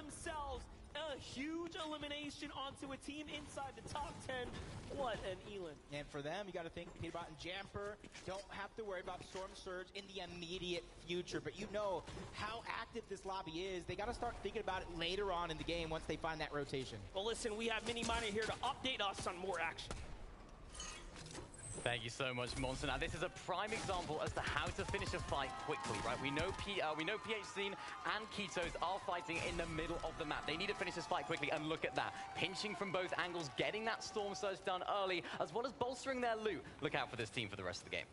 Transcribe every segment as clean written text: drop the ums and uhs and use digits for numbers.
themselves a huge elimination onto a team inside the top 10. What an Elin. And for them, you got to think Peterbot and Jamper don't have to worry about Storm Surge in the immediate future. But you know how active this lobby is. They got to start thinking about it later on in the game once they find that rotation. Well, listen, we have Mini Miner here to update us on more action. Thank you so much, Monster. Now, this is a prime example as to how to finish a fight quickly, right? We know PH Scene and Ketos are fighting in the middle of the map. They need to finish this fight quickly, and look at that. Pinching from both angles, getting that Storm Surge done early, as well as bolstering their loot. Look out for this team for the rest of the game.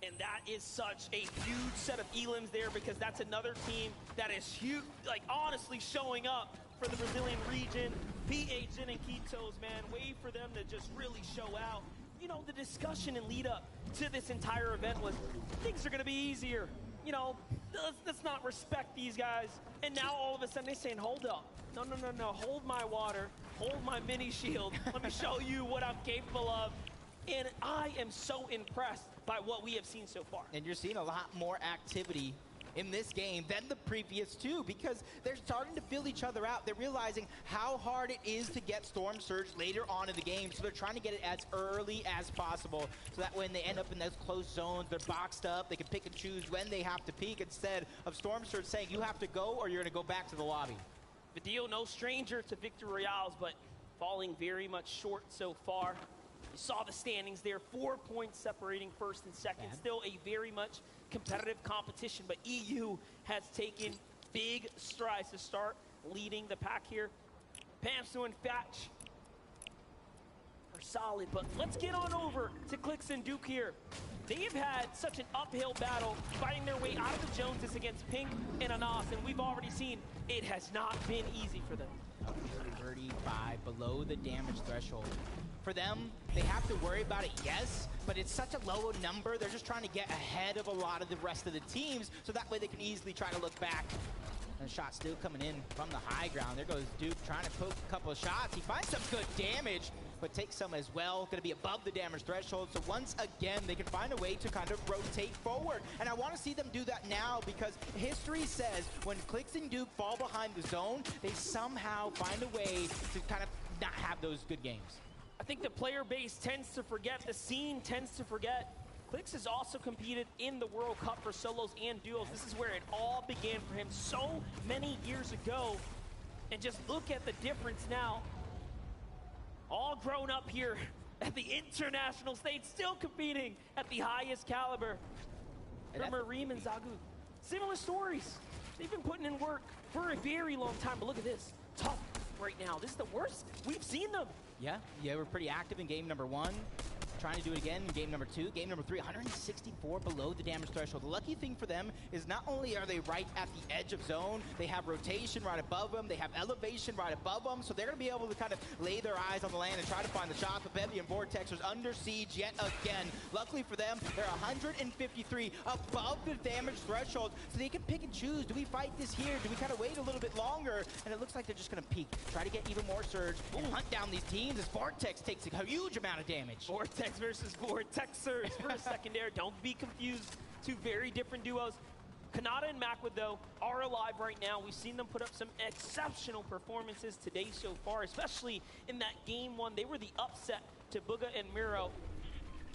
And that is such a huge set of elims there, because that's another team that is huge, like honestly showing up for the Brazilian region. PH Scene and Ketos, man, wait for them to just really show out. You know, the discussion and lead up to this entire event was things are going to be easier. You know, let's not respect these guys. And now all of a sudden they're saying, hold up. No, hold my water. Hold my mini shield. Let me show you what I'm capable of. And I am so impressed by what we have seen so far. And you're seeing a lot more activity in this game than the previous two, because they're starting to fill each other out. They're realizing how hard it is to get Storm Surge later on in the game, so they're trying to get it as early as possible, so that when they end up in those close zones, they're boxed up, they can pick and choose when they have to peek, instead of Storm Surge saying you have to go or you're going to go back to the lobby. Vidal, no stranger to victory royales, but falling very much short so far. You saw the standings there, 4 points separating first and second. Still a very much competitive competition, but EU has taken big strides to start leading the pack here. Pamsu and Fatch are solid, but let's get on over to Clix and Duke here. They have had such an uphill battle fighting their way out of the Joneses against Pink and Anas, and we've already seen it has not been easy for them. 35 below the damage threshold. For them, they have to worry about it, yes, but it's such a low number. They're just trying to get ahead of a lot of the rest of the teams, so that way they can easily try to look back. And the shot still coming in from the high ground. There goes Duke trying to poke a couple of shots. He finds some good damage, but takes some as well. Going to be above the damage threshold, so once again, they can find a way to kind of rotate forward. And I want to see them do that now, because history says when Clix and Duke fall behind the zone, they somehow find a way to kind of not have those good games. I think the player base tends to forget, the scene tends to forget. Clix has also competed in the World Cup for solos and duos. This is where it all began for him so many years ago. And just look at the difference now. All grown up here at the international stage, still competing at the highest caliber. For Marim and Zagu, similar stories. They've been putting in work for a very long time, but look at this. Tough right now. This is the worst we've seen them. Yeah, we're pretty active in game number 1. Trying to do it again in game number 2. Game number 3, 164 below the damage threshold. The lucky thing for them is not only are they right at the edge of zone, they have rotation right above them, they have elevation right above them, so they're going to be able to kind of lay their eyes on the land and try to find the shots. But Bevy and Vortex are under siege yet again. Luckily for them, they're 153 above the damage threshold, so they can pick and choose. Do we fight this here? Do we kind of wait a little bit longer? And it looks like they're just going to peek, try to get even more surge, and hunt down these teams as Vortex takes a huge amount of damage. Vortex versus Vortex Surge for a second there. Don't be confused. Two very different duos. Kanata and Macwood, though, are alive right now. We've seen them put up some exceptional performances today so far, especially in that game 1. They were the upset to Bugha and Miro.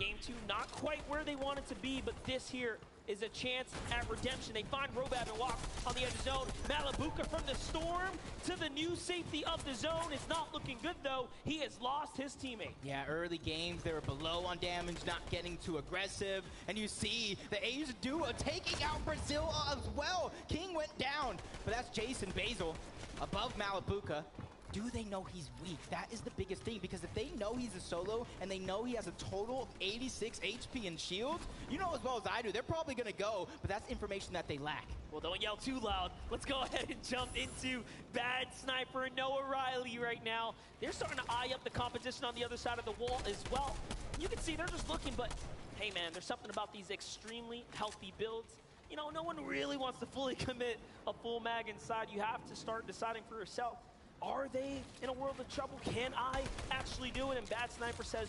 Game 2, not quite where they wanted to be, but this here is a chance at redemption. They find Robab and walk on the edge of zone. Malabuka from the Storm to the new safety of the zone. It's not looking good, though. He has lost his teammate. Yeah, early games, they were below on damage, not getting too aggressive. And you see the Asian duo taking out Brazil as well. King went down, but that's Jason Basil above Malabuka. Do they know he's weak? That is the biggest thing, because if they know he's a solo and they know he has a total of 86 HP and shields, you know as well as I do, they're probably going to go, but that's information that they lack. Well, don't yell too loud. Let's go ahead and jump into Bad Sniper and Noah Riley right now. They're starting to eye up the competition on the other side of the wall as well. You can see they're just looking, but hey man, there's something about these extremely healthy builds. You know, no one really wants to fully commit a full mag inside. You have to start deciding for yourself. Are they in a world of trouble? Can I actually do it? And Bad Sniper says,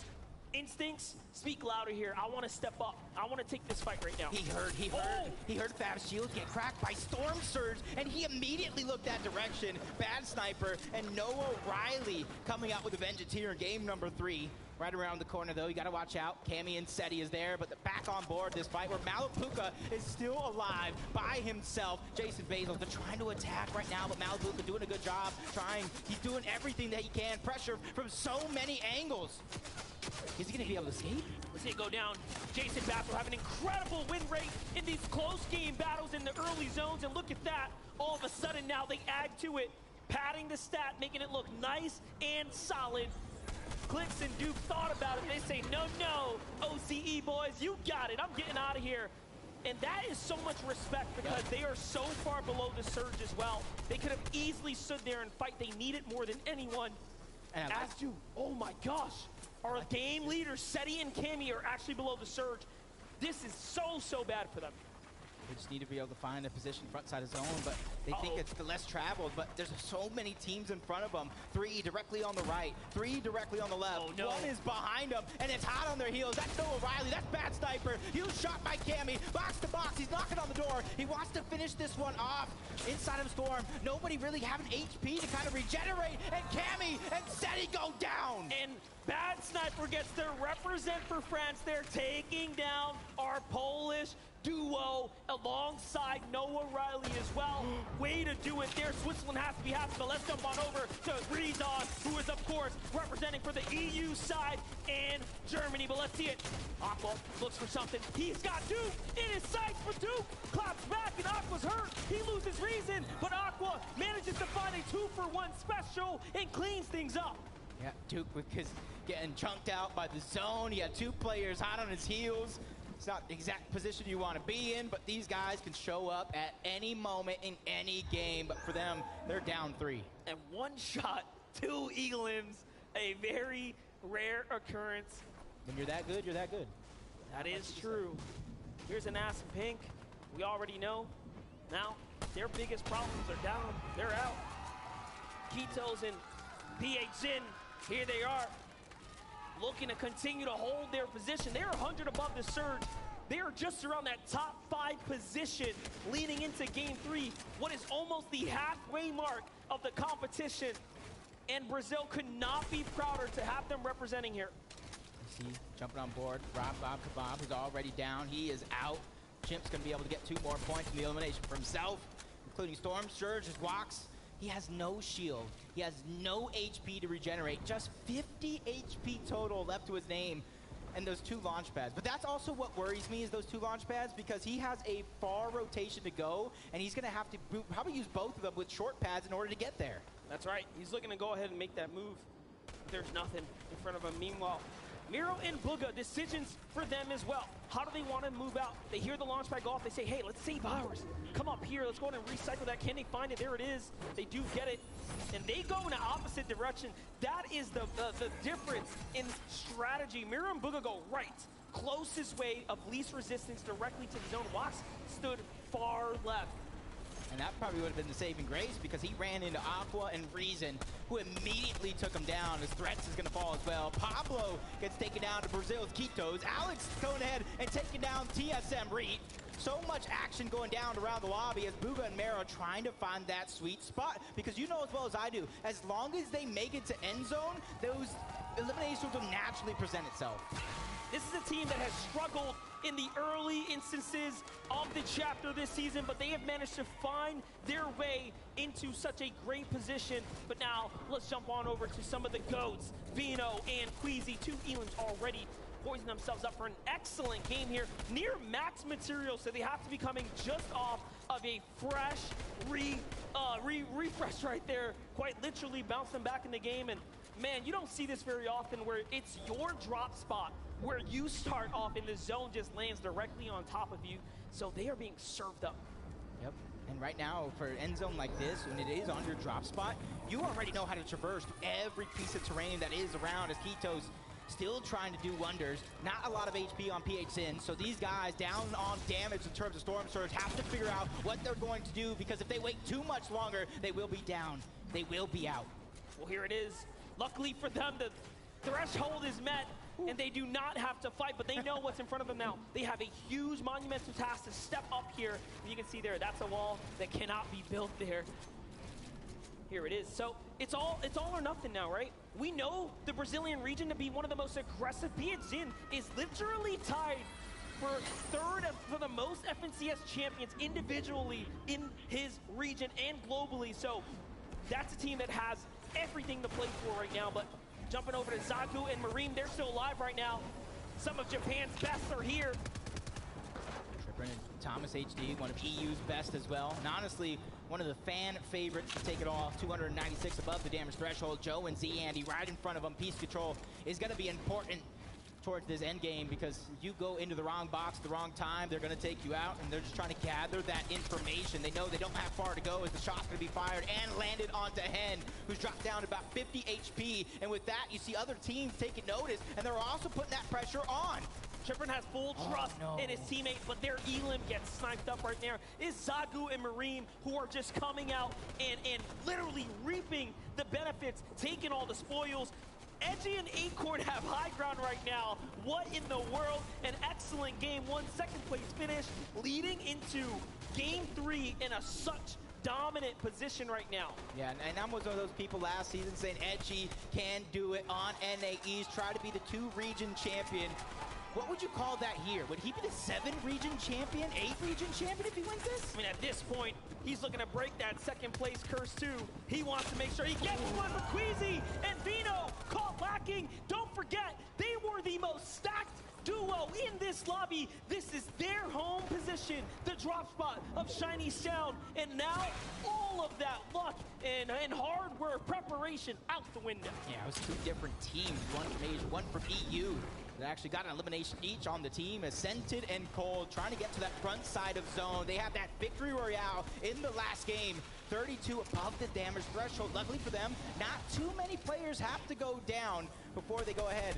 instincts speak louder here. I want to step up. I want to take this fight right now. He heard Fab's shield get cracked by Storm Surge, and he immediately looked that direction. Bad Sniper, and Noah Riley coming out with a vengeance here in game number 3. Right around the corner, though, you got to watch out. Cammy and Seti is there, but back on board this fight where Malapuka is still alive by himself. Jason Basil, they're trying to attack right now, but Malapuka doing a good job. He's doing everything that he can. Pressure from so many angles. Is he going to be able to escape? Let's see it go down. Jason Basil have an incredible win rate in these close game battles in the early zones, and look at that. All of a sudden now they add to it, padding the stat, making it look nice and solid. Clix and Duke thought about it. They say, no, OCE boys, you got it. I'm getting out of here. And that is so much respect because they are so far below the surge as well. They could have easily stood there and fight. They need it more than anyone. And as to, oh my gosh, our game leaders, Seti and Cammy, are actually below the surge. This is so bad for them. They just need to be able to find a position front side of zone, but they think it's the less traveled, but there's so many teams in front of them. 3 directly on the right, 3 directly on the left. Oh, no. 1 is behind them, and it's hot on their heels. That's Noah Riley, that's Bad Sniper. He was shot by Cammy, box to box, he's knocking on the door. He wants to finish this one off inside of Storm. Nobody really having HP to kind of regenerate, and Cammy and Seti go down. And Bad Sniper gets to represent for France. They're taking down our Polish duo alongside Noah Riley as well. Way to do it there. Switzerland has to be happy, but let's jump on over to Rezon, who is, of course, representing for the EU side and Germany. But let's see it. Aqua looks for something. He's got Duke in his sights for Duke. Claps back, and Aqua's hurt. He loses reason, but Aqua manages to find a 2-for-1 special and cleans things up. Yeah, Duke was getting chunked out by the zone. He had 2 players hot on his heels. It's not the exact position you want to be in, but these guys can show up at any moment in any game. But for them, they're down 3. And 1 shot, 2 elims, a very rare occurrence. When you're that good, you're that good. That is true. Here's an ass in pink. We already know. Now, their biggest problems are down. They're out. Kitos and PH Zin, here they are, looking to continue to hold their position. They're 100 above the surge. They are just around that top 5 position leading into game 3, what is almost the halfway mark of the competition. And Brazil could not be prouder to have them representing here. You see, jumping on board, Bob Kabab, who's already down. He is out. Chimp's going to be able to get 2 more points in the elimination for himself, including Storm Surge, his walks. He has no shield. He has no HP to regenerate. Just 50 HP total left to his name and those 2 launch pads. But that's also what worries me is those 2 launch pads because he has a far rotation to go and he's going to have to probably use both of them with short pads in order to get there. That's right. He's looking to go ahead and make that move. There's nothing in front of him. Meanwhile, Miro and Bugha, decisions for them as well. How do they want to move out? They hear the launch pad go off. They say, hey, let's save ours. Come up here. Let's go ahead and recycle that. Can they find it? There it is. They do get it. And they go in the opposite direction. That is the difference in strategy. Miro and Bugha go right. Closest way of least resistance directly to the zone. Wax stood far left. And that probably would have been the saving grace because he ran into Aqua and Reason, who immediately took him down. His threats is going to fall as well. Pablo gets taken down to Brazil's Kitos. Alex going ahead and taking down TSM Reed. So much action going down around the lobby as Bugha and Mero trying to find that sweet spot. Because you know as well as I do, as long as they make it to end zone, those eliminations will naturally present itself. This is a team that has struggled in the early instances of the chapter this season, but they have managed to find their way into such a great position. But now, let's jump on over to some of the GOATs, Vino and Queasy, 2 elims already poising themselves up for an excellent game here. Near max material, so they have to be coming just off of a fresh refresh right there. Quite literally bounce them back in the game. And man, you don't see this very often where it's your drop spot where you start off and the zone just lands directly on top of you. So they are being served up. Yep. And right now, for an end zone like this, when it is on your drop spot, you already know how to traverse every piece of terrain that is around as Kitos still trying to do wonders. Not a lot of HP on PH Sin, so these guys down on damage in terms of Storm Surge have to figure out what they're going to do because if they wait too much longer, they will be down. They will be out. Well, here it is. Luckily for them, the threshold is met. and they do not have to fight, but they know what's in front of them now. They have a huge monumental task to step up here. And you can see there, that's a wall that cannot be built there. Here it is. So it's all or nothing now, right? We know the Brazilian region to be one of the most aggressive. PHZin is literally tied for third for the most FNCS champions individually in his region and globally. So that's a team that has everything to play for right now. But jumping over to Zagu and Mareem, they're still alive right now. Some of Japan's best are here. Trippin and Thomas HD, one of EU's best as well. And honestly, one of the fan favorites to take it off. 296 above the damage threshold. Joe and ZAndy right in front of him. Piece control is going to be important towards this end game, because you go into the wrong box, the wrong time, they're going to take you out, and they're just trying to gather that information. They know they don't have far to go as the shot's going to be fired and landed onto Hen, who's dropped down to about 50 HP. And with that, you see other teams taking notice, and they're also putting that pressure on. Trippin has full trust in his teammates, but their Elim gets sniped up right there. It's Zagu and Mareem who are just coming out and literally reaping the benefits, taking all the spoils. Edgy and Acorn have high ground right now. What in the world? An excellent game. 1 second place finish, leading into game 3 in such dominant position right now. Yeah, and I'm one of those people last season saying Edgy can do it on NAEs, try to be the 2 region champion. What would you call that here? Would he be the 7 region champion, 8 region champion if he wins this? I mean, at this point, he's looking to break that second place curse too. He wants to make sure he gets one for Queasy and Vino. Caught lacking. Don't forget, they were the most stacked duo in this lobby. This is their home position, the drop spot of Shiny Sound. And now all of that luck and hard work, preparation out the window. Yeah, it was 2 different teams. One from Asia, one from EU. They actually got an elimination each on the team, as Scented and Cold trying to get to that front side of zone. They have that victory royale in the last game. 32 above the damage threshold. Luckily for them, not too many players have to go down before they go ahead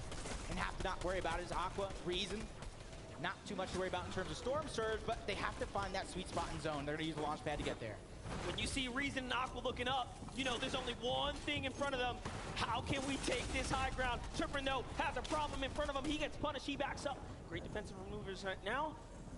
and have to not worry about it. Is Aqua, Reason, not too much to worry about in terms of Storm Surge, but they have to find that sweet spot in zone. They're going to use the launch pad to get there. When you see Reason and Aqua looking up, you know there's only one thing in front of them. How can we take this high ground? Trippin, though, has a problem in front of him. He gets punished. He backs up. Great defensive maneuvers right now.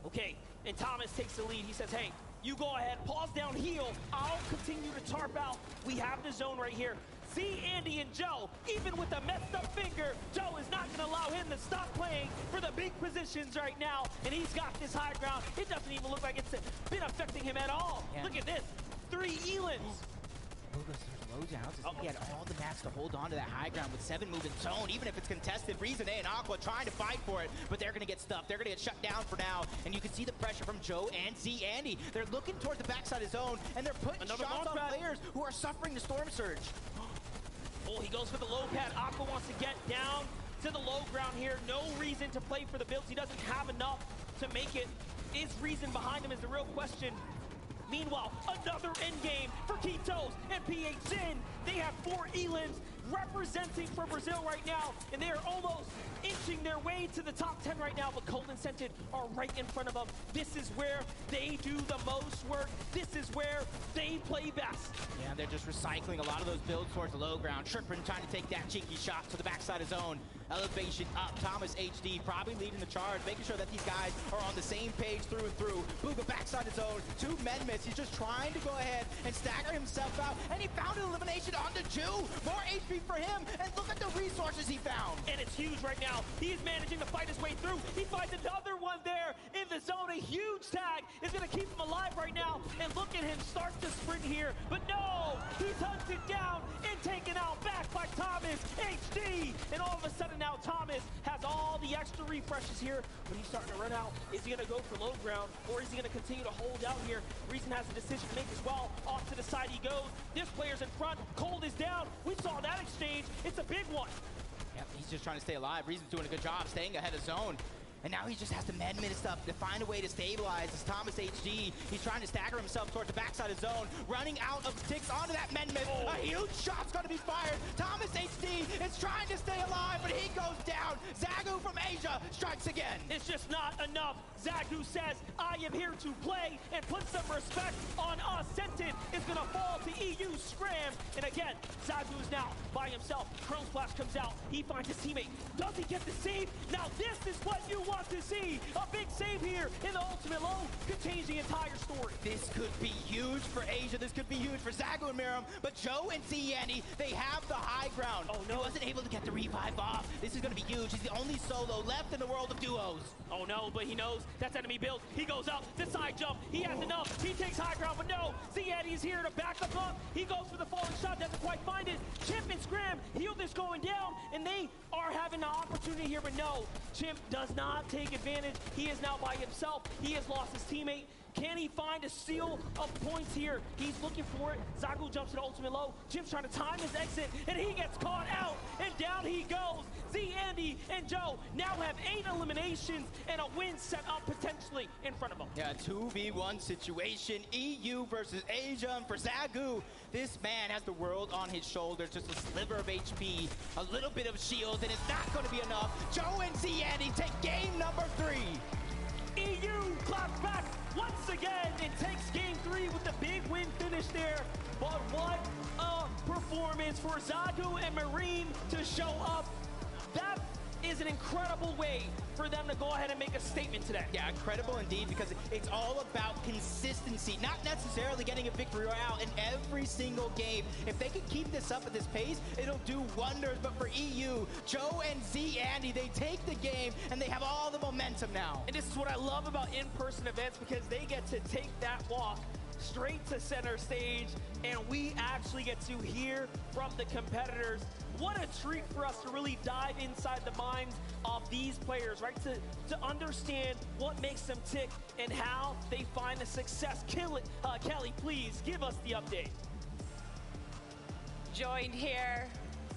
Okay, and Thomas takes the lead. He says, hey, you go ahead. Pause down, heal. I'll continue to tarp out. We have the zone right here. See Andy and Joe, even with a messed up finger, Joe is not going to allow him to stop playing for the big positions right now, and he's got this high ground. It doesn't even look like it's been affecting him at all. Yeah. Look at this, 3 Elans. He had all the mats to hold on to that high ground with 7 moving zone, even if it's contested. Reason A and Aqua trying to fight for it, but they're going to get stuffed. They're going to get shut down for now, and you can see the pressure from Joe and ZAndy. They're looking towards the backside of zone, and they're putting shots on players who are suffering the Storm Surge. Oh, he goes for the low pad. Aqua wants to get down to the low ground here. No reason to play for the builds. He doesn't have enough to make it. Is Reason behind him is the real question. Meanwhile, another endgame for Kitos and PHZin. They have 4 Elans representing for Brazil right now, and they are almost inching their way to the top 10 right now, but Cold and Scented are right in front of them. This is where they do the most work. This is where they play best. Yeah, they're just recycling a lot of those builds towards the low ground. Trippin trying to take that cheeky shot to the backside of zone. Elevation up. Thomas HD probably leading the charge, making sure that these guys are on the same page through and through. Booga backside of zone. 2 men miss. He's just trying to go ahead and stagger himself out, and he found an elimination onto Jew. More HP for him, and look at the resources he found. And it's huge right now. He's managing to fight his way through. He finds another one there in the zone. A huge tag is going to keep him alive right now. And look at him start to sprint here. But no, he's hunted down and taken out back by Thomas HD. And all of a sudden now Thomas has all the extra refreshes here, but he's starting to run out. Is he going to go for low ground, or is he going to continue to hold out here? Reason has a decision to make as well. Off to the side he goes. This player's in front. Cold is down. We saw that exchange. It's a big one. Yep, he's just trying to stay alive. Reason's doing a good job staying ahead of zone. And now he just has to man-minute stuff to find a way to stabilize. As Thomas HD, he's trying to stagger himself towards the backside of zone, running out of ticks onto that men-minute. A huge shot's gonna be fired. Thomas HD is trying to stay alive, but he goes down. Zagu from Asia strikes again. It's just not enough. Zagu says, I am here to play, and put some respect on us. Sentin is gonna fall to EU Scram. And again, Zagu is now by himself. Chrome Splash comes out. He finds his teammate. Does he get the save? Now this is what you want to see. A big save here in the ultimate low could change the entire story. This could be huge for Asia. This could be huge for Zagu and Miriam. But Joe and Ziani, they have the high ground. Oh, no. He wasn't able to get the revive off. This is going to be huge. He's the only solo left in the world of duos. Oh no, but he knows that's enemy build. He goes up, the side jump. He has enough. He takes high ground, but no. Ziani is here to back up. He goes for the falling shot, doesn't quite find it. Chimp and Scram, Heald is going down, and they are having an opportunity here, but no. Chimp does not take advantage. He is now by himself. He has lost his teammate. Can he find a steal of points here? He's looking for it. Zagu jumps to the ultimate low. Chimp's trying to time his exit, and he gets caught out, and down he goes. Z, Andy, and Joe now have 8 eliminations and a win set up potentially in front of them. Yeah, 2v1 situation. EU versus Asia, and for Zagu, this man has the world on his shoulders. Just a sliver of HP, a little bit of shield, and it's not going to be enough. Joe and Z, Andy take game number 3. EU claps back once again and takes game 3 with the big win finish there. But what a performance for Zagu and Marine to show up. That is an incredible way for them to go ahead and make a statement today. Yeah, incredible indeed, because it's all about consistency, not necessarily getting a victory royale in every single game. If they can keep this up at this pace, it'll do wonders. But for EU, Joe and Z, Andy, they take the game, and they have all the momentum now. And this is what I love about in-person events, because they get to take that walk straight to center stage, and we actually get to hear from the competitors. What a treat for us to really dive inside the minds of these players, right? To understand what makes them tick and how they find the success. Kelly, please give us the update. Joined here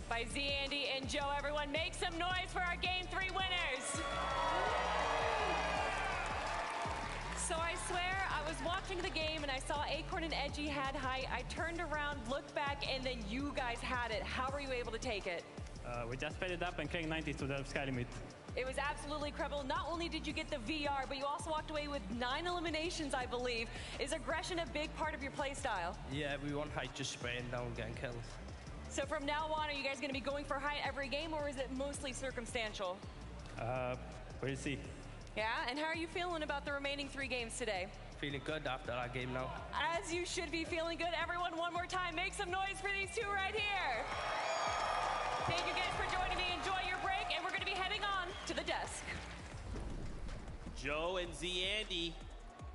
by Z, Andy, and Joe. Everyone make some noise for our Game 3 winners. So I swear, I was watching the game and I saw Acorn and Edgy had height. I turned around, looked back, and then you guys had it. How were you able to take it? We just sped it up and came 90 to the sky limit. It was absolutely incredible. Not only did you get the VR, but you also walked away with 9 eliminations, I believe. Is aggression a big part of your play style? Yeah, we want height, just spraying down and getting kills. So from now on, are you guys going to be going for height every game, or is it mostly circumstantial? We'll see. Yeah, and how are you feeling about the remaining 3 games today? Feeling good after that game now. As you should be feeling good. Everyone, one more time, make some noise for these 2 right here. Thank you guys for joining me. Enjoy your break, and we're going to be heading on to the desk. Joe and Z, Andy,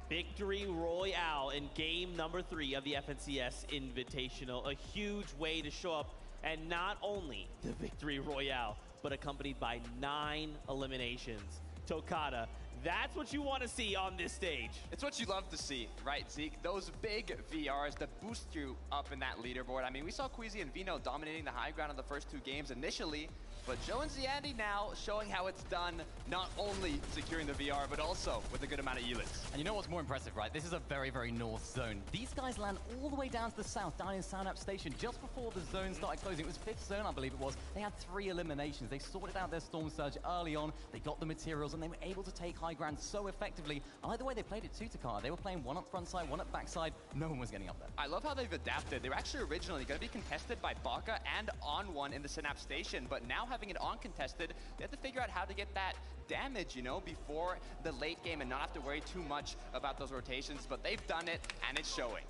victory royale in game number 3 of the FNCS Invitational. A huge way to show up, and not only the victory royale, but accompanied by 9 eliminations. Tokata, that's what you want to see on this stage. It's what you love to see, right, Zeke? Those big VRs that boost you up in that leaderboard. I mean, we saw Queasy and Vino dominating the high ground in the first 2 games initially, but Joe and Ziandi now showing how it's done, not only securing the VR, but also with a good amount of units. And you know what's more impressive, right? This is a very, very north zone. These guys land all the way down to the south, down in Synapse Station, just before the zone started closing. It was 5th zone, I believe it was. They had 3 eliminations. They sorted out their Storm Surge early on. They got the materials, and they were able to take high ground so effectively. I like the way they played it too, Takara. They were playing one up front side, one up back side. No one was getting up there. I love how they've adapted. They were actually originally going to be contested by Baka and On1 in the Synapse Station, but now having it uncontested, they have to figure out how to get that damage, you know, before the late game and not have to worry too much about those rotations, but they've done it, and it's showing.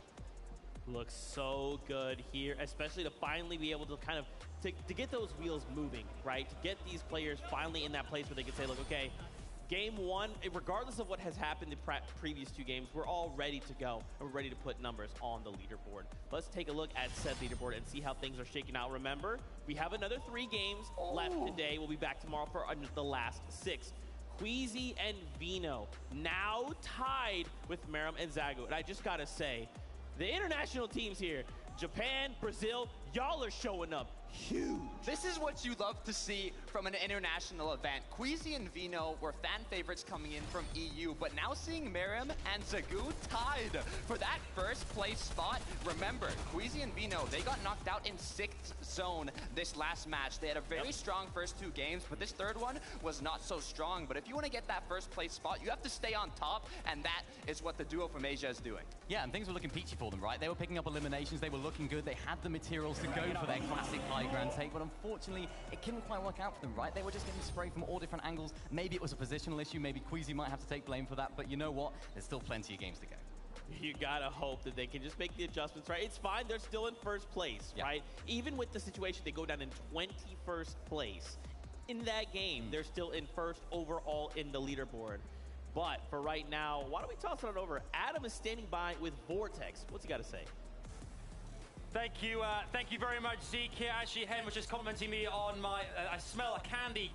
Looks so good here, especially to finally be able to kind of, to get those wheels moving, right? To get these players finally in that place where they can say, look, okay, game 1, regardless of what has happened the previous 2 games, we're all ready to go, and we're ready to put numbers on the leaderboard. Let's take a look at said leaderboard and see how things are shaking out. Remember, we have another 3 games left today. We'll be back tomorrow for the last 6. Queasy and Vino now tied with Meram and Zagu. And I just gotta say, the international teams here, Japan, Brazil, y'all are showing up huge. This is what you love to see from an international event. Queasy and Vino were fan favorites coming in from EU, but now seeing Miriam and Zagu tied for that first place spot. Remember, Queasy and Vino, they got knocked out in 6th zone this last match. They had a very strong first 2 games, but this third one was not so strong. But if you want to get that first place spot, you have to stay on top, and that is what the duo from Asia is doing. Yeah, and things were looking peachy for them, right? They were picking up eliminations, they were looking good, they had the materials to go for their classic high ground take, but unfortunately, it couldn't quite work out for them, right? They were just getting sprayed from all different angles. Maybe it was a positional issue, maybe Queasy might have to take blame for that, but you know what? There's still plenty of games to go. You gotta hope that they can just make the adjustments, right? It's fine, they're still in first place, right? Even with the situation, they go down in 21st place. In that game, they're still in first overall in the leaderboard. But for right now, why don't we toss it on over? Adam is standing by with Vortex. What's he got to say? Thank you very much, Zeke. Here, actually, Hen was just complimenting me on my. I smell a candy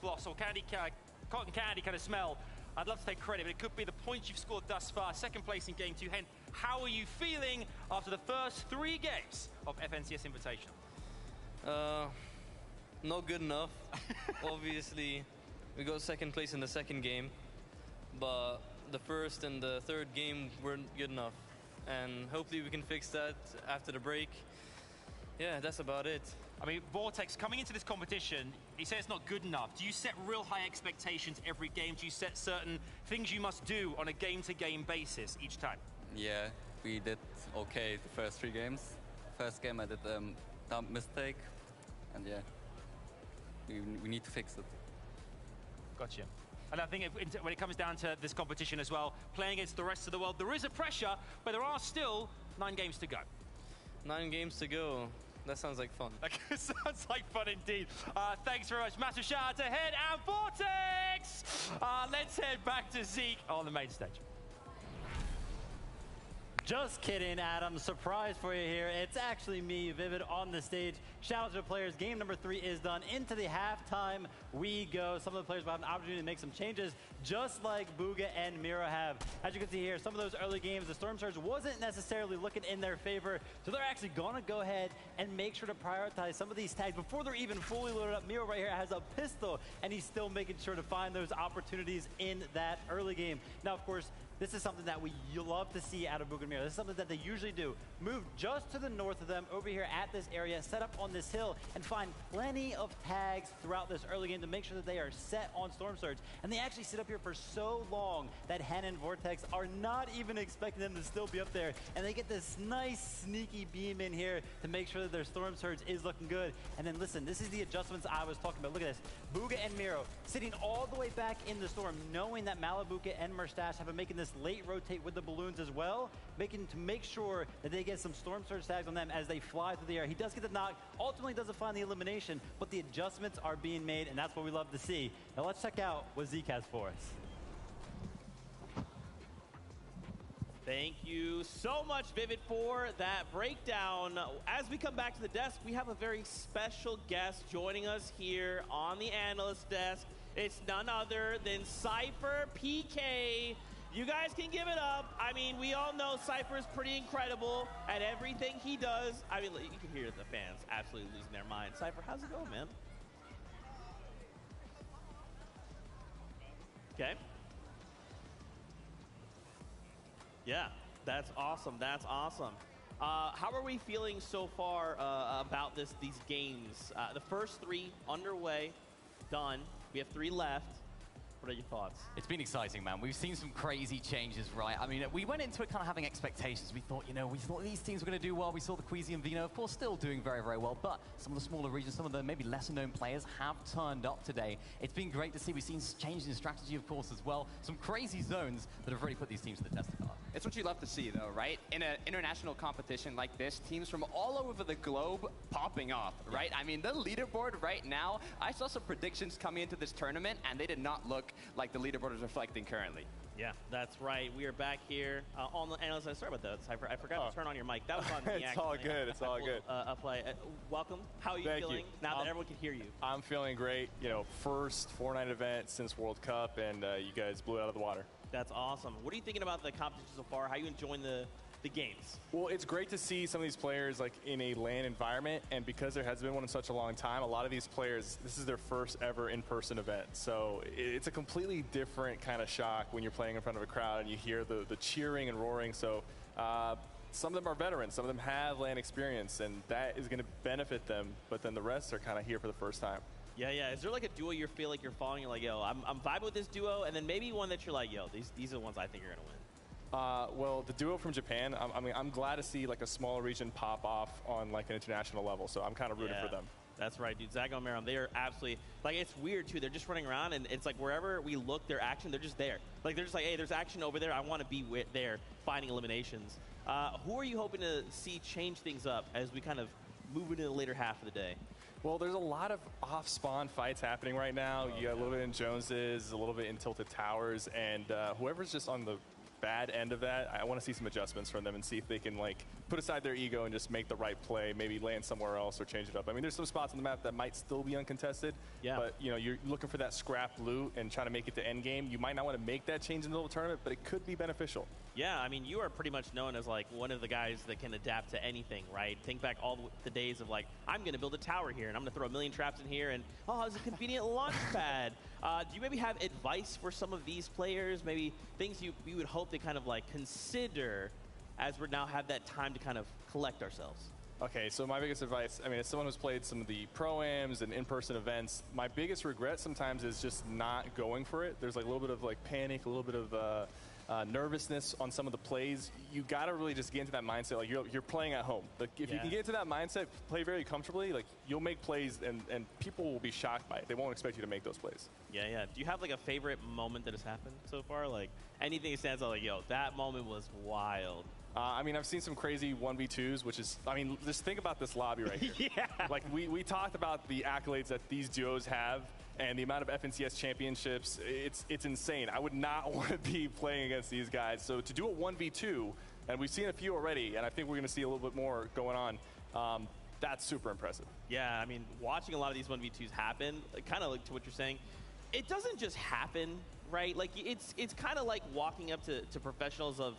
floss or cotton candy kind of smell. I'd love to take credit, but it could be the points you've scored thus far. Second place in Game 2. Hen, how are you feeling after the first 3 games of FNCS Invitational? Not good enough. Obviously, we got second place in the second game, but the first and the third game weren't good enough. And hopefully we can fix that after the break. Yeah, that's about it. I mean, Vortex, coming into this competition, he says it's not good enough. Do you set real high expectations every game? Do you set certain things you must do on a game-to-game basis each time? Yeah, we did okay the first 3 games. First game I did a dumb mistake, and yeah, we need to fix it. Gotcha. And I think when it comes down to this competition as well, playing against the rest of the world, there is a pressure, but there are still 9 games to go. 9 games to go. That sounds like fun. That sounds like fun indeed. Thanks very much. Massive shout out to Head and Vortex. Let's head back to Zeke on the main stage. Just kidding, Adam. Surprise for you here. It's actually me, Vivid, on the stage. Shout out to the players. Game number 3 is done. Into the halftime we go. Some of the players will have an opportunity to make some changes, just like Booga and Miro have. As you can see here, some of those early games, the Storm Surge wasn't necessarily looking in their favor, so they're actually going to go ahead and make sure to prioritize some of these tags before they're even fully loaded up. Miro right here has a pistol, and he's still making sure to find those opportunities in that early game. Now, of course, this is something that we love to see out of Booga and Miro. This is something that they usually do. Move just to the north of them over here at this area, set up on this hill, and find plenty of tags throughout this early game to make sure that they are set on Storm Surge. And they actually sit up here for so long that Hen and Vortex are not even expecting them to still be up there. And they get this nice sneaky beam in here to make sure that their Storm Surge is looking good. And then listen, this is the adjustments I was talking about. Look at this. Booga and Miro sitting all the way back in the storm, knowing that Malabuka and Merstash have been making this late rotate with the balloons as well, to make sure that they get some Storm Surge tags on them as they fly through the air. He does get the knock, ultimately doesn't find the elimination, but the adjustments are being made, and that's what we love to see. Now let's check out what Zeke has for us. Thank you so much, Vivid, for that breakdown. As we come back to the desk, we have a very special guest joining us here on the analyst desk. It's none other than Cypher PK. You guys can give it up. I mean, we all know Cypher is pretty incredible at everything he does. I mean, you can hear the fans absolutely losing their minds. Cypher, how's it going, man? Okay. Yeah, that's awesome. That's awesome. How are we feeling so far about these games? The first 3 underway, done. We have 3 left. What are your thoughts? It's been exciting, man. We've seen some crazy changes, right? I mean, we went into it kind of having expectations. We thought, we thought these teams were going to do well. We saw the Queasy and Vino, of course, still doing very, very well. But some of the smaller regions, some of the maybe lesser-known players have turned up today. It's been great to see. We've seen changes in strategy, of course, as well. Some crazy zones that have really put these teams to the test of time. It's what you love to see, though, right? In an international competition like this, teams from all over the globe popping off, right? I mean, the leaderboard right now, I saw some predictions coming into this tournament, and they did not look like the leaderboard is reflecting currently. Yeah, that's right. We are back here on the analyst. Sorry about that, Cypher. I forgot to turn on your mic. That was on me. It's all good. It's all good. Welcome. How are you feeling now that everyone can hear you? I'm feeling great. First Fortnite event since World Cup, and you guys blew it out of the water. That's awesome. What are you thinking about the competition so far? How are you enjoying the the games. Well, it's great to see some of these players like in a LAN environment, and because there has been one in such a long time, a lot of these players, this is their first ever in-person event. So it's a completely different kind of shock when you're playing in front of a crowd and you hear the cheering and roaring. So some of them are veterans, some of them have LAN experience, and that is going to benefit them, but then the rest are kind of here for the first time. Yeah, yeah. Is there like a duo you feel like you're following? You're like, yo, I'm vibing with this duo, and then maybe one that you're like, yo, these are the ones I think are going to win. Well, the duo from Japan, I'm glad to see like a smaller region pop off on like an international level, so I'm kind of rooting for them. That's right, dude. Zago and Maron, they are absolutely, like, it's weird, too. They're just running around, and it's like wherever we look, their action, they're just there. Like, they're just like, hey, there's action over there. I want to be there finding eliminations. Who are you hoping to see change things up as we kind of move into the later half of the day? Well, there's a lot of off-spawn fights happening right now. You got a little bit in Joneses, a little bit in Tilted Towers, and whoever's just on the bad end of that, I want to see some adjustments from them and see if they can like put aside their ego and just make the right play, maybe land somewhere else or change it up. I mean, there's some spots on the map that might still be uncontested, but you know, you're looking for that scrap loot and trying to make it to end game. You might not want to make that change in the middle of the tournament, but it could be beneficial. Yeah, I mean, you are pretty much known as like one of the guys that can adapt to anything, right? Think back all the days of like, I'm going to build a tower here and I'm going to throw a million traps in here and, oh, it's a convenient launch pad. Do you maybe have advice for some of these players? Maybe things you would hope they kind of like consider as we now have that time to kind of collect ourselves? Okay, so my biggest advice, I mean, as someone who's played some of the pro-ams and in-person events, my biggest regret sometimes is just not going for it. There's like a little bit of like panic, a little bit of nervousness on some of the plays. You got to really just get into that mindset. Like you're playing at home. Like if you can get into that mindset, play very comfortably, like you'll make plays and people will be shocked by it. They won't expect you to make those plays. Yeah, yeah. Do you have like a favorite moment that has happened so far? Like anything that stands out like, yo, that moment was wild. I mean, I've seen some crazy 1v2s, which is, I mean, just think about this lobby right here. Like, we talked about the accolades that these duos have and the amount of FNCS championships. It's insane. I would not want to be playing against these guys. So to do a 1v2, and we've seen a few already, and I think we're going to see a little bit more going on, that's super impressive. Yeah, I mean, watching a lot of these 1v2s happen, kind of like to what you're saying, it doesn't just happen, right? Like, it's kind of like walking up to professionals of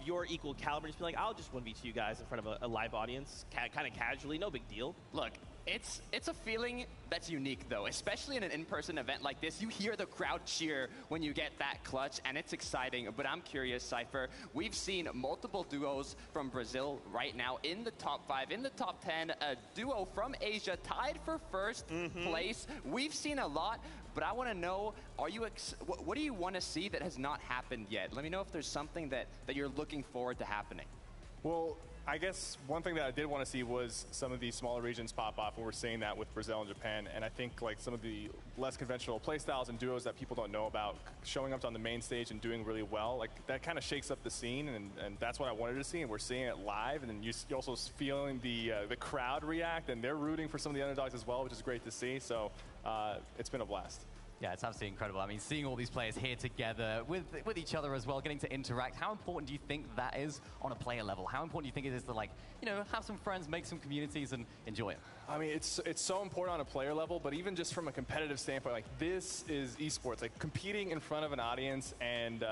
your equal caliber, just be like, I'll just 1v2 you guys in front of a live audience, kind of casually, no big deal. Look, it's a feeling that's unique, though, especially in an in-person event like this. You hear the crowd cheer when you get that clutch, and it's exciting. But I'm curious, Cypher, we've seen multiple duos from Brazil right now in the top 5, in the top 10, a duo from Asia tied for first place. We've seen a lot. But I want to know, what do you want to see that has not happened yet? Let me know if there's something that you're looking forward to happening. Well, I guess one thing that I did want to see was some of these smaller regions pop off, and we're seeing that with Brazil and Japan. And I think like some of the less conventional playstyles and duos that people don't know about showing up on the main stage and doing really well, like that kind of shakes up the scene, and that's what I wanted to see. And we're seeing it live, and then you're also feeling the crowd react, and they're rooting for some of the underdogs as well, which is great to see. So it's been a blast. Yeah, it's absolutely incredible. I mean, seeing all these players here together with each other as well, getting to interact, how important do you think that is on a player level? How important do you think it is to, like, you know, have some friends, make some communities, and enjoy it? I mean, it's so important on a player level, but even just from a competitive standpoint, like, this is esports. Like, competing in front of an audience and,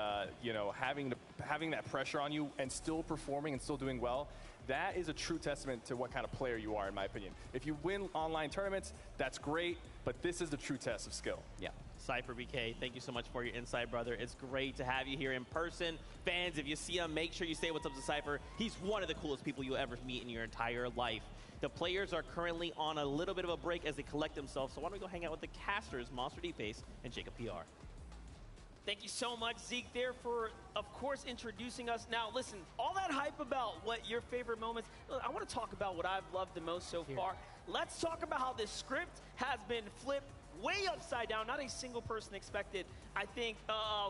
you know, having that pressure on you and still performing and still doing well, that is a true testament to what kind of player you are, in my opinion. If you win online tournaments, that's great, but this is the true test of skill. Yeah. Cypher BK, thank you so much for your insight, brother. It's great to have you here in person. Fans, if you see him, make sure you say what's up to Cypher. He's one of the coolest people you'll ever meet in your entire life. The players are currently on a little bit of a break as they collect themselves, so why don't we go hang out with the casters, Monster D-Pace and Jacob PR. Thank you so much, Zeke, there for, of course, introducing us. Now, listen, all that hype about what your favorite moments, I want to talk about what I've loved the most so far. Let's talk about how this script has been flipped way upside down. Not a single person expected, I think,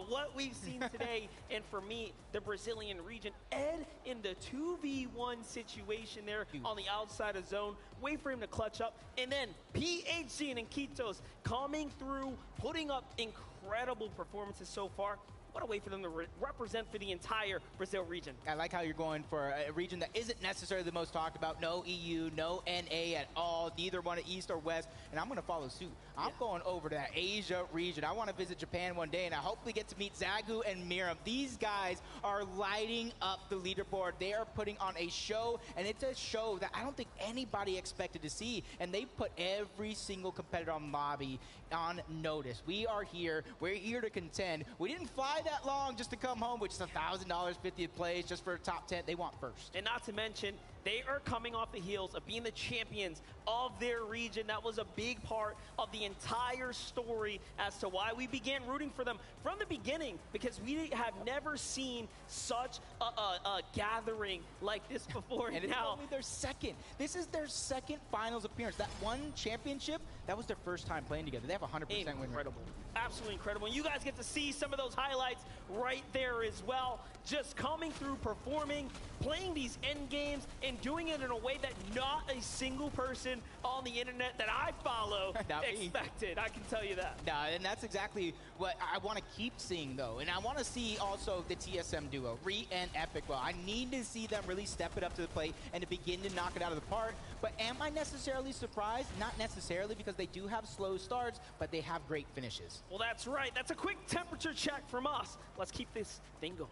what we've seen today. And for me, the Brazilian region, Ed in the 2v1 situation there on the outside of zone. Wait for him to clutch up. And then PHC and Iquitos coming through, putting up incredible performances so far. what a way for them to represent for the entire Brazil region. I like how you're going for a region that isn't necessarily the most talked about. No EU, no NA at all, neither one at East or West. And I'm going to follow suit. I'm going over to that Asia region. I want to visit Japan one day, and I hopefully get to meet Zagu and Miram. These guys are lighting up the leaderboard. They are putting on a show, and it's a show that I don't think anybody expected to see. And they put every single competitor on lobby on notice. We are here. We're here to contend. We didn't fly that long just to come home, which is $1,000, 50th place, just for a top 10. They want first. And not to mention, they are coming off the heels of being the champions of their region. That was a big part of the entire story as to why we began rooting for them from the beginning, because we have never seen such a gathering like this before. And it's only their second. This is their second finals appearance. That one championship, that was their first time playing together. They have a 100% win rate. Incredible. Absolutely incredible. And you guys get to see some of those highlights right there as well. Just coming through, performing, playing these end games, and doing it in a way that not a single person on the internet that I follow expected. I can tell you that. No, and that's exactly what I want to keep seeing, though. And I want to see also the TSM duo, Re and Epic. Well, I need to see them really step it up to the plate and to begin to knock it out of the park. But am I necessarily surprised? Not necessarily, because they do have slow starts, but they have great finishes. Well, that's right. That's a quick temperature check from us. Let's keep this thing going.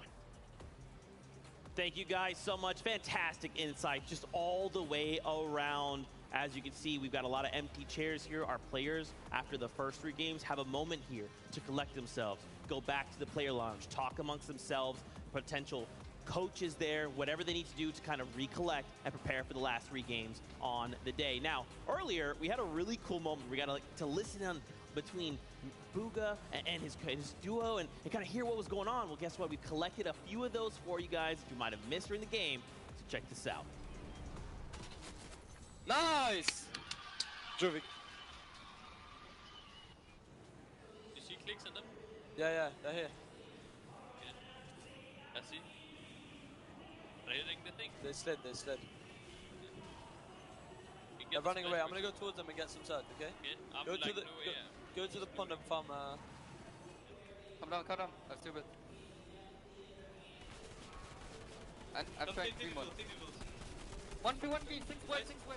Thank you guys so much. Fantastic insight just all the way around. As you can see, we've got a lot of empty chairs here. Our players, after the first 3 games, have a moment here to collect themselves, go back to the player lounge, talk amongst themselves, potential coaches there, whatever they need to do to kind of recollect and prepare for the last 3 games on the day. Now, earlier, we had a really cool moment. We got to listen in between Bugha and his duo and kind of hear what was going on. Well, guess what? We've collected a few of those for you guys that you might have missed during the game. So check this out. Nice! Juvik. You see clicks at them? Yeah, they're here. Yeah. I see. Raiding the thing? They slid. They're running away. I'm gonna go towards them and get some search, okay? Go to the pond and farm. Come down. That's too bad. And I'm trying 3 more. 1v, 6 way.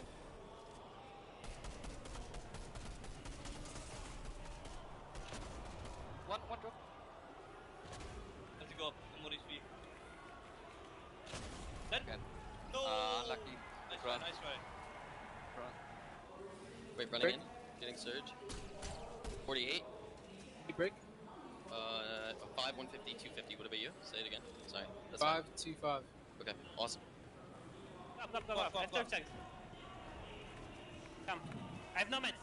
One drop. Let's go up. More HP. Dead. No! Lucky. Nice try. Wait, running in. Getting surge. 48. Big break. 5, 150, 250. What about you? Say it again. Sorry. That's 5, 2, 5. Okay, awesome. Go. Let's go. Come. I have no meds.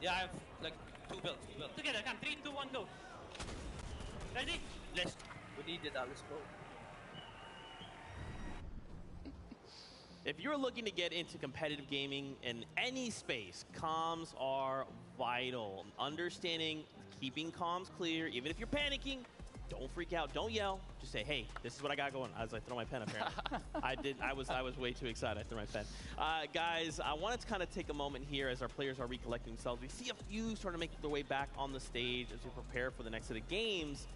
Yeah, I have like 2 builds. Together, come. 3, 2, 1, go. Ready? Let's. We needed that. Let's go. If you're looking to get into competitive gaming in any space, comms are vital. Understanding, keeping comms clear, even if you're panicking, don't freak out, don't yell. Just say, hey, this is what I got going, as I throw my pen apparently. I was way too excited, I threw my pen. Guys, I wanted to kind of take a moment here as our players are recollecting themselves. We see a few sort of make their way back on the stage as we prepare for the next set of games.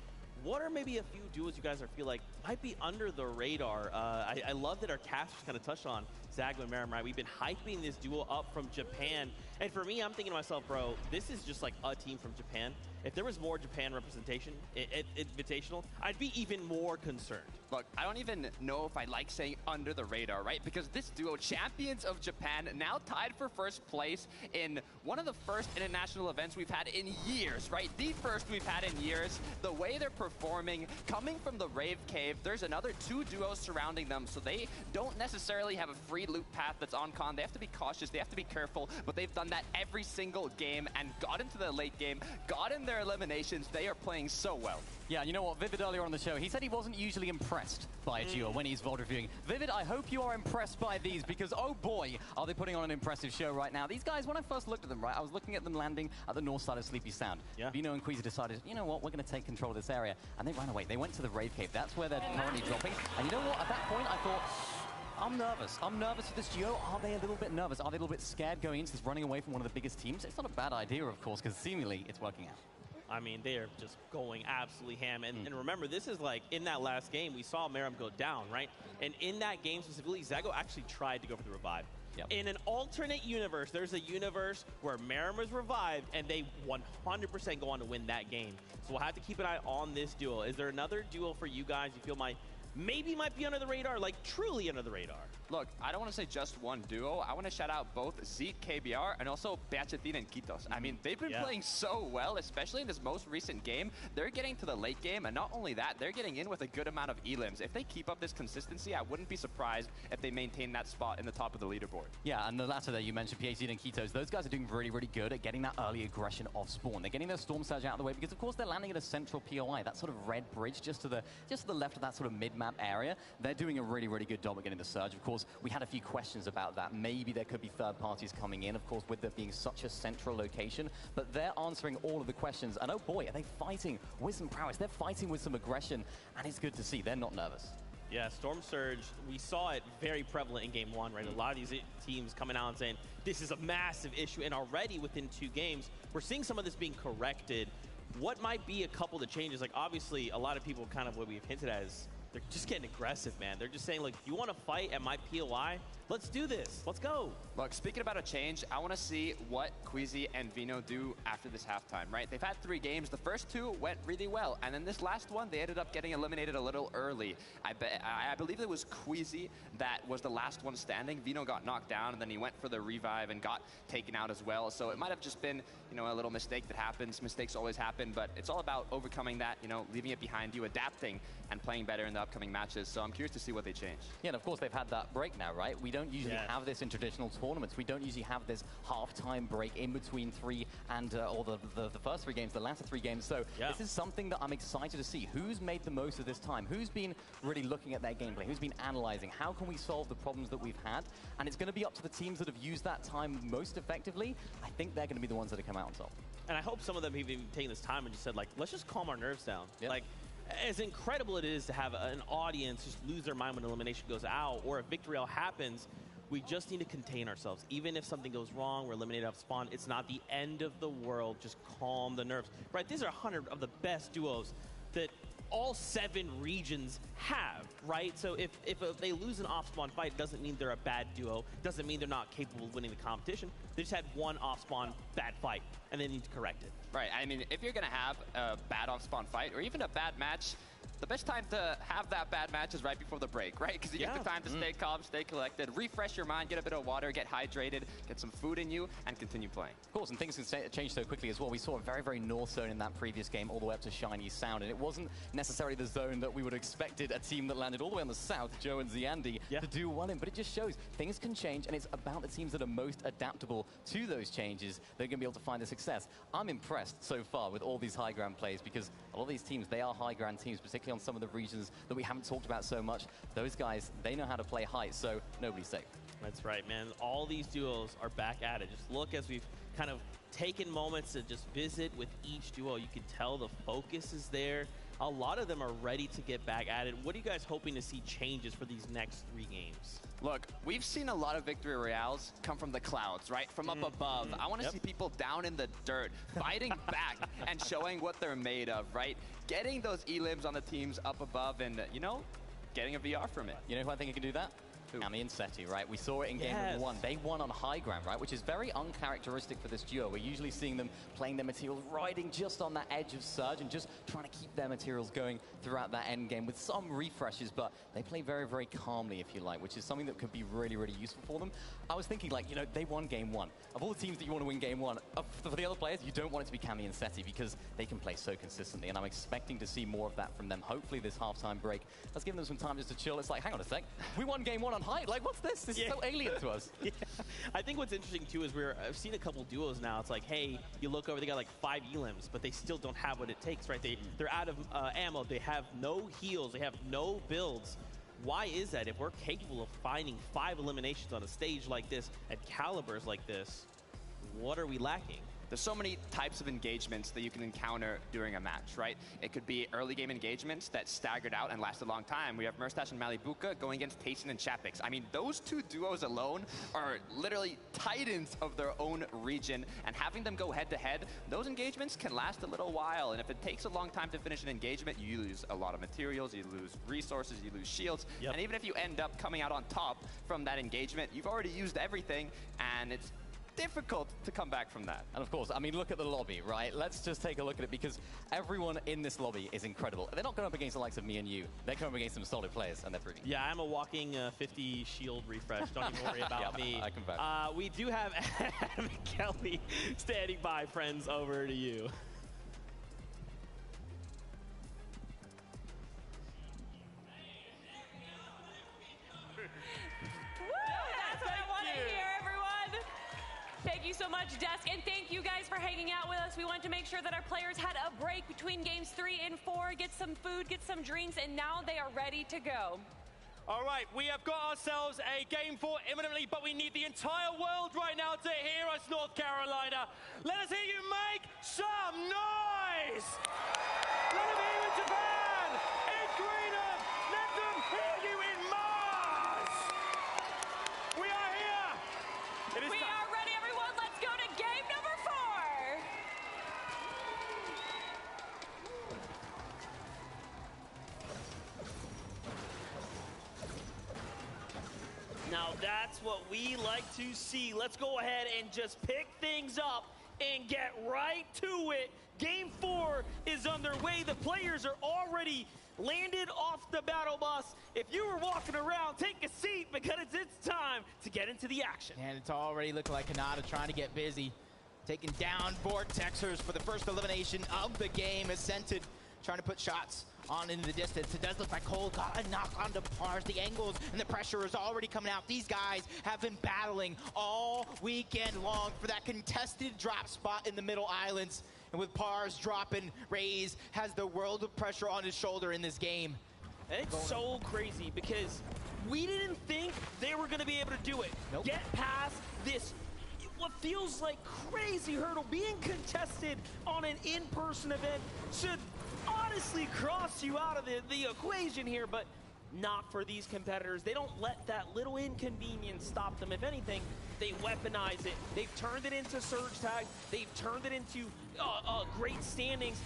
What are maybe a few duos you guys feel like might be under the radar? I love that our cast just kind of touched on Zagu and Miram, right? We've been hyping this duo up from Japan. And for me, I'm thinking to myself, bro, this is just like a team from Japan. If there was more Japan representation at Invitational, I'd be even more concerned. Look, I don't even know if I like saying under the radar, right? Because this duo, champions of Japan, now tied for first place in one of the first international events we've had in years, right? The first we've had in years. The way they're performing, coming from the Rave Cave, there's another 2 duos surrounding them, so they don't necessarily have a free loot path that's on con. They have to be cautious, they have to be careful, but they've done that every single game and got into the late game, got in their eliminations. They are playing so well. Yeah, you know what, Vivid earlier on the show, he said he wasn't usually impressed by a duo when he's VOD reviewing. Vivid, I hope you are impressed by these, because oh boy, are they putting on an impressive show right now. These guys, when I first looked at them, right, I was looking at them landing at the north side of Sleepy Sound. Yeah. Vino and Queasy decided, you know what, we're going to take control of this area, and they ran away. They went to the Rave Cave. That's where they're currently dropping. And you know what, at that point, I thought, I'm nervous. I'm nervous for this duo. Are they a little bit nervous? Are they a little bit scared going into this, running away from one of the biggest teams? It's not a bad idea, of course, because seemingly it's working out. I mean, they are just going absolutely ham. And remember, this is like, in that last game, we saw Meram go down, right? And in that game specifically, Zago actually tried to go for the revive. In an alternate universe, there's a universe where Meram was revived, and they 100% go on to win that game. So we'll have to keep an eye on this duel. Is there another duel for you guys you feel might be under the radar, like truly under the radar? Look, I don't want to say just one duo. I want to shout out both Zeke, KBR, and also Bachatin and Kitos. I mean, they've been playing so well, especially in this most recent game. They're getting to the late game, and not only that, they're getting in with a good amount of elims. If they keep up this consistency, I wouldn't be surprised if they maintain that spot in the top of the leaderboard. Yeah, and the latter there you mentioned, Bachatin and Kitos, those guys are doing really, really good at getting that early aggression off spawn. They're getting their Storm Surge out of the way because, of course, they're landing at a central POI, that sort of red bridge just to the left of that sort of mid-map area. They're doing a really, really good job at getting the Surge. Of course, we had a few questions about that. Maybe there could be third parties coming in, of course, with there being such a central location, but they're answering all of the questions. And oh boy, are they fighting with some prowess. They're fighting with some aggression, and it's good to see. They're not nervous. Yeah, Storm Surge, we saw it very prevalent in Game 1, right? A lot of these teams coming out and saying, this is a massive issue, and already within 2 games, we're seeing some of this being corrected. What might be a couple of the changes? Like, obviously, a lot of people kind of what we've hinted at is they're just getting aggressive, man. They're just saying, like, you want to fight at my POI? Let's do this. Let's go. Look, speaking about a change, I want to see what Queasy and Vino do after this halftime, right? They've had 3 games. The first 2 went really well. And then this last one, they ended up getting eliminated a little early. I believe it was Queasy that was the last one standing. Vino got knocked down, and then he went for the revive and got taken out as well. So it might have just been, you know, a little mistake that happens. Mistakes always happen, but it's all about overcoming that, you know, leaving it behind you, adapting, and playing better in the upcoming matches. So I'm curious to see what they change. Yeah, and of course, they've had that break now, right? We don't usually have this in traditional tournaments. We don't usually have this half-time break in between 3 and or the first 3 games, the latter 3 games. So this is something that I'm excited to see. Who's made the most of this time? Who's been really looking at their gameplay? Who's been analyzing? How can we solve the problems that we've had? And it's going to be up to the teams that have used that time most effectively. I think they're going to be the ones that come out on top. And I hope some of them have even taken this time and just said, like, let's just calm our nerves down. Like, as incredible it is to have an audience just lose their mind when elimination goes out or a victory all happens, we just need to contain ourselves. Even if something goes wrong, we're eliminated off spawn, it's not the end of the world. Just calm the nerves. Right, these are 100 of the best duos that all 7 regions have, right? So if they lose an off-spawn fight, it doesn't mean they're a bad duo. Doesn't mean they're not capable of winning the competition. They just had one off-spawn bad fight, and they need to correct it. Right, I mean, if you're going to have a bad off-spawn fight or even a bad match, the best time to have that bad match is right before the break, right? Because you get the time to stay calm, stay collected, refresh your mind, get a bit of water, get hydrated, get some food in you, and continue playing. Of course, and things can change so quickly as well. We saw a very, very north zone in that previous game, all the way up to Shiny Sound, and it wasn't necessarily the zone that we would have expected a team that landed all the way on the south, Joe and Ziandi, to do well in. But it just shows things can change, and it's about the teams that are most adaptable to those changes that are going to be able to find the success. I'm impressed so far with all these high ground plays because a lot of these teams, they are high ground teams, particularly on some of the regions that we haven't talked about so much. Those guys, they know how to play height, so nobody's safe. That's right, man. All these duos are back at it. Just look as we've kind of taken moments to just visit with each duo. You can tell the focus is there. A lot of them are ready to get back at it. What are you guys hoping to see changes for these next 3 games? Look, we've seen a lot of victory royales come from the clouds, right? From up above. I want to see people down in the dirt, fighting back and showing what they're made of, right? Getting those elims on the teams up above and, you know, getting a VR from it. You know who I think can do that? Ami and Seti, right? We saw it in game number 1. They won on high ground, right? Which is very uncharacteristic for this duo. We're usually seeing them playing their materials, riding just on that edge of surge and just trying to keep their materials going throughout that end game with some refreshes, but they play very, very calmly, if you like, which is something that could be really, really useful for them. I was thinking, like, you know, they won game 1. Of all the teams that you want to win game 1, for the other players, you don't want it to be Cami and Seti because they can play so consistently, and I'm expecting to see more of that from them. Hopefully this halftime break has given them some time just to chill. It's like, hang on a sec, we won game 1 on height. Like, what's this? This is so alien to us. I think what's interesting, too, is I've seen a couple duos now. It's like, hey, you look over, they got like 5 elims, but they still don't have what it takes, right? They're out of ammo. They have no heals. They have no builds. Why is that? If we're capable of finding 5 eliminations on a stage like this, at calibers like this, what are we lacking? there's so many types of engagements that you can encounter during a match, right? It could be early game engagements that staggered out and lasted a long time. We have Murstache and Malibuka going against Tayson and Chapix. I mean, those two duos alone are literally titans of their own region, and having them go head to head, those engagements can last a little while. And if it takes a long time to finish an engagement, you lose a lot of materials, you lose resources, you lose shields. Yep. And even if you end up coming out on top from that engagement, you've already used everything, and it's difficult to come back from that. And of course, I mean, look at the lobby, right? Let's just take a look at it, because everyone in this lobby is incredible. They're not going up against the likes of me and you. They're going up against some solid players, and they're pretty. Yeah, I'm a walking 50 shield refresh. Don't even worry about me. I can back. We do have Adam and Kelly standing by. Friends, over to you. Thank you so much, Desk, and thank you guys for hanging out with us. We wanted to make sure that our players had a break between games 3 and 4, get some food, get some drinks, and now they are ready to go. All right, we have got ourselves a game 4 imminently, but we need the entire world right now to hear us, North Carolina. Let us hear you make some noise! Let them hear you in Japan, in Greenham, let them hear you in Mars! We are here! We are ready, everyone. Let's go to game number 4. Now that's what we like to see. Let's go ahead and just pick things up and get right to it. Game 4 is underway. The players are already landed off the battle bus. If you were walking around, take a seat, because it's time to get into the action. And it's already looking like Kanata trying to get busy. Taking down Vortexers for the first elimination of the game. Ascented trying to put shots on into the distance. It does look like Cole got a knock onto Pars. The angles and the pressure is already coming out. These guys have been battling all weekend long for that contested drop spot in the middle islands. And with Pars dropping, Raze has the world of pressure on his shoulder in this game. And it's so crazy, because we didn't think they were going to be able to do it. Nope. Get past this, what feels like crazy hurdle. Being contested on an in-person event should honestly cross you out of the equation here, but not for these competitors. They don't let that little inconvenience stop them. If anything, they weaponize it. They've turned it into surge tag. They've turned it into great standings.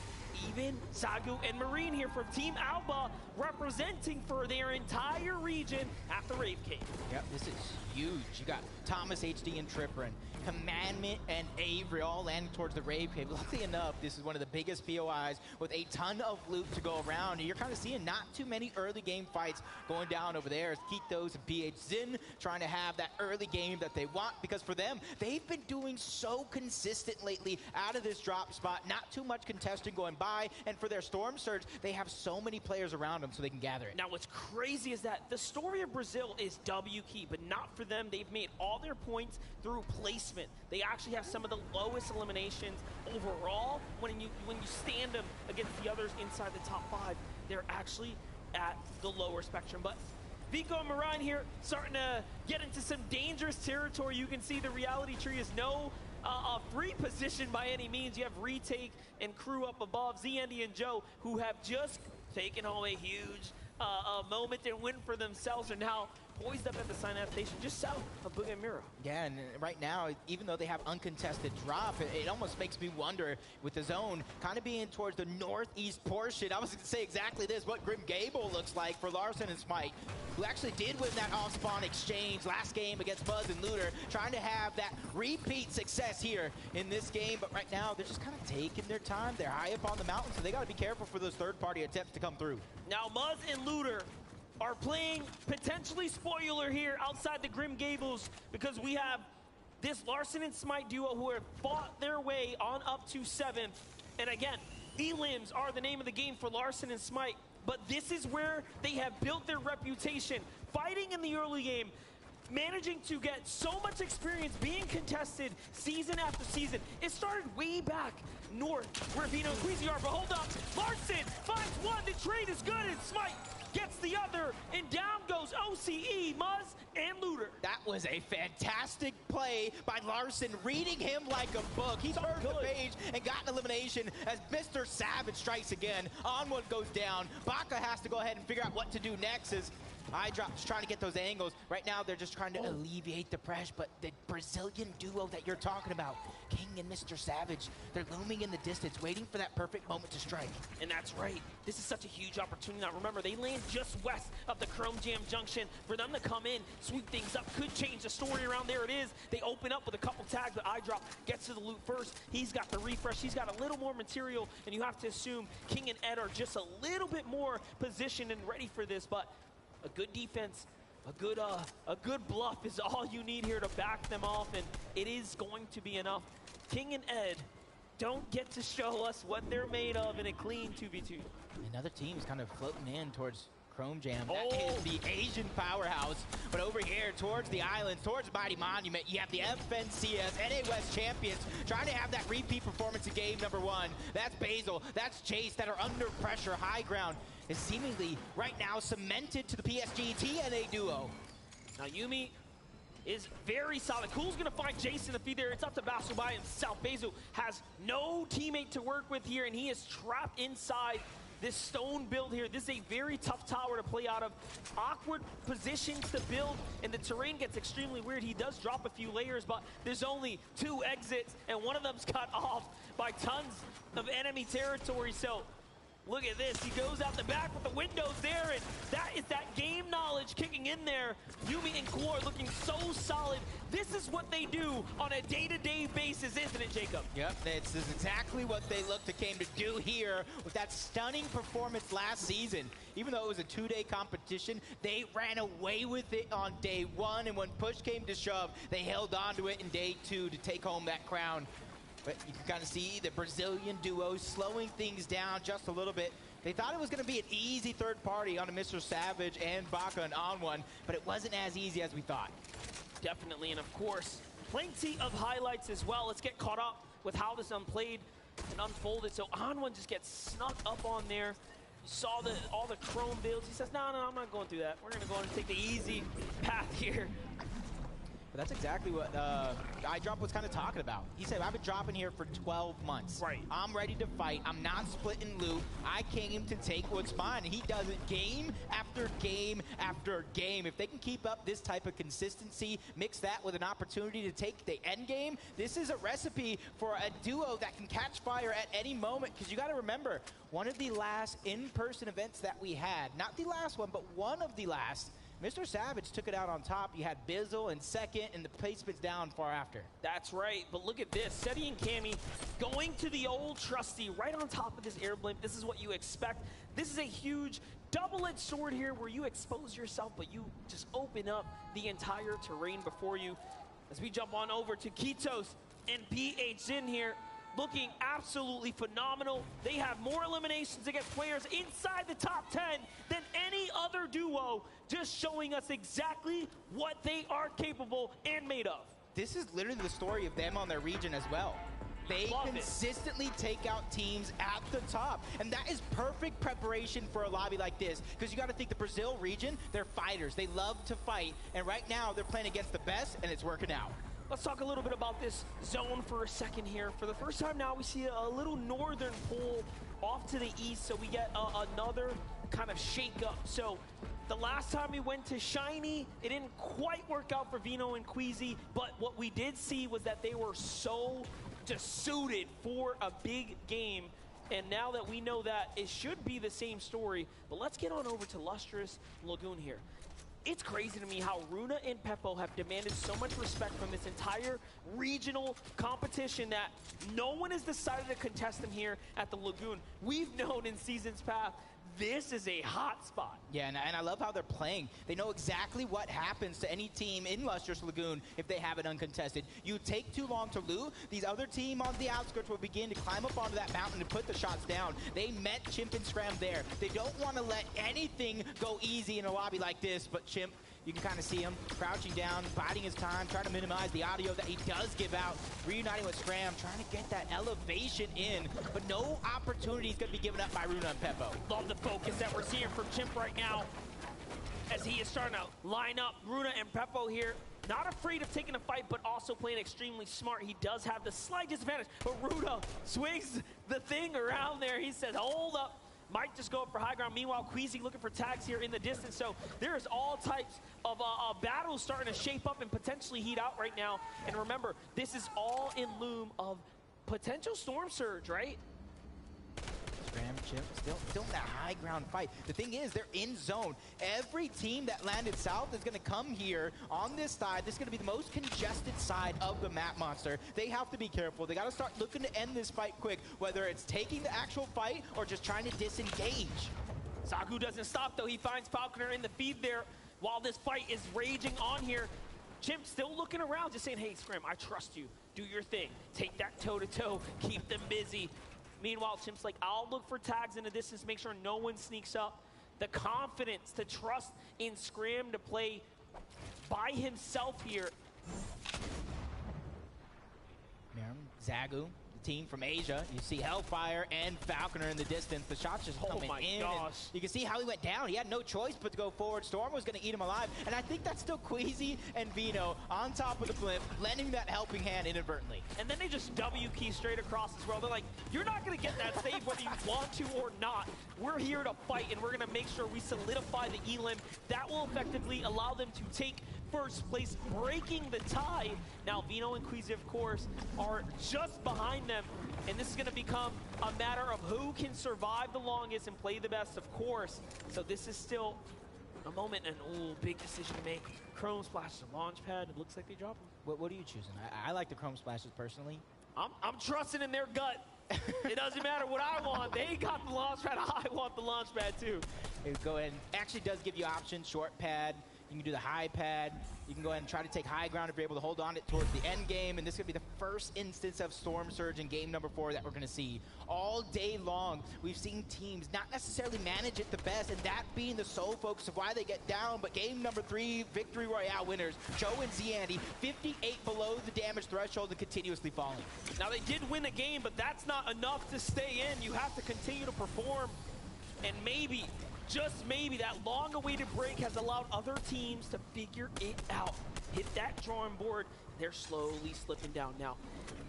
Even Sagu and Marine here from Team Alba representing for their entire region at the Rave Cave. Yep, this is huge. You got Thomas, HD, and Tripperin, Commandment, and Avery all landing towards the Rave Cave. Luckily enough, this is one of the biggest POIs with a ton of loot to go around. And you're kind of seeing not too many early game fights going down over there. As Kitos and PH Zin trying to have that early game that they want, because for them, they've been doing so consistent lately out of this drop spot. Not too much contesting going by. And for their Storm Surge, they have so many players around them so they can gather it. Now, what's crazy is that the story of Brazil is W key, but not for them. They've made all their points through placement. They actually have some of the lowest eliminations overall. When you stand them against the others inside the top 5, they're actually at the lower spectrum. But Vico and Marine here starting to get into some dangerous territory. You can see the reality tree is no free position by any means. You have Retake and crew up above, Z-Andy and Joe, who have just taken home a huge moment and win for themselves, are now poised up at the Synapse Station just south of Bugamura. Yeah, and right now, even though they have uncontested drop, it almost makes me wonder, with the zone kind of being towards the northeast portion. I was going to say exactly this, what Grim Gable looks like for Larson and Smite, who actually did win that off-spawn exchange last game against Buzz and Looter, trying to have that repeat success here in this game. But right now, they're just kind of taking their time. They're high up on the mountain, so they got to be careful for those third-party attempts to come through. Now, Buzz and Looter are playing potentially spoiler here outside the Grim Gables, because we have this Larson and Smite duo who have fought their way on up to 7th. And again, elims are the name of the game for Larson and Smite, but this is where they have built their reputation, fighting in the early game, managing to get so much experience being contested season after season. It started way back north where Vino and Queasy are, but hold up, Larson finds one, the trade is good, and Smite gets the other, and down goes OCE, Muzz, and Looter. That was a fantastic play by Larson, reading him like a book. He turned the page and got an elimination as Mr. Savage strikes again. Onward goes down. Baka has to go ahead and figure out what to do next as iDrop's trying to get those angles. Right now, they're just trying to alleviate the pressure, but the Brazilian duo that you're talking about, King and Mr. Savage, they're looming in the distance, waiting for that perfect moment to strike. And that's right. This is such a huge opportunity. Now, remember, they land just west of the Chrome Jam Junction. For them to come in, sweep things up, could change the story around. There it is. They open up with a couple tags, but iDrop gets to the loot first. He's got the refresh. He's got a little more material, and you have to assume King and Ed are just a little bit more positioned and ready for this, but a good defense, a good bluff is all you need here to back them off, and it is going to be enough. King and Ed don't get to show us what they're made of in a clean 2v2. Another team's kind of floating in towards Chrome Jam. That is the Asian powerhouse. But over here, towards the islands, towards Mighty Monument, you have the FNCS, NA West champions, trying to have that repeat performance in game number 1. That's Basil, that's Chase, that are under pressure. High ground is seemingly right now cemented to the PSG TNA duo. Now Yuumi is very solid. Cool's gonna find Jason to feed there. It's up to Basil by himself. Basil has no teammate to work with here, and he is trapped inside this stone build here. This is a very tough tower to play out of. Awkward positions to build, and the terrain gets extremely weird. He does drop a few layers, but there's only 2 exits, and one of them's cut off by tons of enemy territory. So look at this. He goes out the back with the windows there, and that is that game knowledge kicking in there. Yuumi and Core looking so solid. This is what they do on a day-to-day basis, isn't it, Jacob? Yep, this is exactly what they came to do here with that stunning performance last season. Even though it was a 2-day competition, they ran away with it on day 1, and when push came to shove, they held on to it in day 2 to take home that crown. But you can kind of see the Brazilian duo slowing things down just a little bit. They thought it was going to be an easy third party on a Mr. Savage and Baka and On1, but it wasn't as easy as we thought. Definitely, and of course, plenty of highlights as well. Let's get caught up with how this unplayed and unfolded. So On1 just gets snuck up on there. You saw all the chrome builds. He says, no, I'm not going through that. We're going to go and take the easy path here. But that's exactly what iDrop was kind of talking about. He said, I've been dropping here for 12 months. Right. I'm ready to fight. I'm not splitting loot. I came to take what's mine. And he does it game after game after game. If they can keep up this type of consistency, mix that with an opportunity to take the end game, this is a recipe for a duo that can catch fire at any moment. Because you got to remember, one of the last in-person events that we had, not the last one, but one of the last, Mr. Savage took it out on top. You had Bizzle in second, and the placement's down far after. That's right, but look at this. Seti and Cammy going to the old trusty right on top of this air blimp. This is what you expect. This is a huge double-edged sword here where you expose yourself, but you just open up the entire terrain before you. As we jump on over to Kitos and PH in here, looking absolutely phenomenal. They have more eliminations against players inside the top 10 than any other duo, just showing us exactly what they are capable and made of. This is literally the story of them on their region as well. They consistently take out teams at the top, and that is perfect preparation for a lobby like this, because you got to think the Brazil region, they're fighters. They love to fight, and right now they're playing against the best, and it's working out. Let's talk a little bit about this zone for a second here. For the first time now, we see a little northern pull off to the east, so we get another kind of shake-up. So the last time we went to Shiny, it didn't quite work out for Vino and Queasy, but what we did see was that they were so just suited for a big game. And now that we know that, it should be the same story. But let's get on over to Lustrous Lagoon here. It's crazy to me how Runa and Peppo have demanded so much respect from this entire regional competition that no one has decided to contest them here at the Lagoon. We've known in seasons past, this is a hot spot. Yeah, and I love how they're playing. They know exactly what happens to any team in Lustrous Lagoon if they have it uncontested. You take too long to loot, these other team on the outskirts will begin to climb up onto that mountain and put the shots down. They met Chimp and Scram there. They don't want to let anything go easy in a lobby like this, but Chimp You can kind of see him crouching down, biding his time, trying to minimize the audio that he does give out. Reuniting with Scram, trying to get that elevation in, but no opportunity is going to be given up by Runa and Peppo. Love the focus that we're seeing from Chimp right now as he is starting to line up Runa and Peppo here. Not afraid of taking a fight, but also playing extremely smart. He does have the slight disadvantage, but Runa swings the thing around there. He says, hold up. Might just go up for high ground. Meanwhile, Queasy looking for tags here in the distance. So there's all types of battles starting to shape up and potentially heat out right now. And remember, this is all in loom of potential Storm Surge, right? Scram, Chip, still in that high ground fight. The thing is, they're in zone. Every team that landed south is going to come here on this side. This is going to be the most congested side of the map, Monster. They have to be careful. They got to start looking to end this fight quick, whether it's taking the actual fight or just trying to disengage. Zagu doesn't stop, though. He finds Falconer in the feed there while this fight is raging on here. Chimp still looking around, just saying, hey, Scram, I trust you. Do your thing. Take that toe-to-toe. Keep them busy. Meanwhile, Chimp's like, I'll look for tags in the distance, make sure no one sneaks up. The confidence to trust in Scram to play by himself here. Zagu, the team from Asia. You see Hellfire and Falconer in the distance. The shots just coming in. Gosh. You can see how he went down. He had no choice but to go forward. Storm was going to eat him alive. And I think that's still Queasy and Vino on top of the blimp, lending that helping hand inadvertently. And then they just W key straight across as well. They're like, you're not going to get that save whether you want to or not. We're here to fight, and we're going to make sure we solidify the elim. That will effectively allow them to take first place, breaking the tie. Now, Vino and Queasy, of course, are just behind them, and this is going to become a matter of who can survive the longest and play the best, of course. So this is still a moment, and big decision to make. Chrome Splash, the launch pad, it looks like they drop them. What are you choosing? I like the Chrome Splashes personally. I'm trusting in their gut. It doesn't matter what I want. They got the launch pad. I want the launch pad too. Go ahead. Actually does give you options, short pad. You can do the high pad. You can go ahead and try to take high ground if you're able to hold on it towards the end game. And this is going to be the first instance of Storm Surge in game number 4 that we're going to see. All day long, we've seen teams not necessarily manage it the best, and that being the sole focus of why they get down. But game number 3, Victory Royale winners, Joe and Zandy, 58 below the damage threshold and continuously falling. Now, they did win a game, but that's not enough to stay in. You have to continue to perform, and maybe, just maybe, that long-awaited break has allowed other teams to figure it out. Hit that drawing board. They're slowly slipping down now.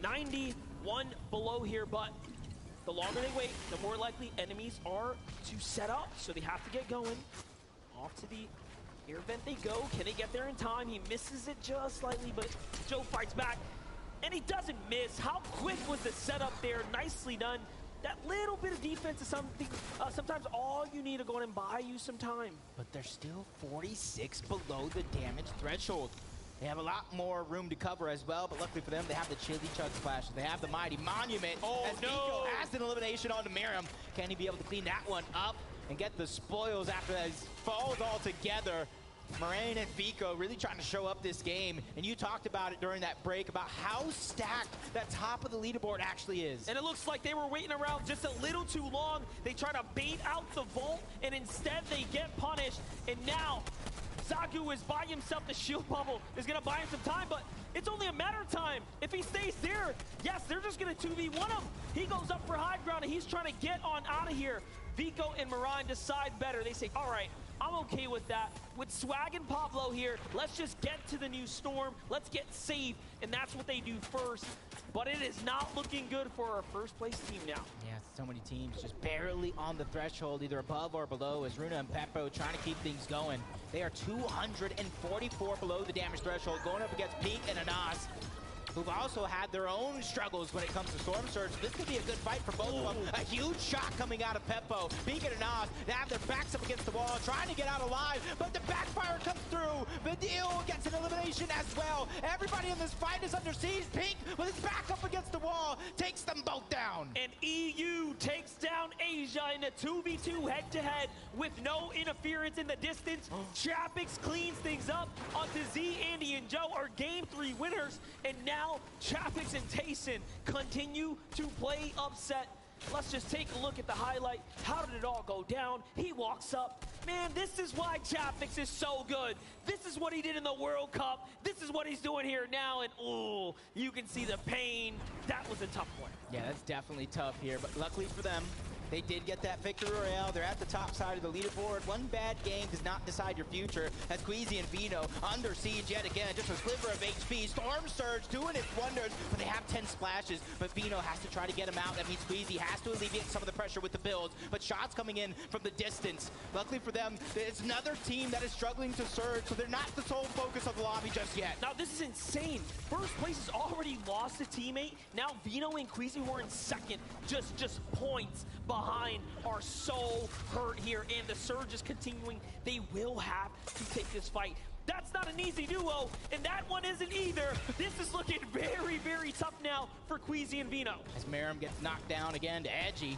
91 below here, but the longer they wait, the more likely enemies are to set up. So they have to get going. Off to the air vent they go. Can they get there in time? He misses it just slightly, but Joe fights back. And he doesn't miss. How quick was the setup there? Nicely done. That little bit of defense is something, sometimes all you need to go in and buy you some time. But they're still 46 below the damage threshold. They have a lot more room to cover as well, but luckily for them, they have the Chili Chug Splash. They have the Mighty Monument. As Nico has an elimination onto Miriam. Can he be able to clean that one up and get the spoils after that falls all together? Moraine and Vico really trying to show up this game, and you talked about it during that break about how stacked that top of the leaderboard actually is. And it looks like they were waiting around just a little too long. They try to bait out the vault, and instead they get punished. And now Zagu is by himself. The shield bubble is going to buy him some time, but it's only a matter of time. If he stays there, yes, they're just going to 2v1 him. He goes up for high ground, and he's trying to get on out of here. Vico and Moraine decide better. They say, all right, I'm okay with that. With Swag and Pablo here, let's just get to the new storm. Let's get safe, and that's what they do first. But it is not looking good for our first place team now. Yeah, so many teams just barely on the threshold, either above or below, as Runa and Peppo trying to keep things going. They are 244 below the damage threshold, going up against Pink and Anas, who've also had their own struggles when it comes to Storm Surge. This could be a good fight for both of them. A huge shot coming out of Peppo. Pink and Anas, they have their backs up against the wall, trying to get out alive, but the backfire comes through. Vidil gets an elimination as well. Everybody in this fight is under siege. Pink, with his back up against the wall, takes them both down. And EU takes down Asia in a 2v2 head-to-head with no interference in the distance. Chapix cleans things up onto Z, Andy, and Joe are game 3 winners, and now Chapix and Tayson continue to play upset. Let's just take a look at the highlight. How did it all go down? He walks up. Man, this is why Chapfix is so good. This is what he did in the World Cup. This is what he's doing here now. And, ooh, you can see the pain. That was a tough one. Yeah, that's definitely tough here. But luckily for them, they did get that victory royale. They're at the top side of the leaderboard. One bad game does not decide your future. As Queasy and Vino under siege yet again. Just a sliver of HP. Storm Surge doing its wonders, but they have 10 splashes. But Vino has to try to get him out. That means Queasy has to alleviate some of the pressure with the builds. But shots coming in from the distance. Luckily for them, it's another team that is struggling to surge, so they're not the sole focus of the lobby just yet. Now, this is insane. First place has already lost a teammate. Now, Vino and Queasy were in second. Just points behind, are so hurt here, and the surge is continuing. They will have to take this fight. That's not an easy duo, and that one isn't either. This is looking very, very tough now for Queasy and Vino. As Merrim gets knocked down again to Edgy.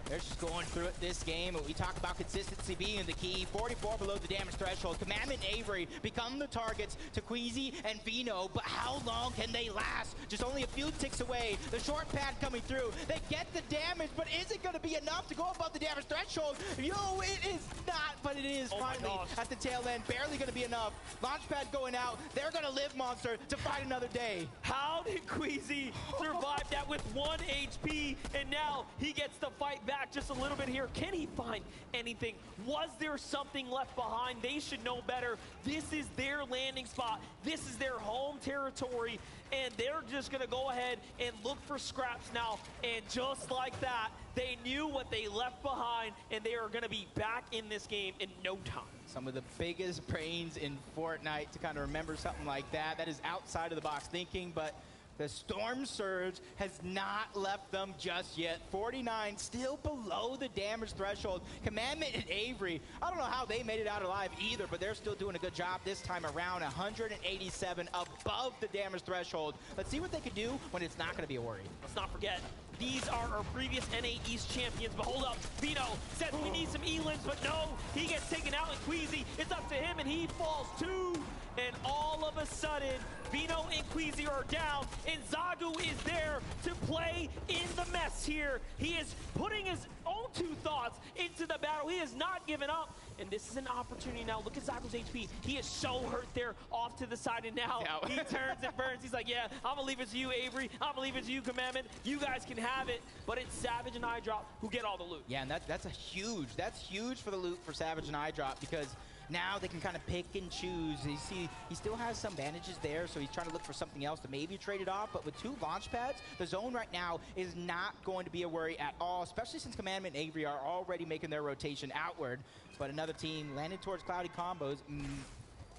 They're just going through it this game. We talk about consistency being the key. 44 below the damage threshold. Commandment and Avery become the targets to Queasy and Vino, but how long can they last? Just only a few ticks away. The short pad coming through. They get the damage, but is it going to be enough to go above the damage threshold? Yo, it is not, but it is finally at the tail end. Barely going to be enough. Launchpad going out. They're going to live, Monster, to fight another day. How did Queasy survive that with 1 HP, and now he gets to fight back just a little bit here? Can he find anything? Was there something left behind? They should know better. This is their landing spot. This is their home territory, and they're just going to go ahead and look for scraps now. And just like that, they knew what they left behind, and they are going to be back in this game in no time. Some of the biggest brains in Fortnite to kind of remember something like that. That is outside of the box thinking, but the Storm Surge has not left them just yet. 49 still below the damage threshold. Commandment and Avery, I don't know how they made it out alive either, but they're still doing a good job this time around. 187 above the damage threshold. Let's see what they can do when it's not going to be a worry. Let's not forget, these are our previous NA East champions, but hold up. Vino says we need some elims, but no, he gets taken out, and Queasy, it's up to him, and he falls too. And all of a sudden, Vino and Queasy are down, and Zagu is there to play in the mess here. He is putting his own two thoughts into the battle. He has not given up, and this is an opportunity now. Look at Zagu's HP. He is so hurt there off to the side, and now he turns and burns. He's like, yeah, I'm going to leave it to you, Avery. I'm going to leave it to you, Commandment. You guys can have it, but it's Savage and iDrop who get all the loot. Yeah, and that's huge for the loot for Savage and iDrop, because now they can kind of pick and choose. You see, he still has some bandages there, so he's trying to look for something else to maybe trade it off. But with 2 launch pads, the zone right now is not going to be a worry at all, especially since Commandment and Avery are already making their rotation outward. But another team landed towards cloudy combos.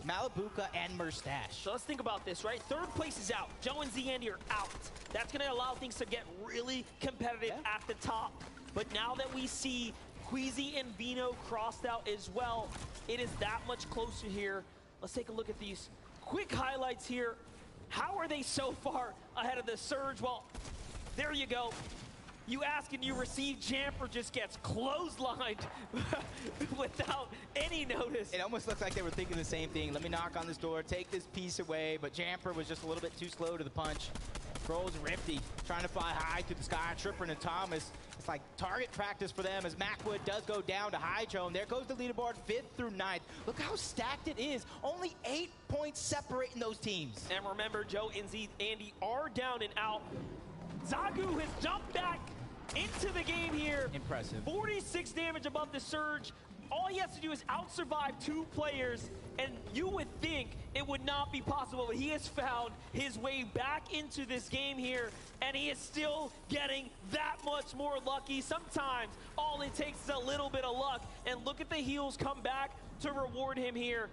Malibuca and Mustache. So let's think about this, right? Third place is out. Joe and Zandy are out. That's going to allow things to get really competitive at the top. But now that we see Queasy and Vino crossed out as well, it is that much closer here. Let's take a look at these quick highlights here. How are they so far ahead of the Surge? Well, there you go. You ask and you receive. Jamper just gets clotheslined without any notice. It almost looks like they were thinking the same thing. Let me knock on this door, take this piece away, but Jamper was just a little bit too slow to the punch. Trolls Rifty trying to fly high through the sky. Tripper and Thomas. It's like target practice for them as Macwood does go down to Hydro. And there goes the leaderboard, 5th through 9th. Look how stacked it is. Only 8 points separating those teams. And remember, Joe and Andy are down and out. Zagu has jumped back into the game here. Impressive. 46 damage above the Surge. All he has to do is out-survive 2 players, and you would think it would not be possible, but he has found his way back into this game here, and he is still getting that much more lucky. Sometimes all it takes is a little bit of luck, and look at the heals come back to reward him here.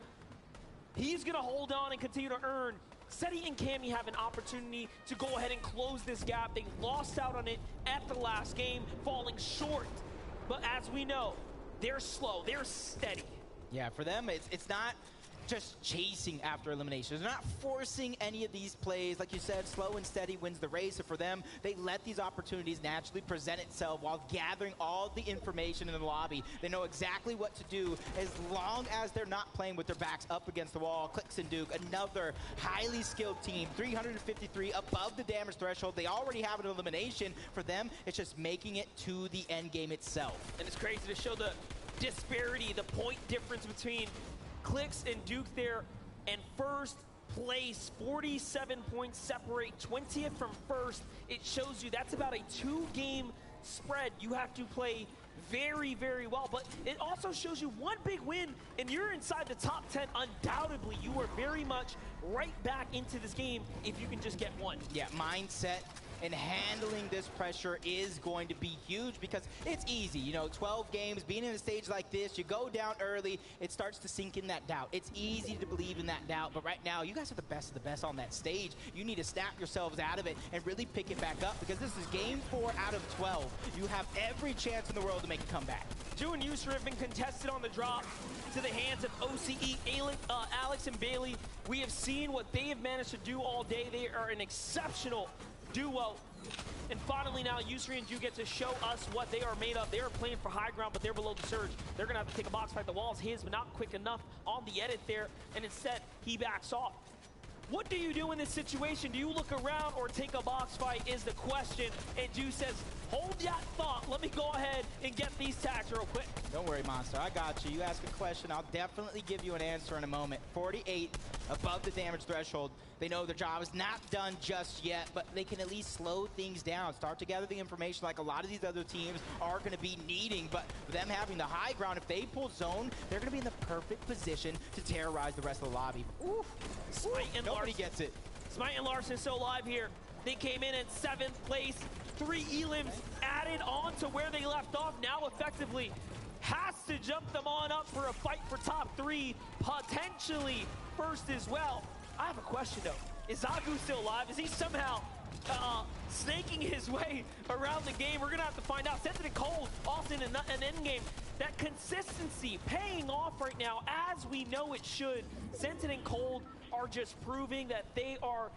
He's going to hold on and continue to earn. Seti and Cammy have an opportunity to go ahead and close this gap. They lost out on it at the last game, falling short. But as we know, they're slow, they're steady. Yeah, for them, it's not just chasing after eliminations. They're not forcing any of these plays. Like you said, slow and steady wins the race. And for them, they let these opportunities naturally present itself while gathering all the information in the lobby. They know exactly what to do as long as they're not playing with their backs up against the wall. Clix and Duke, another highly skilled team, 353 above the damage threshold. They already have an elimination. For them, it's just making it to the end game itself. And it's crazy to show the disparity, the point difference between Clix and Duke there, and first place, 47 points separate, 20th from first. It shows you that's about a 2-game spread. You have to play very, very well, but it also shows you one big win, and you're inside the top 10 undoubtedly. You are very much right back into this game if you can just get one. Yeah, mindset and handling this pressure is going to be huge because it's easy. You know, 12 games, being in a stage like this, you go down early, it starts to sink in that doubt. It's easy to believe in that doubt, but right now, you guys are the best of the best on that stage. You need to snap yourselves out of it and really pick it back up because this is game 4 out of 12. You have every chance in the world to make a comeback. Ju and Yusra have been contested on the drop to the hands of OCE, Alex and Bailey. We have seen what they have managed to do all day. They are an exceptional duo. And finally now, Yusri and Ju get to show us what they are made of. They are playing for high ground, but they're below the surge. They're gonna have to take a box fight. The wall's his, but not quick enough on the edit there, and instead, he backs off. What do you do in this situation? Do you look around or take a box fight is the question. And Ju says, hold that thought. Let me go ahead and get these tags real quick. Don't worry, Monster. I got you. You ask a question, I'll definitely give you an answer in a moment. 48 above the damage threshold. They know their job is not done just yet, but they can at least slow things down, start to gather the information like a lot of these other teams are going to be needing. But them having the high ground, if they pull zone, they're going to be in the perfect position to terrorize the rest of the lobby. Oof. Smite and Nobody Larson gets it. Smite and Larson still alive here. They came in 7th place. 3 elims added on to where they left off. Now effectively has to jump them on up for a fight for top 3, potentially first as well. I have a question though. Is Zagu still alive? Is he somehow snaking his way around the game? We're gonna have to find out. Sensitive Cold, often an endgame. That consistency paying off right now as we know it should. Sensitive and Cold are just proving that they are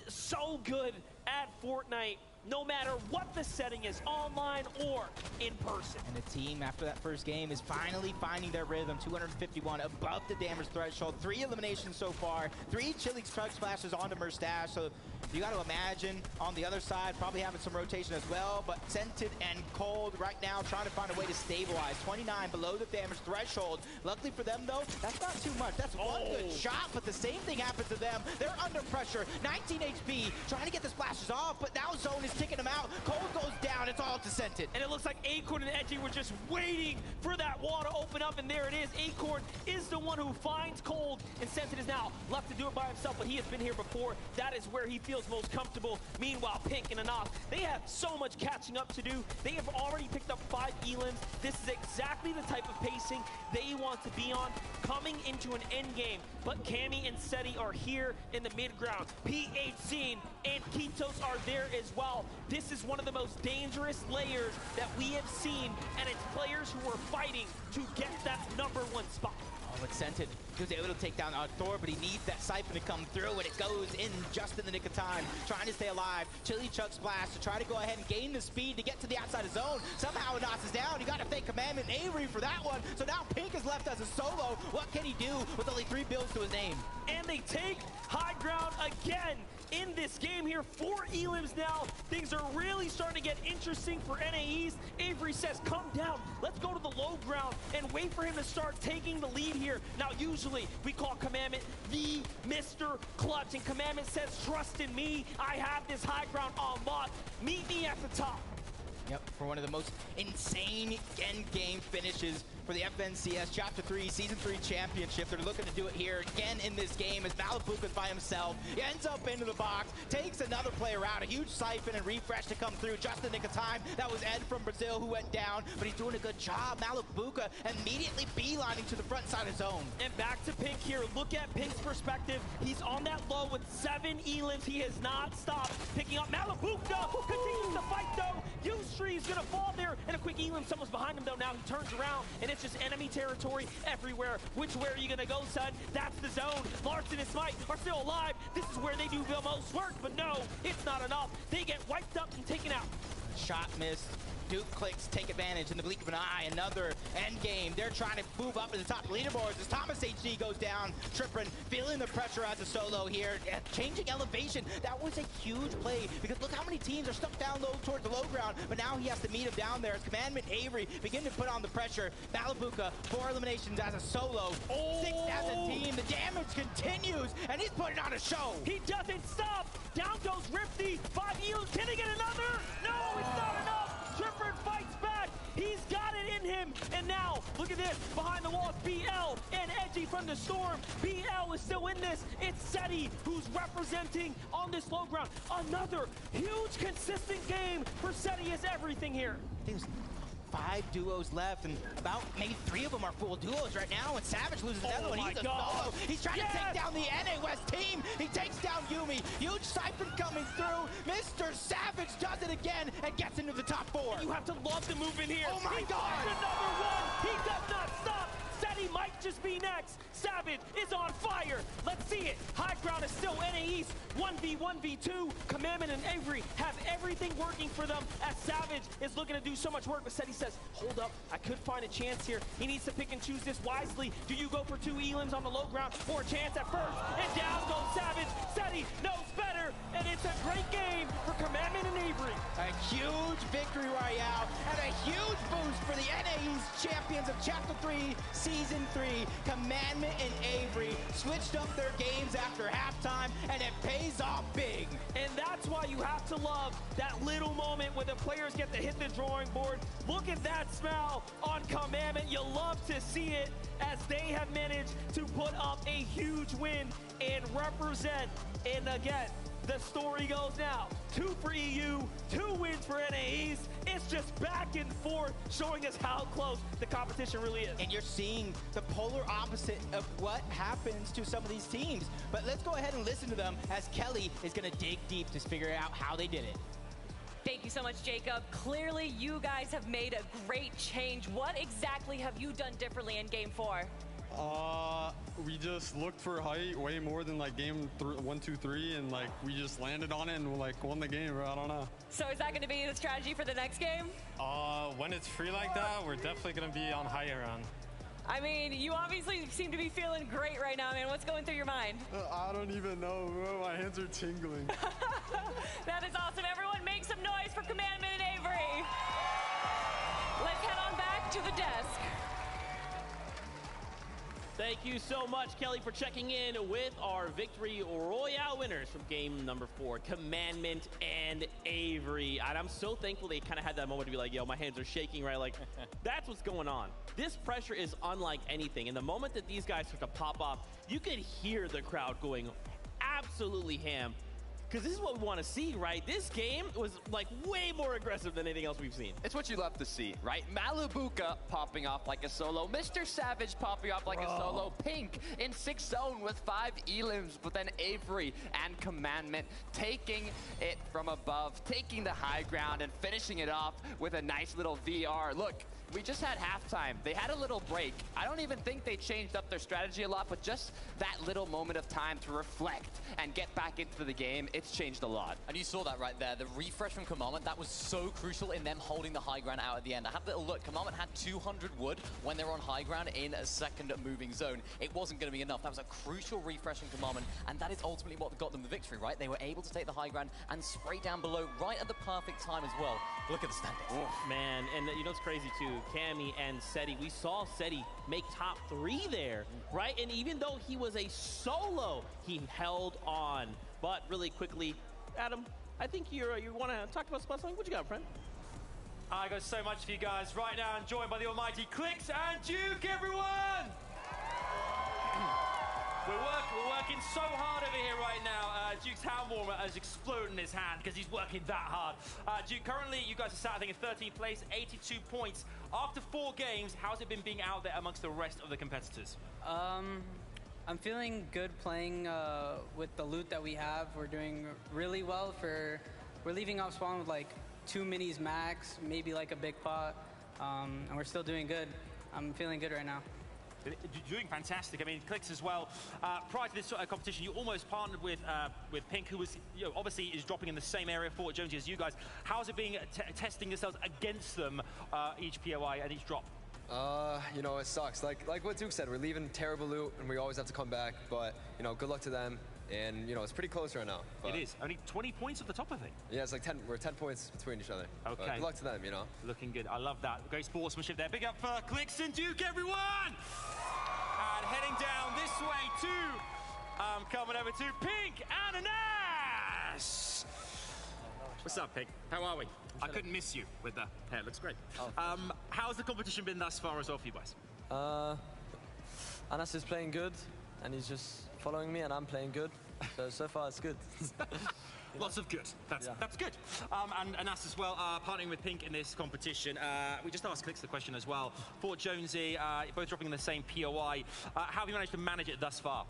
so good at Fortnite, no matter what the setting is, online or in person. And the team, after that first game, is finally finding their rhythm. 251 above the damage threshold. 3 eliminations so far. 3 chilling truck splashes onto Merstash. So you got to imagine on the other side, probably having some rotation as well. But Scented and Cold right now trying to find a way to stabilize. 29 below the damage threshold. Luckily for them, though, that's not too much. That's one good shot, but the same thing happens to them. They're under pressure. 19 HP, trying to get the splashes off, but now Zone is kicking them out. Cold goes down. It's all to Scented. And it looks like Acorn and Edgy were just waiting for that wall to open up, and there it is. Acorn is the one who finds Cold, and Scented is now left to do it by himself, but he has been here before. That is where he feels most comfortable. Meanwhile, Pink and Anas, they have so much catching up to do. They have already picked up 5 elims. This is exactly the type of pacing they want to be on coming into an end game. But Cammy and Seti are here in the mid ground. PH and Kitos are there as well. This is one of the most dangerous layers that we have seen, and it's players who are fighting to get that #1 spot. Oh, but Scented, he was able to take down Thor, but he needs that Siphon to come through, and it goes in just in the nick of time, trying to stay alive. Chili Chuck Splash to try to go ahead and gain the speed to get to the outside of zone. Somehow Anas is down. You got to thank Commandment and Avery for that one. So now Pink is left as a solo. What can he do with only 3 builds to his name? And they take high ground again in this game here. 4 elims now. Things are really starting to get interesting for NAEs. Avery says, come down. Let's go to the low ground and wait for him to start taking the lead here. Now, usually we call Commandment the Mr. Clutch, and Commandment says, trust in me. I have this high ground on lock. Meet me at the top. Yep, for one of the most insane end-game finishes for the FNCS Chapter 3 Season 3 Championship. They're looking to do it here again in this game as Malapuka's by himself. He ends up into the box, takes another player out. A huge Siphon and refresh to come through just in the nick of time. That was Ed from Brazil who went down, but he's doing a good job. Malapuka immediately beelining to the front side of zone. And back to Pink here. Look at Pink's perspective. He's on that low with 7 elims. He has not stopped picking up. Malapuka continues to fight though. Yusri He's gonna fall there, and a quick Elam. Someone's behind him, though. Now he turns around, and it's just enemy territory everywhere. Which way are you gonna go, son? That's the zone. Larson and Smite are still alive. This is where they do the most work, but no, it's not enough. They get wiped up and taken out. Shot missed. Duke clicks, take advantage in the blink of an eye. Another end game. They're trying to move up to the top leaderboards as Thomas HD goes down. Trippin feeling the pressure as a solo here. Changing elevation. That was a huge play because look how many teams are stuck down low towards the low ground, but now he has to meet him down there as Commandment Avery begin to put on the pressure. Malabuka, 4 eliminations as a solo. 6 as a team. The damage continues, and he's putting on a show. He doesn't stop. Down goes Rifty. 5 Eels. Can he get another? No, it's not enough. Trippin fights back. He's got it in him. And now, look at this. Behind the walls, BL and Edgy from the Storm. BL is still in this. It's Seti who's representing on this low ground. Another huge, consistent game for Seti is everything here. There's 5 duos left, and about maybe 3 of them are full duos right now, and Savage loses another one. He's a solo. He's trying to take down the NA West team. He takes down Yumi. Huge siphon coming through. Mr. Savage does it again and gets into the top 4. You have to love the move in here. Oh my God! Another one. He does not stop. Seti might just be next. Savage is on fire. Let's see it. High ground is still NA East. 1v1v2. Commandment and Avery have everything working for them as Savage is looking to do so much work. But Seti says, hold up, I could find a chance here. He needs to pick and choose this wisely. Do you go for 2 Elams on the low ground or a chance at first? And down goes Savage. Seti knows better, and it's a great game for Commandment and Avery. A huge victory royale and a huge boost for the NA East champions of Chapter 3, Season 3. Commandment and Avery switched up their games after halftime, and it pays off big. And that's why you have to love that little moment where the players get to hit the drawing board. Look at that smile on Commandment. You love to see it as they have managed to put up a huge win and represent. And again, the story goes now. 2 for EU, 2 wins for NA East. It's just back and forth, showing us how close the competition really is. And you're seeing the polar opposite of what happens to some of these teams. But let's go ahead and listen to them as Kelly is going to dig deep to figure out how they did it. Thank you so much, Jacob. Clearly, you guys have made a great change. What exactly have you done differently in Game 4? We just looked for height way more than like game 1, 2, 3, and like we just landed on it and like won the game. I don't know. So is that going to be the strategy for the next game? When it's free like that, we're definitely going to be on high ground. I mean, you obviously seem to be feeling great right now, man. What's going through your mind? I don't even know, bro. My hands are tingling. That is awesome. Everyone make some noise for Commandment and Avery. Let's head on back to the desk. Thank you so much, Kelly, for checking in with our Victory Royale winners from game number 4, Commandment and Avery. And I'm so thankful they kind of had that moment to be like, yo, my hands are shaking, right? Like, that's what's going on. This pressure is unlike anything. And the moment that these guys start to pop off, you could hear the crowd going absolutely ham. Because this is what we want to see, right? This game was like way more aggressive than anything else we've seen. It's what you love to see, right? Malabuka popping off like a solo. Mr. Savage popping off like a solo. Pink in 6th zone with 5 Elims, but then Avery and Commandment taking it from above, taking the high ground and finishing it off with a nice little VR. Look, we just had halftime. They had a little break. I don't even think they changed up their strategy a lot, but just that little moment of time to reflect and get back into the game, it's changed a lot. And you saw that right there. The refresh from Commandment, that was so crucial in them holding the high ground out at the end. I had a little look. Commandment had 200 wood when they were on high ground in a second moving zone. It wasn't going to be enough. That was a crucial refresh from Commandment, and that is ultimately what got them the victory, right? They were able to take the high ground and spray down below right at the perfect time as well. Look at the standings. Oh, man, and you know what's crazy too? Cammy and Seti. We saw Seti make top 3 there, right? And even though he was a solo, he held on. But really quickly, Adam, I think you want to talk about Split Something? What you got, friend? I got so much for you guys right now. I'm joined by the almighty Clicks and Duke, everyone! We're working so hard over here right now. Duke's hand warmer has exploded in his hand because he's working that hard. Duke, currently you guys are sat, I think, in 13th place, 82 points. After 4 games, how's it been being out there amongst the rest of the competitors? I'm feeling good playing with the loot that we have. We're doing really well. We're leaving off spawn with like 2 minis max, maybe like a big pot, and we're still doing good. I'm feeling good right now. Doing fantastic. I mean, Clicks as well. Prior to this competition, you almost partnered with Pink, who was, obviously is dropping in the same area for Jonesy as you guys. How's it being testing yourselves against them each POI and each drop? You know, it sucks. Like what Duke said, we're leaving terrible loot, and we always have to come back. But you know, good luck to them. And you know, it's pretty close right now. It is only 20 points at the top, I think. Yeah, it's like 10. We're 10 points between each other. Okay. But good luck to them. You know. Looking good. I love that. Great sportsmanship there. Big up for Clicks and Duke, everyone. And heading down this way too. Coming over to Pink and Anas. What's up, Pink? How are we? I couldn't miss you with the hair. Looks great. How's the competition been thus far as well for you guys? Anas is playing good, and he's just following me, and I'm playing good. So far, it's good. Lots of good. That's good. And Anas as well, partnering with Pink in this competition. We just asked Clicks the question as well. For Jonesy, both dropping in the same POI. How have you managed to manage it thus far?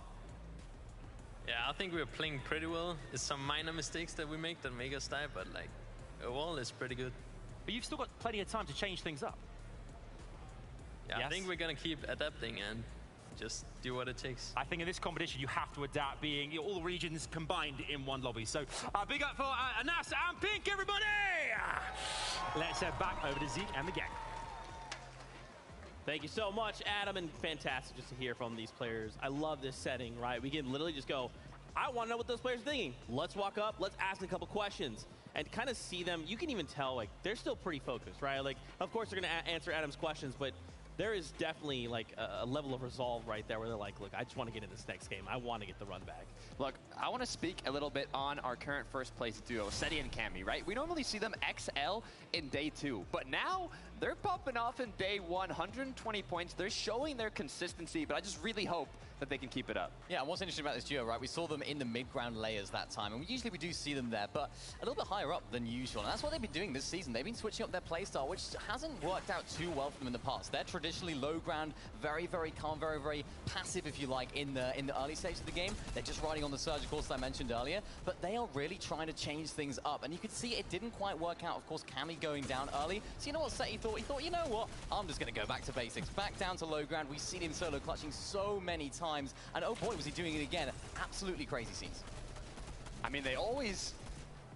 Yeah, I think we're playing pretty well. It's some minor mistakes that we make that make us die, but like overall, it's pretty good. But you've still got plenty of time to change things up. Yeah, Yes? I think we're gonna keep adapting and just do what it takes. I think in this competition you have to adapt, being all the regions combined in one lobby. So big up for Anas and Pink, everybody! Let's head back over to Zeke and the gang. Thank you so much, Adam, and fantastic just to hear from these players. I love this setting, right? We can literally just go, I want to know what those players are thinking. Let's walk up, let's ask a couple questions, and kind of see them. You can even tell, like, they're still pretty focused, right? Like, of course they're going to answer Adam's questions, but there is definitely like a level of resolve right there where they're like, look, I just want to get in this next game. I want to get the run back. Look, I want to speak a little bit on our current first place duo, Seti and Cammy, right? We normally see them XL in day 2, but now they're popping off in day 1, 120 points. They're showing their consistency, but I just really hope that they can keep it up. Yeah, and what's interesting about this duo, right? We saw them in the mid-ground layers that time, and usually we do see them there, but a little bit higher up than usual. And that's what they've been doing this season. They've been switching up their playstyle, which hasn't worked out too well for them in the past. They're traditionally low ground, very, very calm, very, very passive, if you like, in the early stage of the game. They're just riding on the surge, of course, that I mentioned earlier, but they are really trying to change things up. And you could see it didn't quite work out. Of course, Cammy going down early. So you know what Seti thought? He thought, you know what? I'm just going to go back to basics, back down to low ground. We've seen him solo clutching so many times, and oh boy, was he doing it again. Absolutely crazy scenes. I mean, they always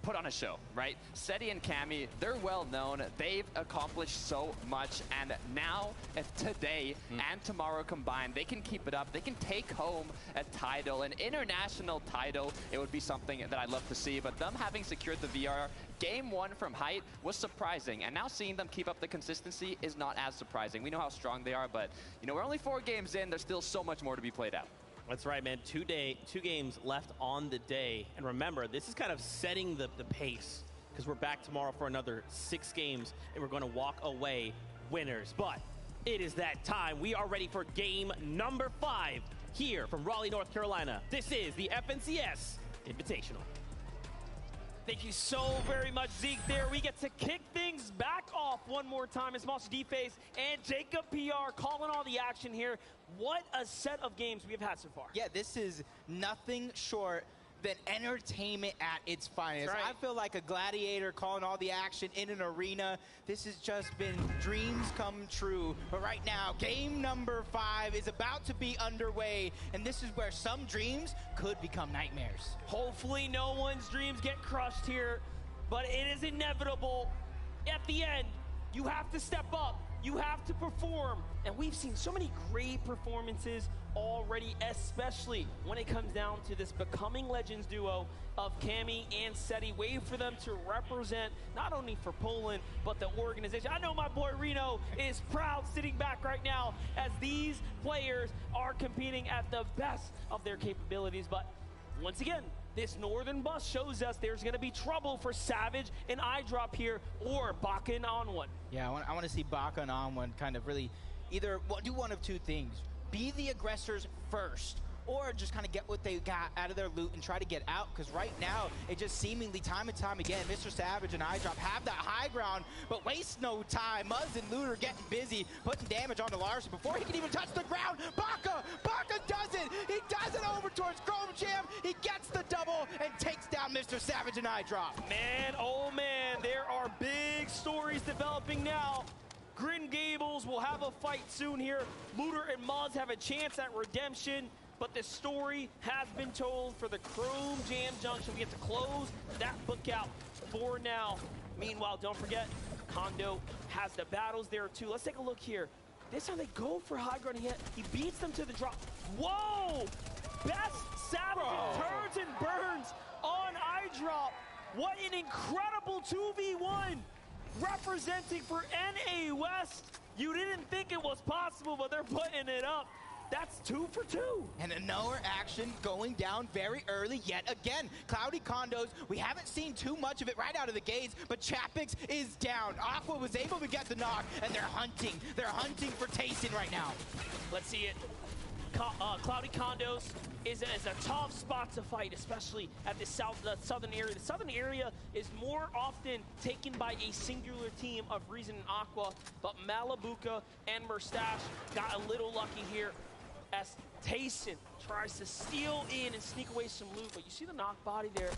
put on a show, right? Seti and Cammy, they're well known. They've accomplished so much, and now, if today and tomorrow combined, they can keep it up. They can take home a title, an international title. It would be something that I'd love to see, but them having secured the VR game 1 from height was surprising, and now seeing them keep up the consistency is not as surprising. We know how strong they are, but you know, we're only 4 games in. There's still so much more to be played out. That's right, man. 2 games left on the day. And remember, this is kind of setting the pace, because we're back tomorrow for another 6 games, and we're going to walk away winners. But it is that time. We are ready for game number 5 here from Raleigh, North Carolina. This is the FNCS Invitational. Thank you so very much, Zeke. There we get to kick things back off one more time. It's Monster D-Face and Jacob PR calling all the action here. What a set of games we have had so far. Yeah, this is nothing short than entertainment at its finest. Right. I feel like a gladiator calling all the action in an arena. This has just been dreams come true. But right now, game number 5 is about to be underway, and this is where some dreams could become nightmares. Hopefully no one's dreams get crushed here, but it is inevitable. At the end, you have to step up. You have to perform. And we've seen so many great performances already, especially when it comes down to this Becoming Legends duo of Cammy and Seti. Wait for them to represent not only for Poland, but the organization. I know my boy Reno is proud sitting back right now as these players are competing at the best of their capabilities. But once again, this northern bus shows us there's going to be trouble for Savage and iDrop here, or Baka and On1. Yeah, I want to see Baka and On1 kind of really either do one of 2 things. Be the aggressors first, or just kind of get what they got out of their loot and try to get out, because right now, it just seemingly time and time again, Mr. Savage and iDrop have that high ground, but waste no time. Muzz and Loot are getting busy, putting damage onto Larson before he can even touch the ground. Baka does it! He does it over towards Chrome Jam. He gets the double and takes down Mr. Savage and iDrop. Man, oh man, there are big story's developing now. Green Gables will have a fight soon here. Looter and Muzz have a chance at redemption, but the story has been told for the Chrome Jam Junction. We get to close that book out for now. Meanwhile, don't forget, Kondo has the battles there too. Let's take a look here. This time they go for high ground. He beats them to the drop. Whoa! Best Savage turns and burns on iDrop. What an incredible 2v1 representing for NA West. You didn't think it was possible, but they're putting it up. That's 2 for 2. And another action going down very early yet again. Cloudy Condos, we haven't seen too much of it right out of the gates, but Chapix is down. Aqua was able to get the knock, and they're hunting. They're hunting for Tayson right now. Let's see it. Cloudy Condos is a tough spot to fight, especially at the southern area. The southern area is more often taken by a singular team of Reason and Aqua, but Malabuka and Murstache got a little lucky here as Tayson tries to steal in and sneak away some loot, but you see the knock body there.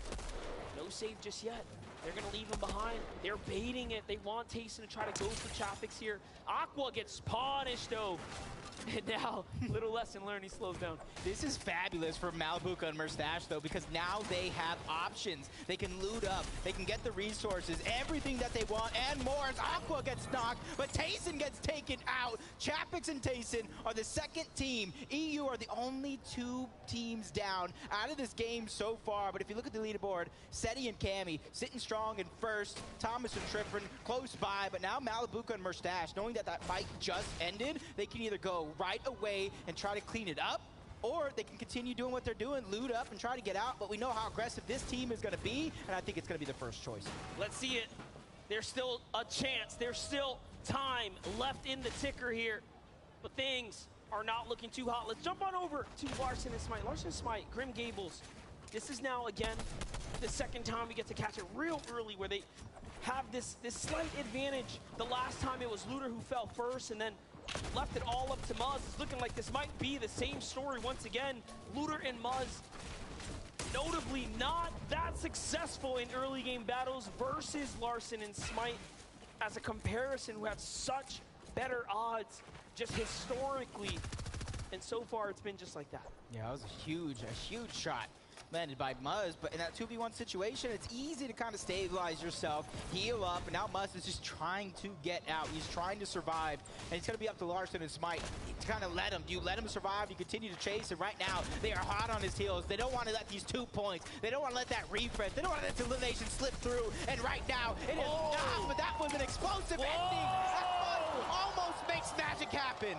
No save just yet. They're going to leave him behind. They're baiting it. They want Tayson to try to go for Chapix here. Aqua gets punished, though. And now, little lesson learned, he slows down. This is fabulous for Malabuka and Murstache, though, because now they have options. They can loot up, they can get the resources, everything that they want, and more as Aqua gets knocked, but Tayson gets taken out. Chapix and Tayson are the second team. EU are the only 2 teams down out of this game so far, but if you look at the leaderboard, Seti and Cammy sitting strong in first, Thomas and Triffin close by, but now Malabuka and Murstache, knowing that that fight just ended, they can either go right away and try to clean it up, or they can continue doing what they're doing, loot up and try to get out, but we know how aggressive this team is going to be, and I think it's going to be the first choice. Let's see it. There's still a chance. There's still time left in the ticker here, but things are not looking too hot. Let's jump on over to Larson and Smite. Larson and Smite, Grim Gables. This is now, again, the second time we get to catch it real early where they have this slight advantage. The last time it was Looter who fell first and then left it all up to Muzz. It's looking like this might be the same story once again. Looter and Muzz notably not that successful in early game battles versus Larson and Smite as a comparison who have such better odds just historically. And so far it's been just like that. Yeah, that was a huge shot landed by Muzz, but in that 2v1 situation, it's easy to kind of stabilize yourself, heal up, and now Muzz is just trying to get out. He's trying to survive, and it's going to be up to Larson and Smite to kind of let him. Do you let him survive? You continue to chase, and right now, they are hot on his heels. They don't want to let these 2 points. They don't want to let that refresh. They don't want to let the elimination slip through, and right now, it is not, but that was an explosive ending. That Muzz almost makes magic happen.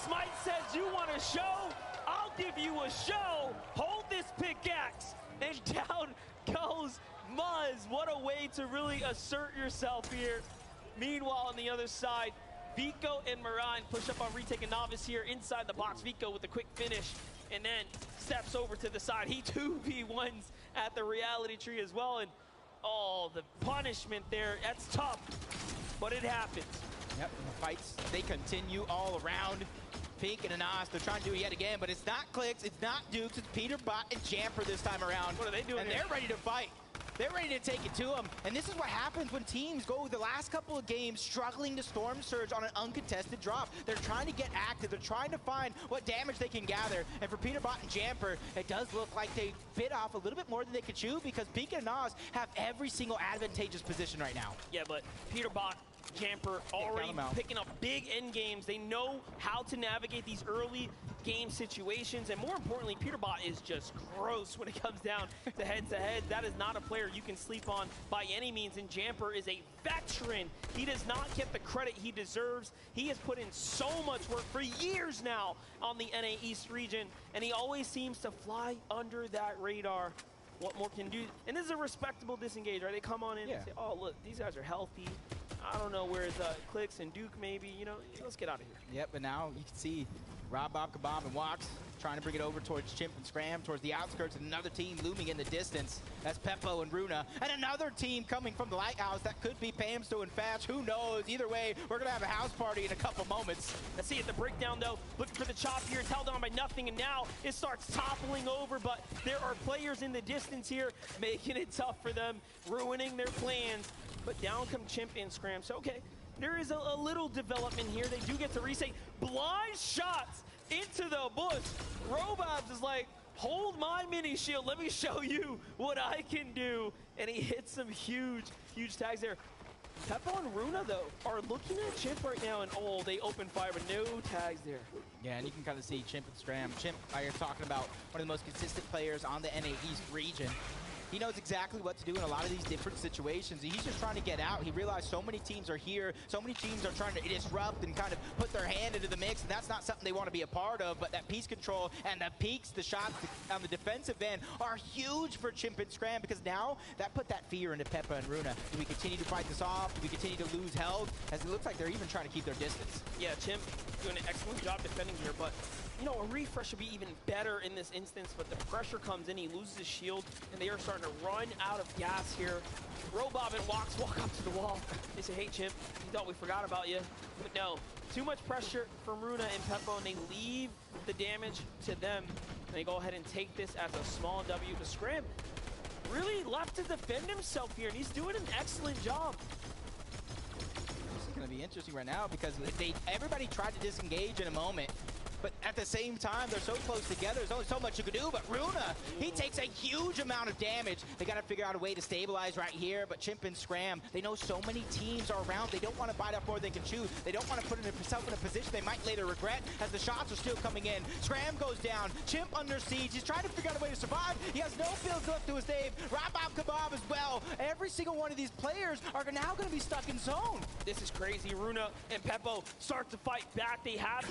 Smite says, you want a show? I'll give you a show. Hold this pickaxe. And down goes Muzz. What a way to really assert yourself here. Meanwhile, on the other side, Vico and Marine push up on retake and Novice here inside the box. Vico with a quick finish and then steps over to the side. He 2v1s at the reality tree as well. And oh, the punishment there, that's tough, but it happens. Yep, and the fights, they continue all around. Pink and Anas, they're trying to do it yet again, but it's not Clicks, it's not Dukes, it's Peter Bot and Jamper this time around. What are they doing And here? they're ready to fight. They're ready to take it to them. And this is what happens when teams go the last couple of games struggling to storm surge on an uncontested drop. They're trying to get active. They're trying to find what damage they can gather. And for Peter Bot and Jamper, it does look like they bit off a little bit more than they could chew because Pink and Anas have every single advantageous position right now. Yeah, but Peter Bot, Jamper already picking up big end games. They know how to navigate these early game situations, and more importantly, Peter Bot is just gross when it comes down to head-to-head. That is not a player you can sleep on by any means, and Jamper is a veteran. He does not get the credit he deserves. He has put in so much work for years now on the NA East region, and he always seems to fly under that radar. What more can do? And this is a respectable disengage, right? They come on in and say, oh, look, these guys are healthy. I don't know where's Clicks and Duke maybe, you know, let's get out of here. Yep, but now you can see Rob, Bob, Kabab, and Wax trying to bring it over towards Chimp and Scram, towards the outskirts, and another team looming in the distance. That's Peppo and Runa. And another team coming from the Lighthouse. That could be Pamsto and Fatch. Who knows? Either way, we're going to have a house party in a couple moments. Let's see it, the breakdown, though. Looking for the chop here. It's held on by nothing, and now it starts toppling over, but there are players in the distance here making it tough for them, ruining their plans. but down come Chimp and Scram. So, okay, there is a little development here. They do get to reset. Blind shots into the bush. Robobs is like, hold my mini shield. Let me show you what I can do. And he hits some huge tags there. Peppo and Runa, though, are looking at Chimp right now, and oh, they open fire, but no tags there. Yeah, and you can kind of see Chimp and Scram. Chimp, you're talking about one of the most consistent players on the NA East region. He knows exactly what to do in a lot of these different situations. He's just trying to get out. He realized so many teams are here. So many teams are trying to disrupt and kind of put their hand into the mix, and that's not something they want to be a part of. But that piece control and the peaks, the shots on the defensive end are huge for Chimp and Scram, because now that put that fear into Peppa and Runa. Do we continue to fight this off? Do we continue to lose health? As it looks like they're even trying to keep their distance. Yeah, Chimp doing an excellent job defending here, but you know, a refresh would be even better in this instance, but the pressure comes in, he loses his shield, and they are starting to run out of gas here. Robob and Wox walk up to the wall. They say, hey, Chimp, we thought we forgot about you. But no, too much pressure from Runa and Peppo, and they leave the damage to them. And they go ahead and take this as a small W to Scram. Really left to defend himself here, and he's doing an excellent job. This is going to be interesting right now, because everybody tried to disengage in a moment. But at the same time, they're so close together. There's only so much you can do. But Runa, he takes a huge amount of damage. They got to figure out a way to stabilize right here. But Chimp and Scram, they know so many teams are around. They don't want to bite off more than they can chew. They don't want to put themselves in a position they might later regret, as the shots are still coming in. Scram goes down. Chimp under siege. He's trying to figure out a way to survive. He has no builds left to his save. Rabab Kebab as well. Every single one of these players are now going to be stuck in zone. This is crazy. Runa and Peppo start to fight back. They have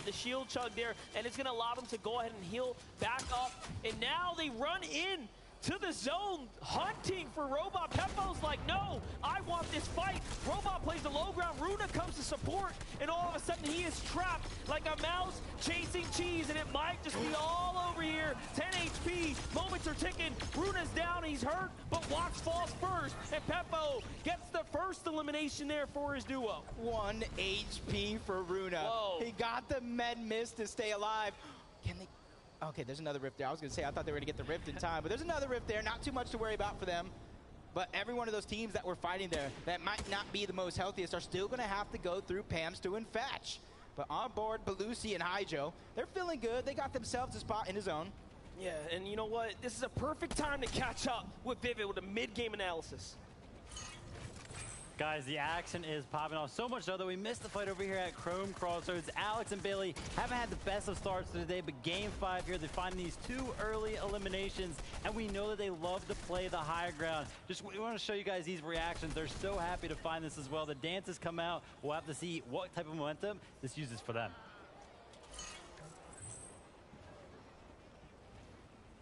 the shield chug there, and it's going to allow them to go ahead and heal back up. And now they run in to the zone, hunting for Robot. Peppo's like, no, I want this fight. Robot plays the low ground. Runa comes to support, and all of a sudden he is trapped like a mouse chasing cheese, and it might just be all over here. 10 HP, moments are ticking. Runa's down, he's hurt, but Wox falls first, and Peppo gets the first elimination there for his duo. 1 HP for Runa. Whoa. He got the med miss to stay alive. Can they? Okay, there's another rift there. I was going to say, I thought they were going to get the rift in time, but there's another rift there. Not too much to worry about for them. But every one of those teams that were fighting there that might not be the most healthiest are still going to have to go through Pamstu and Fetch. But on board, Belusi and Hyjo, they're feeling good. They got themselves a spot in his own. Yeah, and you know what? This is a perfect time to catch up with Vivid with a mid-game analysis. Guys, the action is popping off so much so that we missed the fight over here at Chrome Crossroads. Alex and Bailey haven't had the best of starts today, but game 5 here, they find these 2 early eliminations, and we know that they love to play the high ground. We want to show you guys these reactions. They're so happy to find this as well. The dances come out. We'll have to see what type of momentum this uses for them.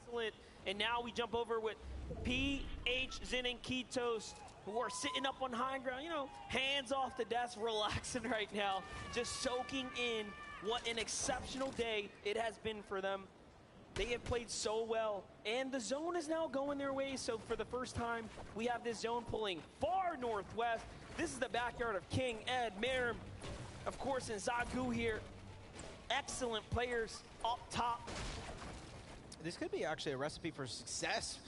Excellent. And now we jump over with PH, Zen, and Kitos, who are sitting up on high ground, you know, hands off the desk, relaxing right now, just soaking in what an exceptional day it has been for them. They have played so well, and the zone is now going their way. So for the first time, we have this zone pulling far northwest. This is the backyard of King, Ed, Merim, of course, and Zagu here. Excellent players up top. This could be actually a recipe for success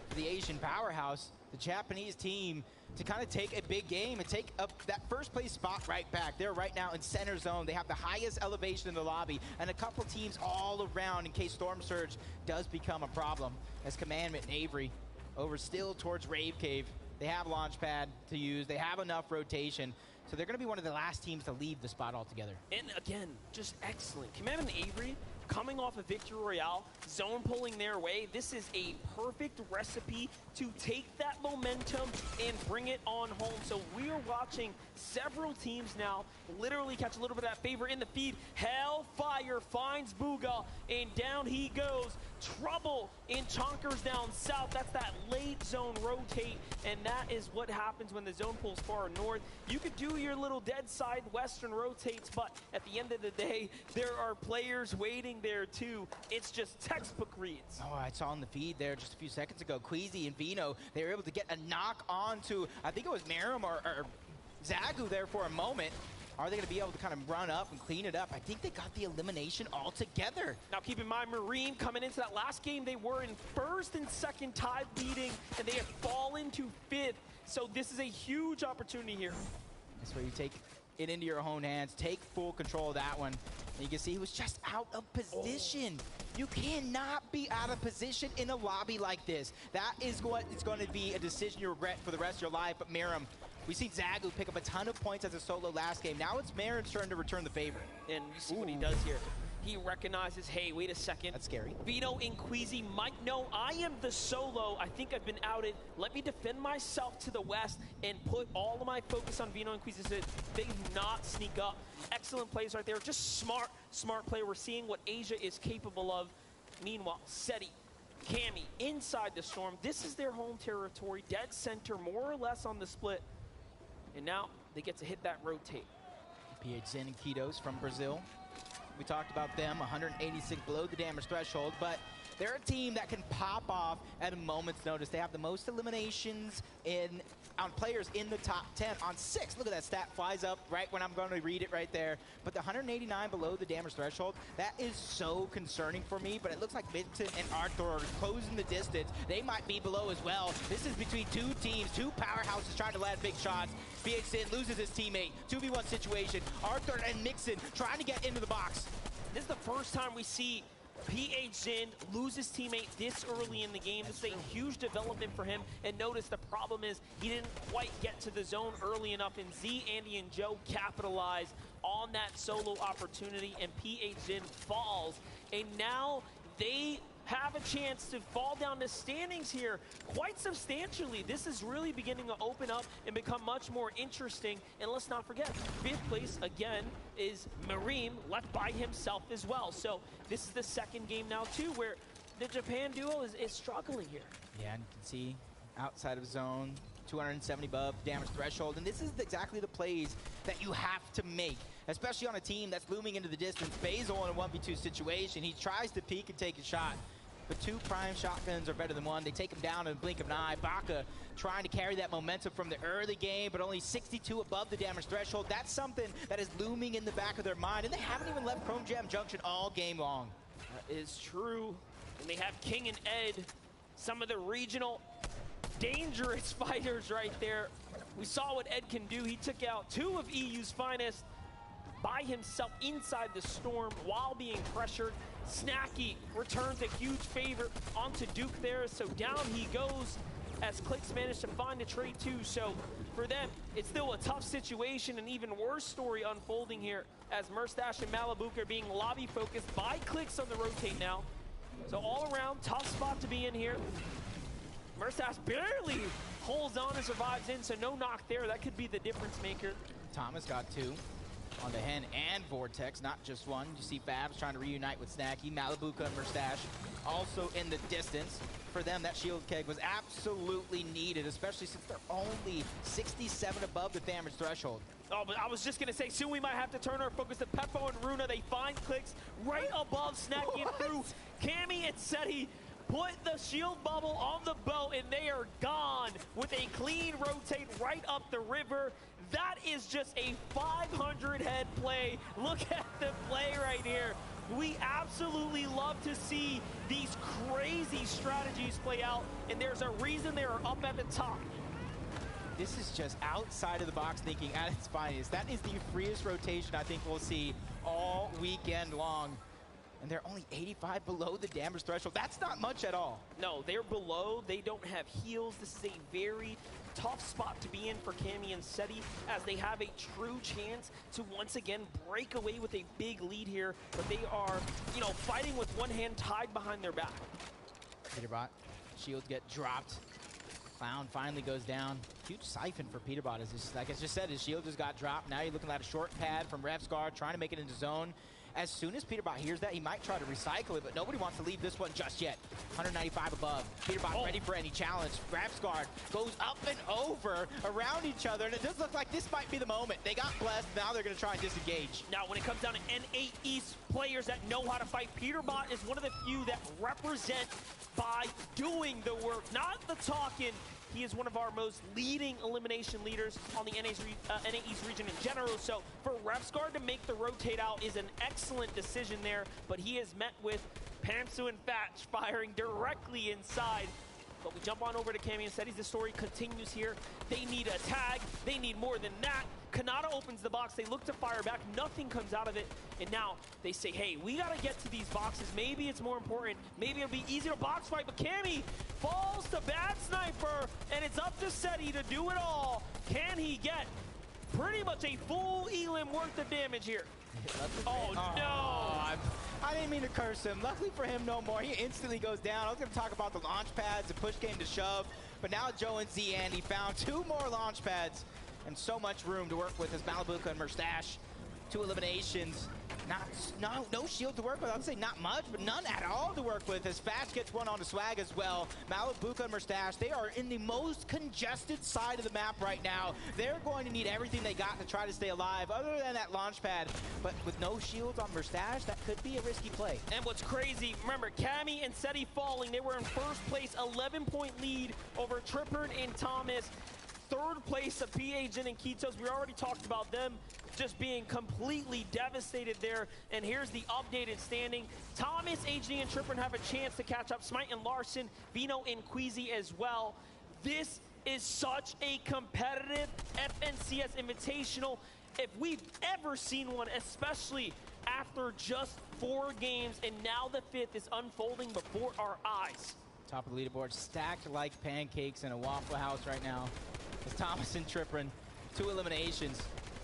for the Asian powerhouse, the Japanese team, to kind of take a big game and take up that first place spot right back. They're right now in center zone. They have the highest elevation in the lobby, and a couple teams all around in case Storm Surge does become a problem. As Commandment and Avery over still towards Rave Cave. They have Launchpad to use. They have enough rotation. So they're going to be one of the last teams to leave the spot altogether. And again, just excellent. Commandment and Avery coming off a Victory Royale, zone pulling their way. This is a perfect recipe to take that momentum and bring it on home. So we are watching several teams now literally catch a little bit of that favor in the feed. Hellfire finds Booga, and down he goes. Trouble in Chonkers down south. That's that late zone rotate, and that is what happens when the zone pulls far north. You could do your little dead side western rotates, but at the end of the day, there are players waiting there too. It's just textbook reads. Oh, I saw in the feed there just a few seconds ago, Queasy and Vino, they were able to get a knock on to, I think it was Merim or Zagu there for a moment. Are they going to be able to kind of run up and clean it up? I think they got the elimination altogether. Now keep in mind, Marine coming into that last game, they were in first and second tie beating, and they have fallen to 5th. So this is a huge opportunity here. That's where you take it into your own hands, take full control of that one. And you can see he was just out of position. You cannot be out of position in a lobby like this. That is what it's going to be a decision you regret for the rest of your life. But Miram, we see Zagu pick up a ton of points as a solo last game. Now it's Miram's turn to return the favor. And you see what he does here. He recognizes, hey, wait a second. That's scary. Vino and Queasy might know I am the solo. I think I've been outed. Let me defend myself to the west and put all of my focus on Vino and Queasy so they do not sneak up. Excellent plays right there. Just smart play. We're seeing what Asia is capable of. Meanwhile, Seti, Cammy, inside the storm. This is their home territory. Dead center, more or less on the split. And now they get to hit that rotate. PHZen and Kitos from Brazil. We talked about them, 186 below the damage threshold, but they're a team that can pop off at a moment's notice. They have the most eliminations on players in the top 10 on 6. Look at that stat, flies up right when I'm going to read it right there. But the 189 below the damage threshold, that is so concerning for me, but it looks like Vincent and Arthur are closing the distance. They might be below as well. This is between two teams, two powerhouses trying to land big shots. BHZen loses his teammate, 2v1 situation. Arthur and Mixon trying to get into the box. This is the first time we see PHZen lose his teammate this early in the game. This is a huge development for him. And notice the problem is he didn't quite get to the zone early enough. And Z, Andy, and Joe capitalize on that solo opportunity. And PHZen falls. And now they have a chance to fall down the standings here quite substantially. This is really beginning to open up and become much more interesting. And let's not forget, 5th place again is Mareem, left by himself as well. So this is the second game now too where the Japan duo is struggling here. Yeah, and you can see outside of zone, 270 above damage threshold. And this is exactly the plays that you have to make, especially on a team that's looming into the distance. Basil in a 1v2 situation, he tries to peek and take a shot. But 2 prime shotguns are better than 1. They take him down in a blink of an eye. Baka trying to carry that momentum from the early game, but only 62 above the damage threshold. That's something that is looming in the back of their mind, and they haven't even left Chrome Jam Junction all game long. That is true. And they have King and Ed, some of the regional dangerous fighters right there. We saw what Ed can do. He took out 2 of EU's finest by himself inside the storm while being pressured. Snacky returns a huge favor onto Duke there, so down he goes as Clicks managed to find a trade too. So for them, it's still a tough situation, an even worse story unfolding here as Merstash and Malibu are being lobby focused by Clicks on the rotate now. So all around, tough spot to be in here. Merstash barely holds on and survives in, so no knock there. That could be the difference maker. Thomas got 2. On the Hen and Vortex, not just 1. You see Fabs trying to reunite with Snacky, Malibuka and Merstash also in the distance. For them, that shield keg was absolutely needed, especially since they're only 67 above the damage threshold. Oh, but I was just gonna say, soon we might have to turn our focus to Peppo and Runa. They find Clicks right above Snacky and through. Cammy and Seti put the shield bubble on the boat, and they are gone with a clean rotate right up the river. That is just a 500 head play. Look at the play right here. We absolutely love to see these crazy strategies play out, and there's a reason they are up at the top. This is just outside of the box thinking at its finest. That is the freest rotation I think we'll see all weekend long. And they're only 85 below the damage threshold. That's not much at all. No, they're below. They don't have heals. This is a very tough spot to be in for Cammy and Seti as they have a true chance to once again break away with a big lead here. But they are, you know, fighting with one hand tied behind their back. Peterbot, shields get dropped. Clown finally goes down. Huge siphon for Peterbot. Like I just said, his shield just got dropped. Now you're looking at a short pad from Revsguard trying to make it into zone. As soon as Peterbot hears that, he might try to recycle it, but nobody wants to leave this one just yet. 195 above. Peterbot ready for any challenge. Revsguard goes up and over around each other, and it does look like this might be the moment. They got blessed. Now they're going to try and disengage. Now, when it comes down to N8 East players that know how to fight, Peterbot is one of the few that represent by doing the work, not the talking. He is one of our most leading elimination leaders on the NA East region in general. So for Revsguard to make the rotate out is an excellent decision there, but he is met with Pamsu and Fatch firing directly inside. But we jump on over to Cammy and Setties. The story continues here. They need a tag. They need more than that. Kanata opens the box. They look to fire back. Nothing comes out of it. And now they say, hey, we got to get to these boxes. Maybe it's more important. Maybe it'll be easier to box fight. But Cammy falls to Bad Sniper. And it's up to Seti to do it all. Can he get pretty much a full Elim worth of damage here? Oh, no. I didn't mean to curse him. Luckily for him, no more. He instantly goes down. I was going to talk about the launch pads, the push game to shove. But now Joe and Z Andy found 2 more launch pads and so much room to work with as Malibuka and Mustache. 2 eliminations. No shield to work with. I'd say not much, but none at all to work with as Fast gets one on the swag as well. Malibuka and Mustache, they are in the most congested side of the map right now. They're going to need everything they got to try to stay alive, other than that launch pad. But with no shields on Mustache, that could be a risky play. And what's crazy, remember, Cammy and Seti falling. They were in first place, 11-point lead over Trippern and Thomas. Third place of PA Jin and Kitos. We already talked about them just being completely devastated there. And here's the updated standing. Thomas, HD, and Trippern have a chance to catch up. Smite and Larson, Vino and Queasy as well. This is such a competitive FNCS Invitational. If we've ever seen one, especially after just 4 games, and now the 5th is unfolding before our eyes. Top of the leaderboard, stacked like pancakes in a Waffle House right now. It's Thomas and Trippern, 2 eliminations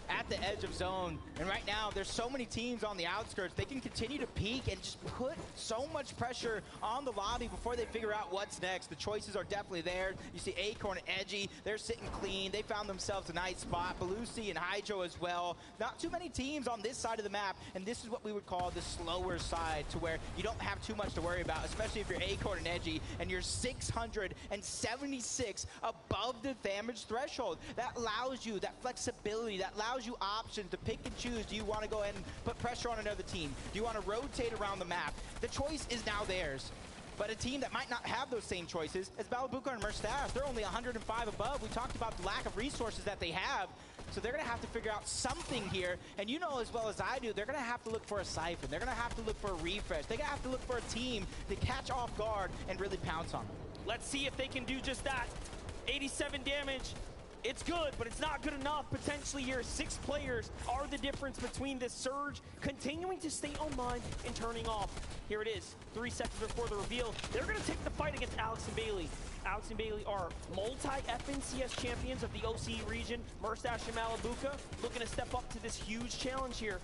at the edge of zone. And right now, there's so many teams on the outskirts. They can continue to peek and just put so much pressure on the lobby before they figure out what's next. The choices are definitely there. You see Acorn and Edgy, they're sitting clean. They found themselves a nice spot. Belusi and Hydro as well. Not too many teams on this side of the map, and this is what we would call the slower side, to where you don't have too much to worry about, especially if you're Acorn and Edgy, and you're 676 above the damage threshold. That allows you that flexibility, that allows you options to pick and choose. Do you want to go ahead and put pressure on another team? Do you want to rotate around the map? The choice is now theirs. But a team that might not have those same choices is Malibuka and Mustache. They're only 105 above. We talked about the lack of resources that they have. So they're going to have to figure out something here. And you know as well as I do, they're going to have to look for a siphon. They're going to have to look for a refresh. They're going to have to look for a team to catch off guard and really pounce on them. Let's see if they can do just that. 87 damage. It's good, but it's not good enough. Potentially here, 6 players are the difference between this surge continuing to stay online and turning off. Here it is, 3 seconds before the reveal. They're going to take the fight against Alex and Bailey. Alex and Bailey are multi-FNCS champions of the OCE region. Mustache and Malibuka looking to step up to this huge challenge here.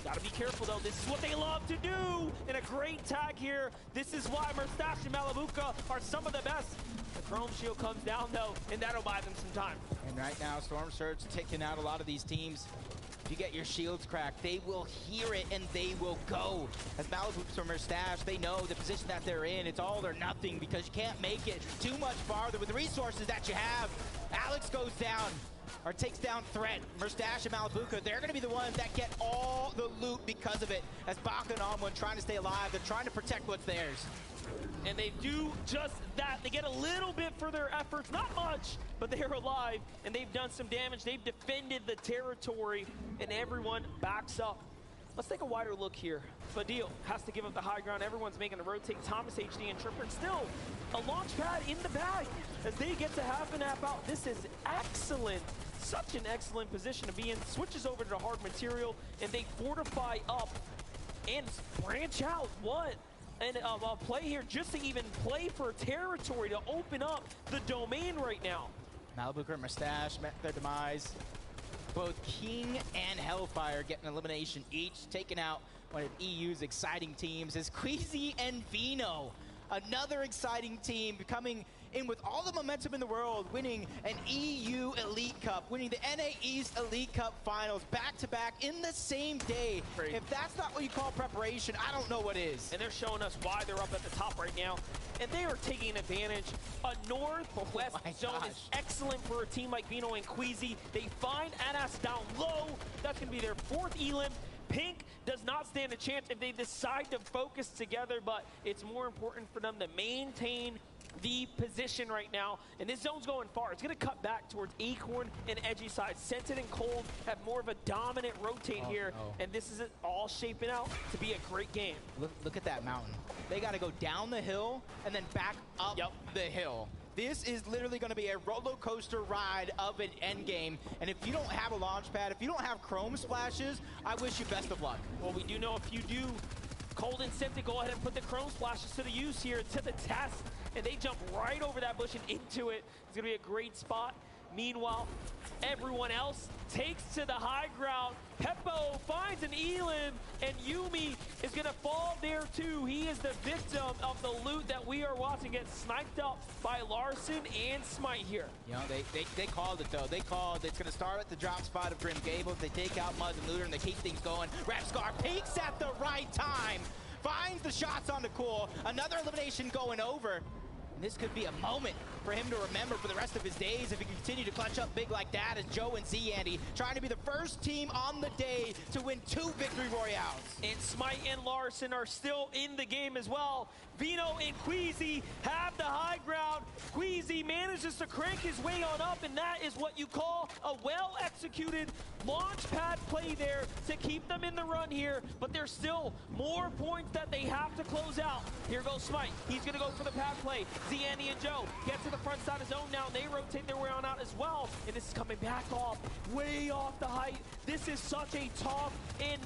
Gotta be careful though, this is what they love to do! And a great tag here. This is why Mustache and Malibuka are some of the best. The Chrome Shield comes down though, and that'll buy them some time. And right now, Storm Surge taking out a lot of these teams. If you get your shields cracked, they will hear it and they will go. As Malibuka and Mustache, they know the position that they're in. It's all or nothing because you can't make it too much farther with the resources that you have. Alex goes down, or takes down Threat. Mustache and Malibuka, they're going to be the ones that get all the loot because of it. As Baka and Onwin trying to stay alive, they're trying to protect what's theirs. And they do just that. They get a little bit for their efforts, not much, but they're alive, and they've done some damage. They've defended the territory, and everyone backs up. Let's take a wider look here. Fadil has to give up the high ground. Everyone's making a rotate. Thomas, HD, and Trippern still a launch pad in the bag as they get to half an app out. This is excellent. Such an excellent position to be in. Switches over to the hard material, and they fortify up and branch out. What? And a play here just to even play for territory, to open up the domain right now. Malibuka and Mustache met their demise. Both King and Hellfire get an elimination each, taking out one of EU's exciting teams is Queasy and Vino. Another exciting team coming in with all the momentum in the world, winning an EU Elite Cup, winning the NA East Elite Cup Finals back-to-back in the same day. If that's not what you call preparation, I don't know what is. And they're showing us why they're up at the top right now. And they are taking advantage. A northwest zone is excellent for a team like Vino and Queasy. They find Anas down low. That's going to be their 4th Elim. Pink does not stand a chance if they decide to focus together, but it's more important for them to maintain the position right now, and this zone's going far. It's going to cut back towards Acorn and Edgy side. Scented and Cold have more of a dominant rotate here, and this is all shaping out to be a great game. Look at that mountain. They got to go down the hill and then back up the hill. This is literally going to be a roller coaster ride of an end game. And if you don't have a launch pad, if you don't have chrome splashes, I wish you best of luck. Well, we do know if you do, Cold and Scented go ahead and put the chrome splashes to the use here, to the test, and they jump right over that bush and into it. It's going to be a great spot. Meanwhile, everyone else takes to the high ground. Peppo finds an Elim, and Yumi is going to fall there too. He is the victim of the loot that we are watching get sniped up by Larson and Smite here. You know, they called it though. They called it's going to start at the drop spot of Grim Gables. They take out Mud and Looter, and they keep things going. Repscar peaks at the right time, finds the shots on the Cool. Another elimination going over. And this could be a moment for him to remember for the rest of his days if he can continue to clutch up big like that as Joe and Z-Andy trying to be the first team on the day to win 2 victory royales. And Smite and Larson are still in the game as well. Vino and Queasy have the high ground. Queasy manages to crank his way on up, and that is what you call a well-executed launch pad play there to keep them in the run here. But there's still more points that they have to close out. Here goes Smite. He's going to go for the pad play. Z-Andy and Joe get to the front side of zone now. They rotate their way on out as well. And this is coming back off, way off the height. This is such a tough and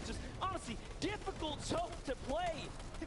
just honestly difficult zone to play.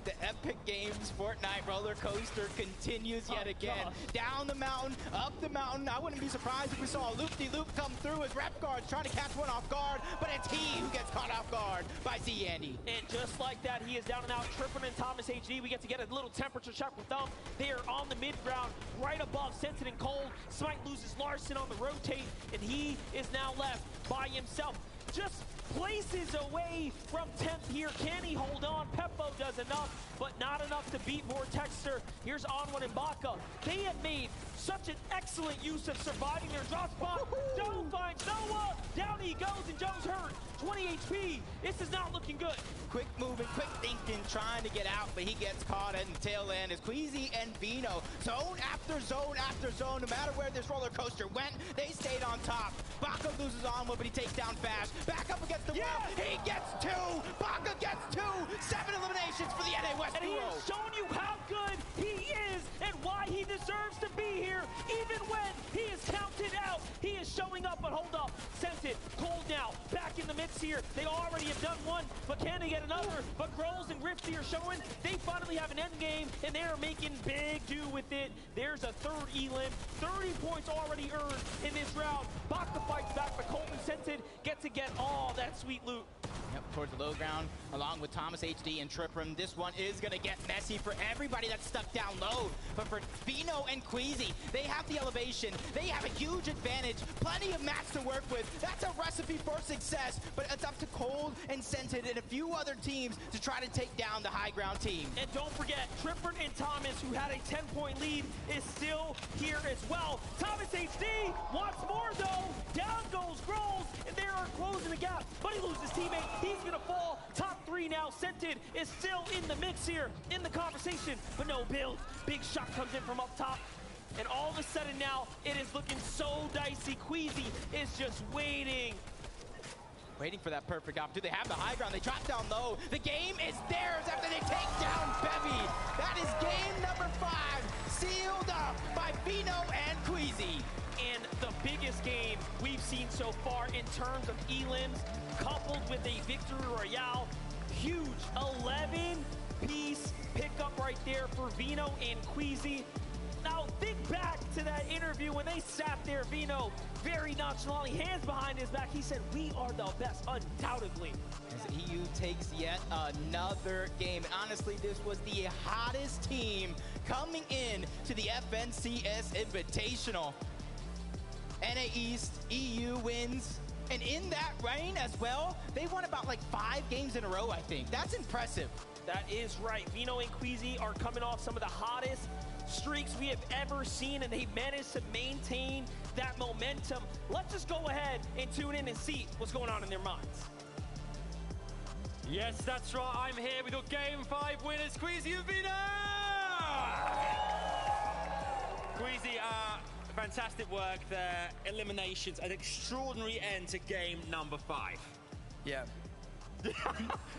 The Epic Games Fortnite roller coaster continues yet again. Down the mountain, up the mountain. I wouldn't be surprised if we saw a loop-de-loop come through as Repguard's trying to catch one off guard, but it's he who gets caught off guard by Z-Andy. And just like that, he is down and out. Trippin and Thomas HD, we get to get a little temperature check with them. They are on the mid-ground, right above Scented and Cold. Smite loses Larson on the rotate, and he is now left by himself. Just places away from 10th here. Can he hold on? Peppo does enough, but not enough to beat Vortexter. Here's Onward and Baka. They had made such an excellent use of surviving their drop spot. Joe finds Noah. Down he goes, and Joe's hurt. 20 HP. This is not looking good. Quick moving, quick thinking, trying to get out, but he gets caught at the tail end as Queasy and Vino. Zone after zone after zone. No matter where this roller coaster went, they stayed on top. Baka loses Onward, but he takes down Fash. Back up against the wall. He gets 2. Baka gets 2. 7 eliminations for the NA West duo. And he has shown you how good he is and why he deserves to be here. Even when he is counted out, he is showing up. But hold up. Scented, Cold now, back in the mix here. They already have done one, but can they get another? But Grolls and Rifty are showing they finally have an end game, and they are making big do with it. There's a third Elim. 30 points already earned in this round. Baka fights back, but Colt and Scented get to get all that sweet loot. Yep, towards the low ground, along with Thomas HD and Trippram. This one is going to get messy for everybody that's stuck down low. But for Vino and Queasy, they have the elevation. They have a huge advantage. Plenty of mats to work with. That's a recipe for success. But it's up to Cold and Scented and a few other teams to try to take down the high ground team. And don't forget, Trippern and Thomas, who had a 10-point lead, is still here as well. Thomas HD wants more, though. Down goes Grolls, and they are closing the gap. But he loses his teammate. He's going to fall. Top 3 now. Scented is still in the mix here, in the conversation, but no build. Big shot comes in from up top. And all of a sudden now, it is looking so dicey. Queasy is just waiting. Waiting for that perfect opportunity. They have the high ground. They drop down low. The game is theirs after they take down Bevy. That is game number 5, sealed up by Vino and Queasy. And the biggest game we've seen so far in terms of elims, coupled with a victory royale. Huge 11-piece pickup right there for Vino and Queasy. Now think back to that interview when they sat there. Vino, very nonchalantly, hands behind his back. He said, "We are the best, undoubtedly." As EU takes yet another game. And honestly, this was the hottest team coming in to the FNCS Invitational. NA East, EU wins. And in that reign as well, they won about like 5 games in a row, I think. That's impressive. That is right. Vino and Queasy are coming off some of the hottest streaks we have ever seen, and they managed to maintain that momentum. Let's just go ahead and tune in and see what's going on in their minds. Yes, that's right. I'm here with your Game 5 winners, Queasy and Vino! Queasy, fantastic work there. Eliminations, an extraordinary end to game number 5. Yeah.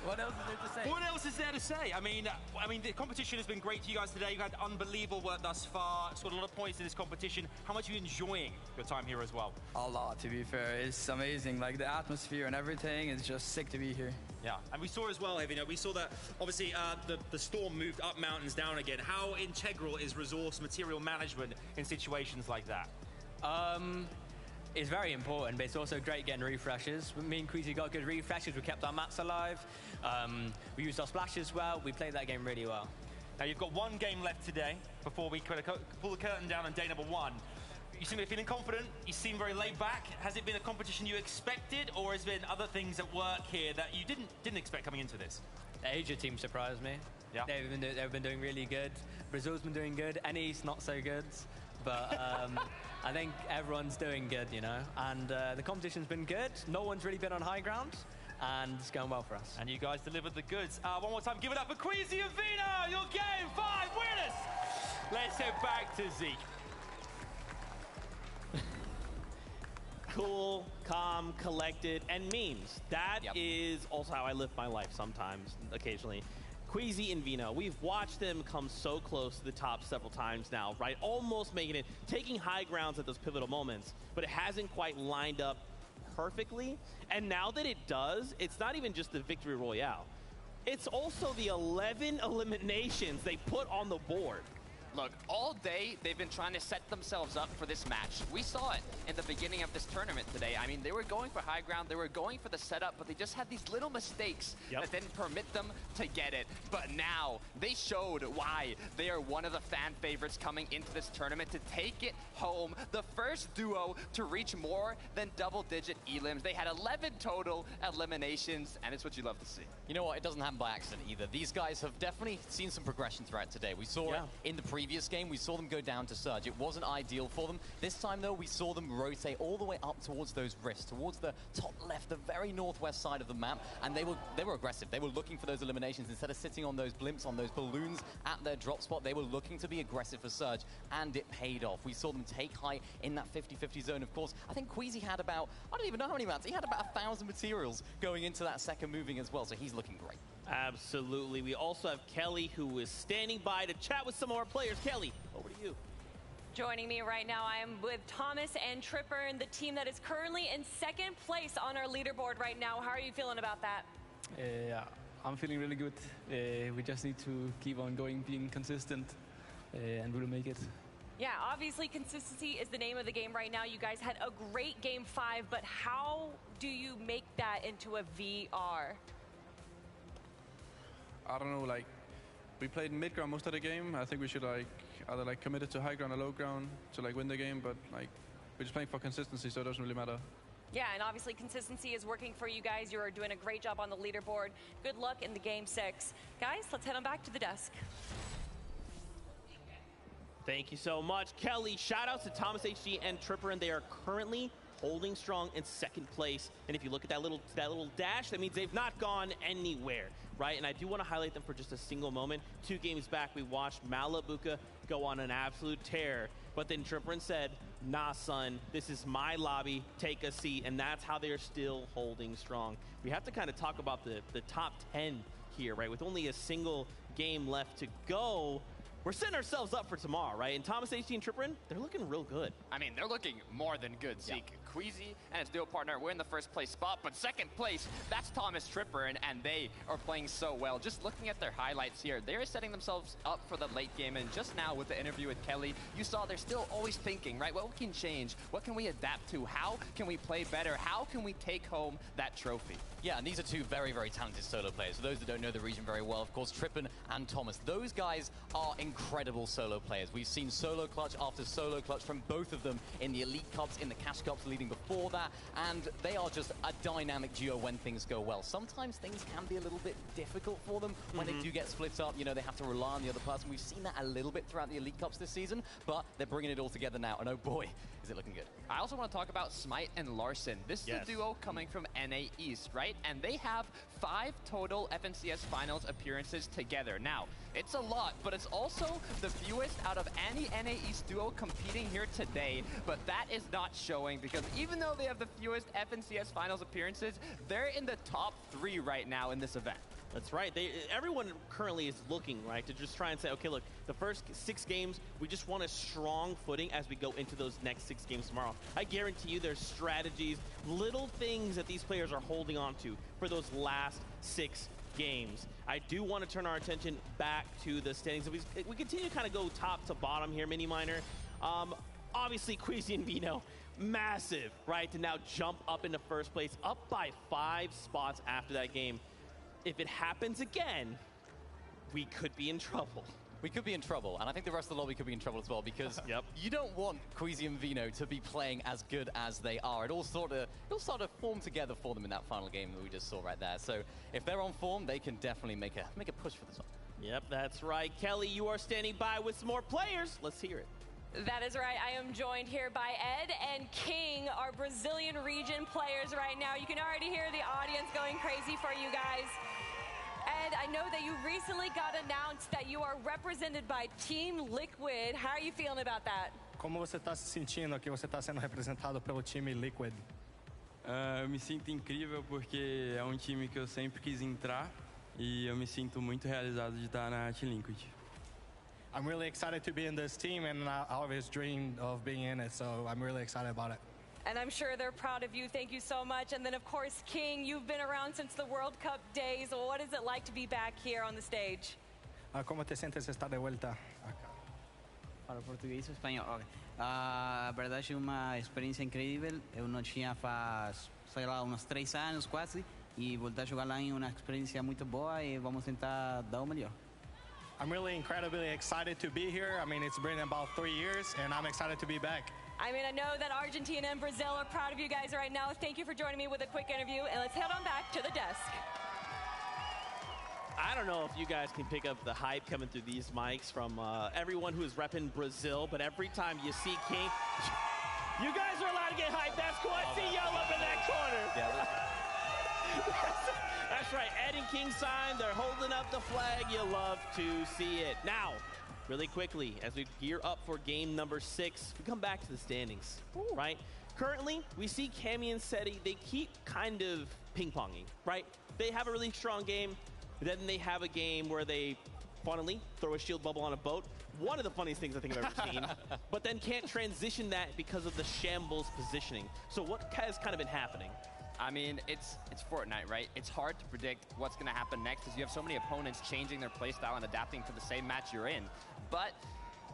What else is there to say? What else is there to say? I mean, the competition has been great to you guys today. You've had unbelievable work thus far. Scored a lot of points in this competition. How much are you enjoying your time here as well? A lot, to be fair. It's amazing. Like, the atmosphere and everything is just sick to be here. Yeah, and we saw as well, we saw that obviously the storm moved up mountains, down again. How integral is resource material management in situations like that? It's very important, but it's also great getting refreshes. Me and Queasy got good refreshes. We kept our mats alive. We used our splashes well. We played that game really well. Now you've got one game left today before we kind of pull the curtain down on day number 1. You seem to be feeling confident. You seem very laid back. Has it been a competition you expected, or has there been other things at work here that you didn't expect coming into this? The Asia team surprised me. Yeah. They've been doing really good. Brazil's been doing good. NE's not so good. But I think everyone's doing good, and the competition's been good. No one's really been on high ground, and it's going well for us. And you guys delivered the goods. One more time, give it up for Queasy and Vino, your game 5 winners. Let's head back to Zeke. Cool, calm, collected, and memes. That is also how I live my life sometimes, occasionally. Queasy and Vino, we've watched them come so close to the top several times now, right? Almost making it, taking high grounds at those pivotal moments, but it hasn't quite lined up perfectly. And now that it does, it's not even just the victory royale. It's also the 11 eliminations they put on the board. Look, all day they've been trying to set themselves up for this match. We saw it in the beginning of this tournament today. I mean, they were going for high ground, they were going for the setup, but they just had these little mistakes that didn't permit them to get it. But now, they showed why they are one of the fan favorites coming into this tournament to take it home. The first duo to reach more than double-digit elims. They had 11 total eliminations, and it's what you love to see. You know what? It doesn't happen by accident either. These guys have definitely seen some progression throughout today. We saw it in the previous game. We saw them go down to Surge. It wasn't ideal for them. This time, though, we saw them rotate all the way up towards those rifts, towards the top left, the very northwest side of the map, and they were aggressive. They were looking for those eliminations. Instead of sitting on those blimps, on those balloons at their drop spot, they were looking to be aggressive for Surge, and it paid off. We saw them take high in that 50-50 zone. Of course, I think Queasy had about, I don't even know how many mats, he had about 1,000 materials going into that second moving as well, so he's looking great. Absolutely. We also have Kelly, who is standing by to chat with some of our players. Kelly, over to you. Joining me right now, I am with Thomas and Tripper, and the team that is currently in second place on our leaderboard right now. How are you feeling about that? Yeah, I'm feeling really good. We just need to keep on going, being consistent, and we'll make it. Yeah, obviously consistency is the name of the game right now. You guys had a great game 5, but how do you make that into a VR? I don't know, like, we played mid ground most of the game. I think we should either commit it to high ground or low ground to win the game, but we're just playing for consistency, so it doesn't really matter. Yeah, and obviously consistency is working for you guys. You're doing a great job on the leaderboard. Good luck in the game 6. Guys, let's head on back to the desk. Thank you so much, Kelly. Shout outs to Thomas HG and Tripper, and they are currently holding strong in second place. And if you look at that little dash, that means they've not gone anywhere, right? And I do want to highlight them for just a single moment. 2 games back, we watched Malabuka go on an absolute tear, but then Tripper said, nah, son, this is my lobby, take a seat, and that's how they're still holding strong. We have to kind of talk about the top 10 here, right? With only a single game left to go, we're setting ourselves up for tomorrow, right? And Thomas HG and Tripperin, they're looking real good. I mean, they're looking more than good, Zeke. Queasy and his duo partner, we're in the first place spot, but second place, that's Thomas Tripperin, and they are playing so well. Just looking at their highlights here, they're setting themselves up for the late game, and just now with the interview with Kelly, you saw they're still always thinking, right? What can change? What can we adapt to? How can we play better? How can we take home that trophy? Yeah, and these are 2 very, very talented solo players. For those that don't know the region very well, of course, Trippin and Thomas. Those guys are incredible solo players. We've seen solo clutch after solo clutch from both of them in the Elite Cups, in the Cash Cups leading before that, and they are just a dynamic duo when things go well. Sometimes things can be a little bit difficult for them when they do get split up. You know, they have to rely on the other person. We've seen that a little bit throughout the Elite Cups this season, but they're bringing it all together now, and oh boy, is it looking good. I also want to talk about Smite and Larson. This is a duo coming from NA East, right? And they have 5 total FNCS Finals appearances together. Now, it's a lot, but it's also the fewest out of any NA East duo competing here today. But that is not showing because even though they have the fewest FNCS Finals appearances, they're in the top 3 right now in this event. That's right. Everyone currently is looking, right, to just try and say, okay, look, the first 6 games, we just want a strong footing as we go into those next 6 games tomorrow. I guarantee you there's strategies, little things that these players are holding on to for those last 6 games. I do want to turn our attention back to the standings. We continue to kind of go top to bottom here, Mini Miner. Obviously, Queasy and Vino, massive, right, to now jump up into first place, up by 5 spots after that game. If it happens again, we could be in trouble. We could be in trouble, and I think the rest of the lobby could be in trouble as well because you don't want Queasy and Vino to be playing as good as they are. It all sort of form together for them in that final game that we just saw right there. So if they're on form, they can definitely make a push for the top. Yep, that's right. Kelly, you are standing by with some more players. Let's hear it. That is right. I am joined here by Ed and King, our Brazilian region players right now. You can already hear the audience going crazy for you guys. Ed, I know that you recently got announced that you are represented by Team Liquid. How are you feeling about that? Como você está se sentindo que você está sendo representado pelo time Liquid? Eu me sinto incrível porque é time que eu sempre quis entrar e eu me sinto muito realizado de estar na Team Liquid. I'm really excited to be in this team, and I always dreamed of being in it, so I'm really excited about it. And I'm sure they're proud of you. Thank you so much. And then, of course, King, you've been around since the World Cup days. What is it like to be back here on the stage? ¿Cómo te sientes estar de vuelta acá? Para português ou espanhol? Okay. A verdade é uma experiência incrível. Eu não tinha faz, sei lá, uns 3 anos quase. E voltar a jogar lá é uma experiência muito boa e vamos tentar dar o melhor. I'm really incredibly excited to be here. I mean, it's been about 3 years, and I'm excited to be back. I mean, I know that Argentina and Brazil are proud of you guys right now. Thank you for joining me with a quick interview, and let's head on back to the desk. I don't know if you guys can pick up the hype coming through these mics from everyone who is repping Brazil, but every time you see King, you guys are allowed to get hyped. That's cool. I see y'all up in that corner. Yeah, that's right. Ed and King signed. They're holding up the flag. You love to see it. Now, really quickly, as we gear up for game number 6, we come back to the standings, right? Currently, we see Cammy and Seti, they keep kind of ping-ponging, right? They have a really strong game, then they have a game where they, funnily, throw a shield bubble on a boat. One of the funniest things I think I've ever seen, but then can't transition that because of the shambles positioning. So what has kind of been happening? I mean, it's Fortnite, right? It's hard to predict what's going to happen next because you have so many opponents changing their playstyle and adapting to the same match you're in. But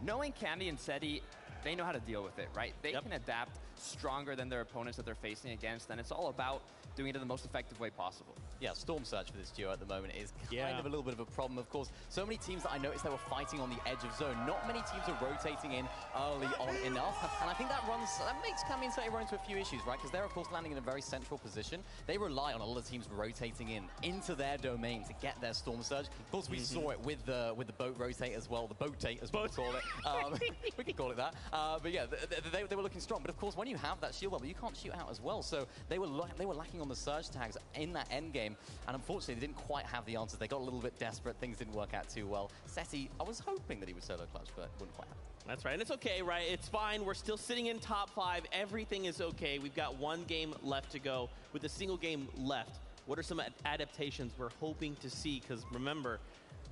knowing Cammy and Seti, they know how to deal with it, right? They can adapt stronger than their opponents that they're facing against, and it's all about doing it in the most effective way possible. Yeah, Storm Surge for this duo at the moment is kind of a little bit of a problem. Of course, so many teams that I noticed they were fighting on the edge of zone. Not many teams are rotating in early on enough. And I think that makes Cammy and Seti run into a few issues, right? Because they're, of course, landing in a very central position. They rely on a lot of teams rotating into their domain to get their Storm Surge. Of course, we saw it with the boat rotate as well, the boat-tate as we call it. We can call it that. But yeah, they were looking strong. But of course, when you have that shield bubble, you can't shoot out as well. So they were lacking on the surge tags in that end game. And unfortunately, they didn't quite have the answers. They got a little bit desperate. Things didn't work out too well. Seti, I was hoping that he would solo clutch, but wouldn't quite happen. That's right, and it's okay, right? It's fine. We're still sitting in top 5. Everything is okay. We've got 1 game left to go. With a single game left, what are some adaptations we're hoping to see? Because remember,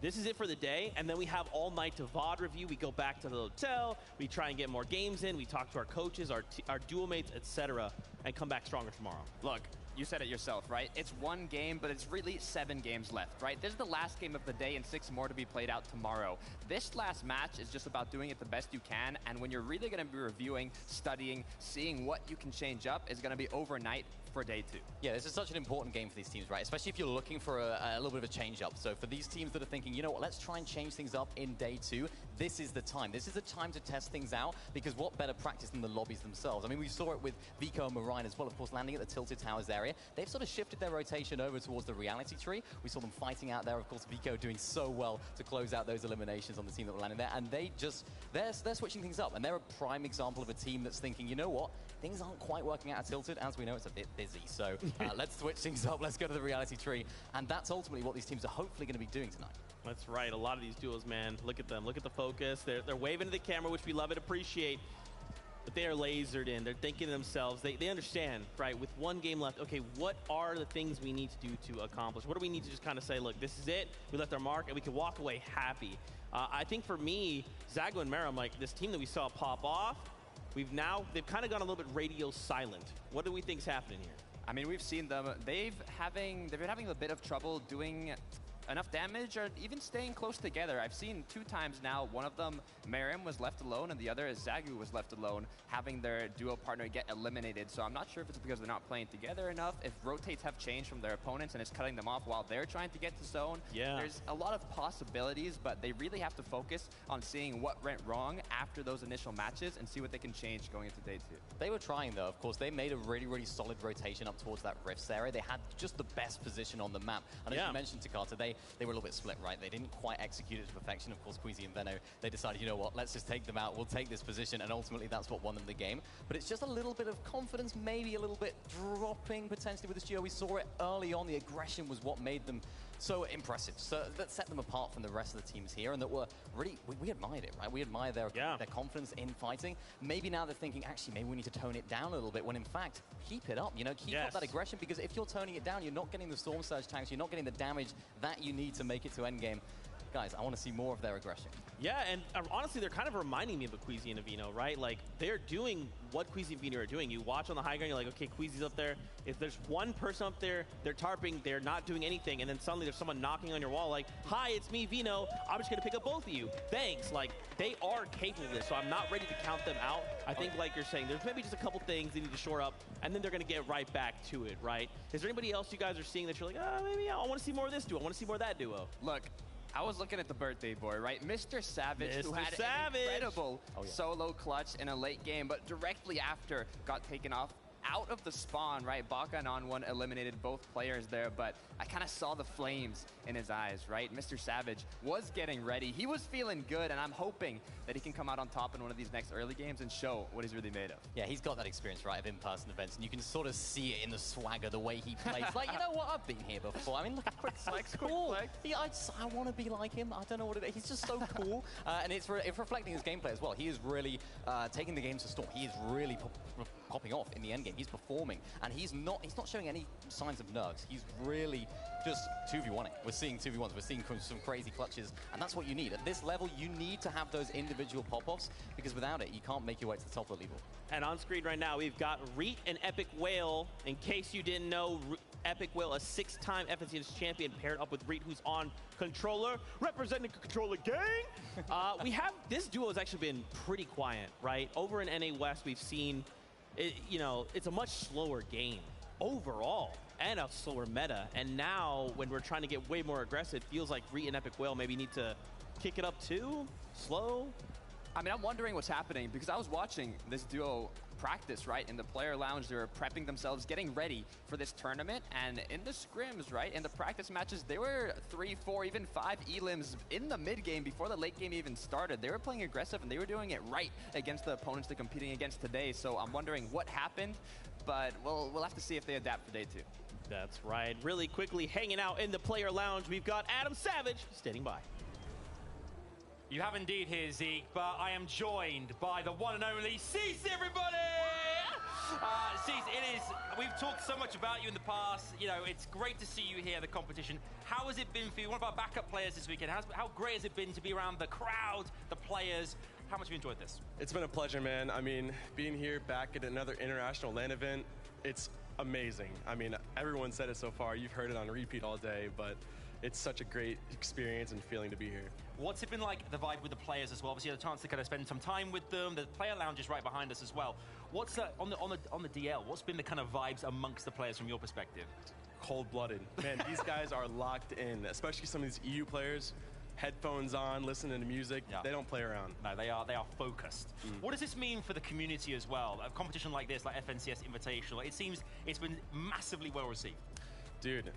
this is it for the day, and then we have all night to VOD review. We go back to the hotel. We try and get more games in. We talk to our coaches, our duo mates, etc., and come back stronger tomorrow. Look, you said it yourself, right? It's 1 game, but it's really 7 games left, right? This is the last game of the day and 6 more to be played out tomorrow. This last match is just about doing it the best you can, and when you're really going to be reviewing, studying, seeing what you can change up is going to be overnight for day 2. Yeah, this is such an important game for these teams, right? Especially if you're looking for a little bit of a change-up. So for these teams that are thinking, you know what, let's try and change things up in day 2, this is the time. This is the time to test things out, because what better practice than the lobbies themselves? I mean, we saw it with Vico and Marine as well, of course, landing at the Tilted Towers there. area. They've sort of shifted their rotation over towards the reality tree. We saw them fighting out there. Of course, Vico doing so well to close out those eliminations on the team that were landing there. And they're switching things up. And they're a prime example of a team that's thinking, you know what? Things aren't quite working out at Tilted. As we know, it's a bit busy. So let's switch things up. Let's go to the reality tree. And that's ultimately what these teams are hopefully going to be doing tonight. That's right. A lot of these duos, man. Look at them. Look at the focus. They're waving to the camera, which we love and appreciate. But they are lasered in. They're thinking to themselves. They understand, right? With one game left, okay, what are the things we need to do to accomplish? What do we need to just kind of say, look, this is it. We left our mark, and we can walk away happy. I think for me, Zago and Meram, like this team that we saw pop off, they've kind of gone a little bit radio silent. What do we think is happening here? I mean, we've seen them. They've been having a bit of trouble doing enough damage or even staying close together. I've seen 2 times now. One of them, Meram was left alone, and the other is Zagu was left alone, having their duo partner get eliminated. So I'm not sure if it's because they're not playing together enough, if rotates have changed from their opponents and it's cutting them off while they're trying to get to zone. Yeah. There's a lot of possibilities, but they really have to focus on seeing what went wrong after those initial matches and see what they can change going into day 2. They were trying, though. Of course, they made a really, really solid rotation up towards that Rifts area. They had just the best position on the map. And as you mentioned, Takata, they were a little bit split, right? They didn't quite execute it to perfection. Of course, Queasy and Veno, they decided, you know what, let's just take them out. We'll take this position, and ultimately that's what won them the game. But it's just a little bit of confidence, maybe a little bit dropping potentially with this duo. We saw it early on. The aggression was what made them so impressive. So that set them apart from the rest of the teams here, and that were really, we admired it, right? We admire their confidence in fighting. Maybe now they're thinking, actually, maybe we need to tone it down a little bit, when in fact, keep it up, you know, keep up that aggression, because if you're toning it down, you're not getting the Storm Surge tanks, you're not getting the damage that you need to make it to endgame. Guys, I want to see more of their aggression. Yeah, and honestly, they're kind of reminding me of a Queasy and a Vino, right? Like, they're doing what Queasy and Vino are doing. You watch on the high ground, you're like, okay, Queasy's up there. If there's one person up there, they're tarping, they're not doing anything, and then suddenly there's someone knocking on your wall like, hi, it's me, Vino. I'm just going to pick up both of you. Thanks. Like, they are capable of this, so I'm not ready to count them out. I think, like you're saying, there's maybe just a couple things they need to shore up, and then they're going to get right back to it, right? Is there anybody else you guys are seeing that you're like, maybe I want to see more of this duo. I want to see more of that duo? Look, I was looking at the birthday boy, right? Mr. Savage, who had an incredible solo clutch in a late game, but directly after got taken off out of the spawn, right? Baka and On1 eliminated both players there, but I kind of saw the flames in his eyes, right? Mr. Savage was getting ready. He was feeling good, and I'm hoping that he can come out on top in one of these next early games and show what he's really made of. Yeah, he's got that experience, right, of in-person events, and you can sort of see it in the swagger, the way he plays. Like, you know what? I've been here before. I mean, look, quick flex, cool. I want to be like him. I don't know what it is. He's just so cool, and it's reflecting his gameplay as well. He is really taking the game to storm. He is really popping off in the end game. He's performing, and he's not showing any signs of nerves. He's really just 2v1ing. We're seeing 2v1s. We're seeing some crazy clutches, and that's what you need. At this level, you need to have those individual pop-offs, because without it, you can't make your way to the top of the leaderboard. And on screen right now, we've got Reet and Epic Whale. In case you didn't know, Epic Whale, a 6-time FNCS champion, paired up with Reet, who's on controller, representing controller gang. This duo has actually been pretty quiet, right? Over in NA West, we've seen it's a much slower game overall and a slower meta. And now when we're trying to get way more aggressive, it feels like Reet and Epic Whale maybe need to kick it up too, slow. I mean, I'm wondering what's happening, because I was watching this duo practice, right? In the player lounge, they were prepping themselves, getting ready for this tournament. And in the scrims, right, in the practice matches, they were 3, 4, even 5 elims in the mid game before the late game even started. They were playing aggressive, and they were doing it right against the opponents they're competing against today. So I'm wondering what happened, but we'll have to see if they adapt for day 2. That's right. Really quickly, hanging out in the player lounge, we've got Adam Savage standing by. You have indeed here, Zeke, but I am joined by the one and only Cease, everybody! Cease, we've talked so much about you in the past. You know, it's great to see you here at the competition. How has it been for you? One of our backup players this weekend. How great has it been to be around the crowd, the players? How much have you enjoyed this? It's been a pleasure, man. I mean, being here back at another international LAN event, it's amazing. I mean, everyone said it so far. You've heard it on repeat all day, but it's such a great experience and feeling to be here. What's it been like, the vibe with the players as well? Obviously, you had a chance to kind of spend some time with them. The player lounge is right behind us as well. What's on the DL? What's been the kind of vibes amongst the players from your perspective? Cold-blooded. Man, these guys are locked in, especially some of these EU players. headphones on, listening to music. Yeah. They don't play around. No, they are focused. What does this mean for the community as well? A competition like this, like FNCS Invitational, it seems it's been massively well received. Dude,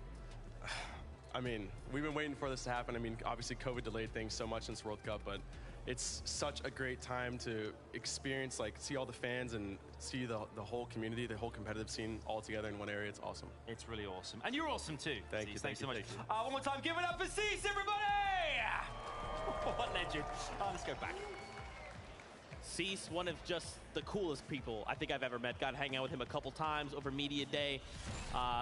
I mean, we've been waiting for this to happen. I mean, obviously COVID delayed things so much since World Cup, but it's such a great time to experience, like, see all the fans and see the whole community, the whole competitive scene all together in one area. It's awesome. It's really awesome. And you're awesome too. Thank you. Thanks so much. Thank you. One more time, give it up for Cease, everybody! What legend. Let's go back. Cease, one of just the coolest people I think I've ever met. Got to hang out with him a couple times over Media Day.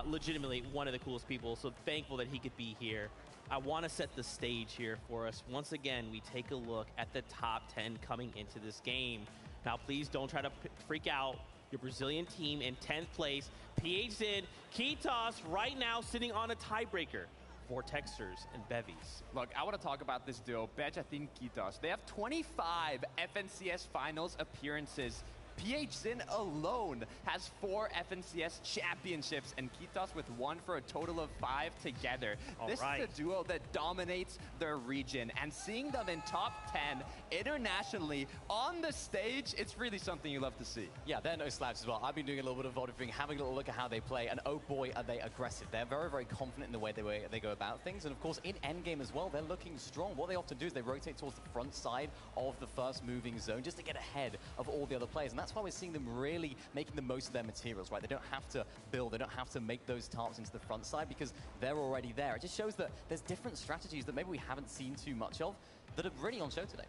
Legitimately one of the coolest people, so thankful that he could be here. I want to set the stage here for us. Once again, we take a look at the top 10 coming into this game. Now, please don't try to freak out. Your Brazilian team in 10th place. PH Zin, Kitos right now sitting on a tiebreaker for Texters and Bevies. Look, I want to talk about this duo, Bejatin Kitos. They have 25 FNCS Finals appearances. PH Zin alone has 4 FNCS championships, and Kitos with 1 for a total of 5 together. This is a duo that dominates their region, and seeing them in top 10 internationally on the stage, it's really something you love to see. Yeah, they're no slouches as well. I've been doing a little bit of voting, having a little look at how they play, and oh boy, are they aggressive. They're very, very confident in the way they go about things, and of course, in endgame as well, they're looking strong. What they often do is they rotate towards the front side of the first moving zone just to get ahead of all the other players, and that's why we're seeing them really making the most of their materials, right? They don't have to build, they don't have to make those tarps into the front side because they're already there. It just shows that there's different strategies that maybe we haven't seen too much of that are really on show today.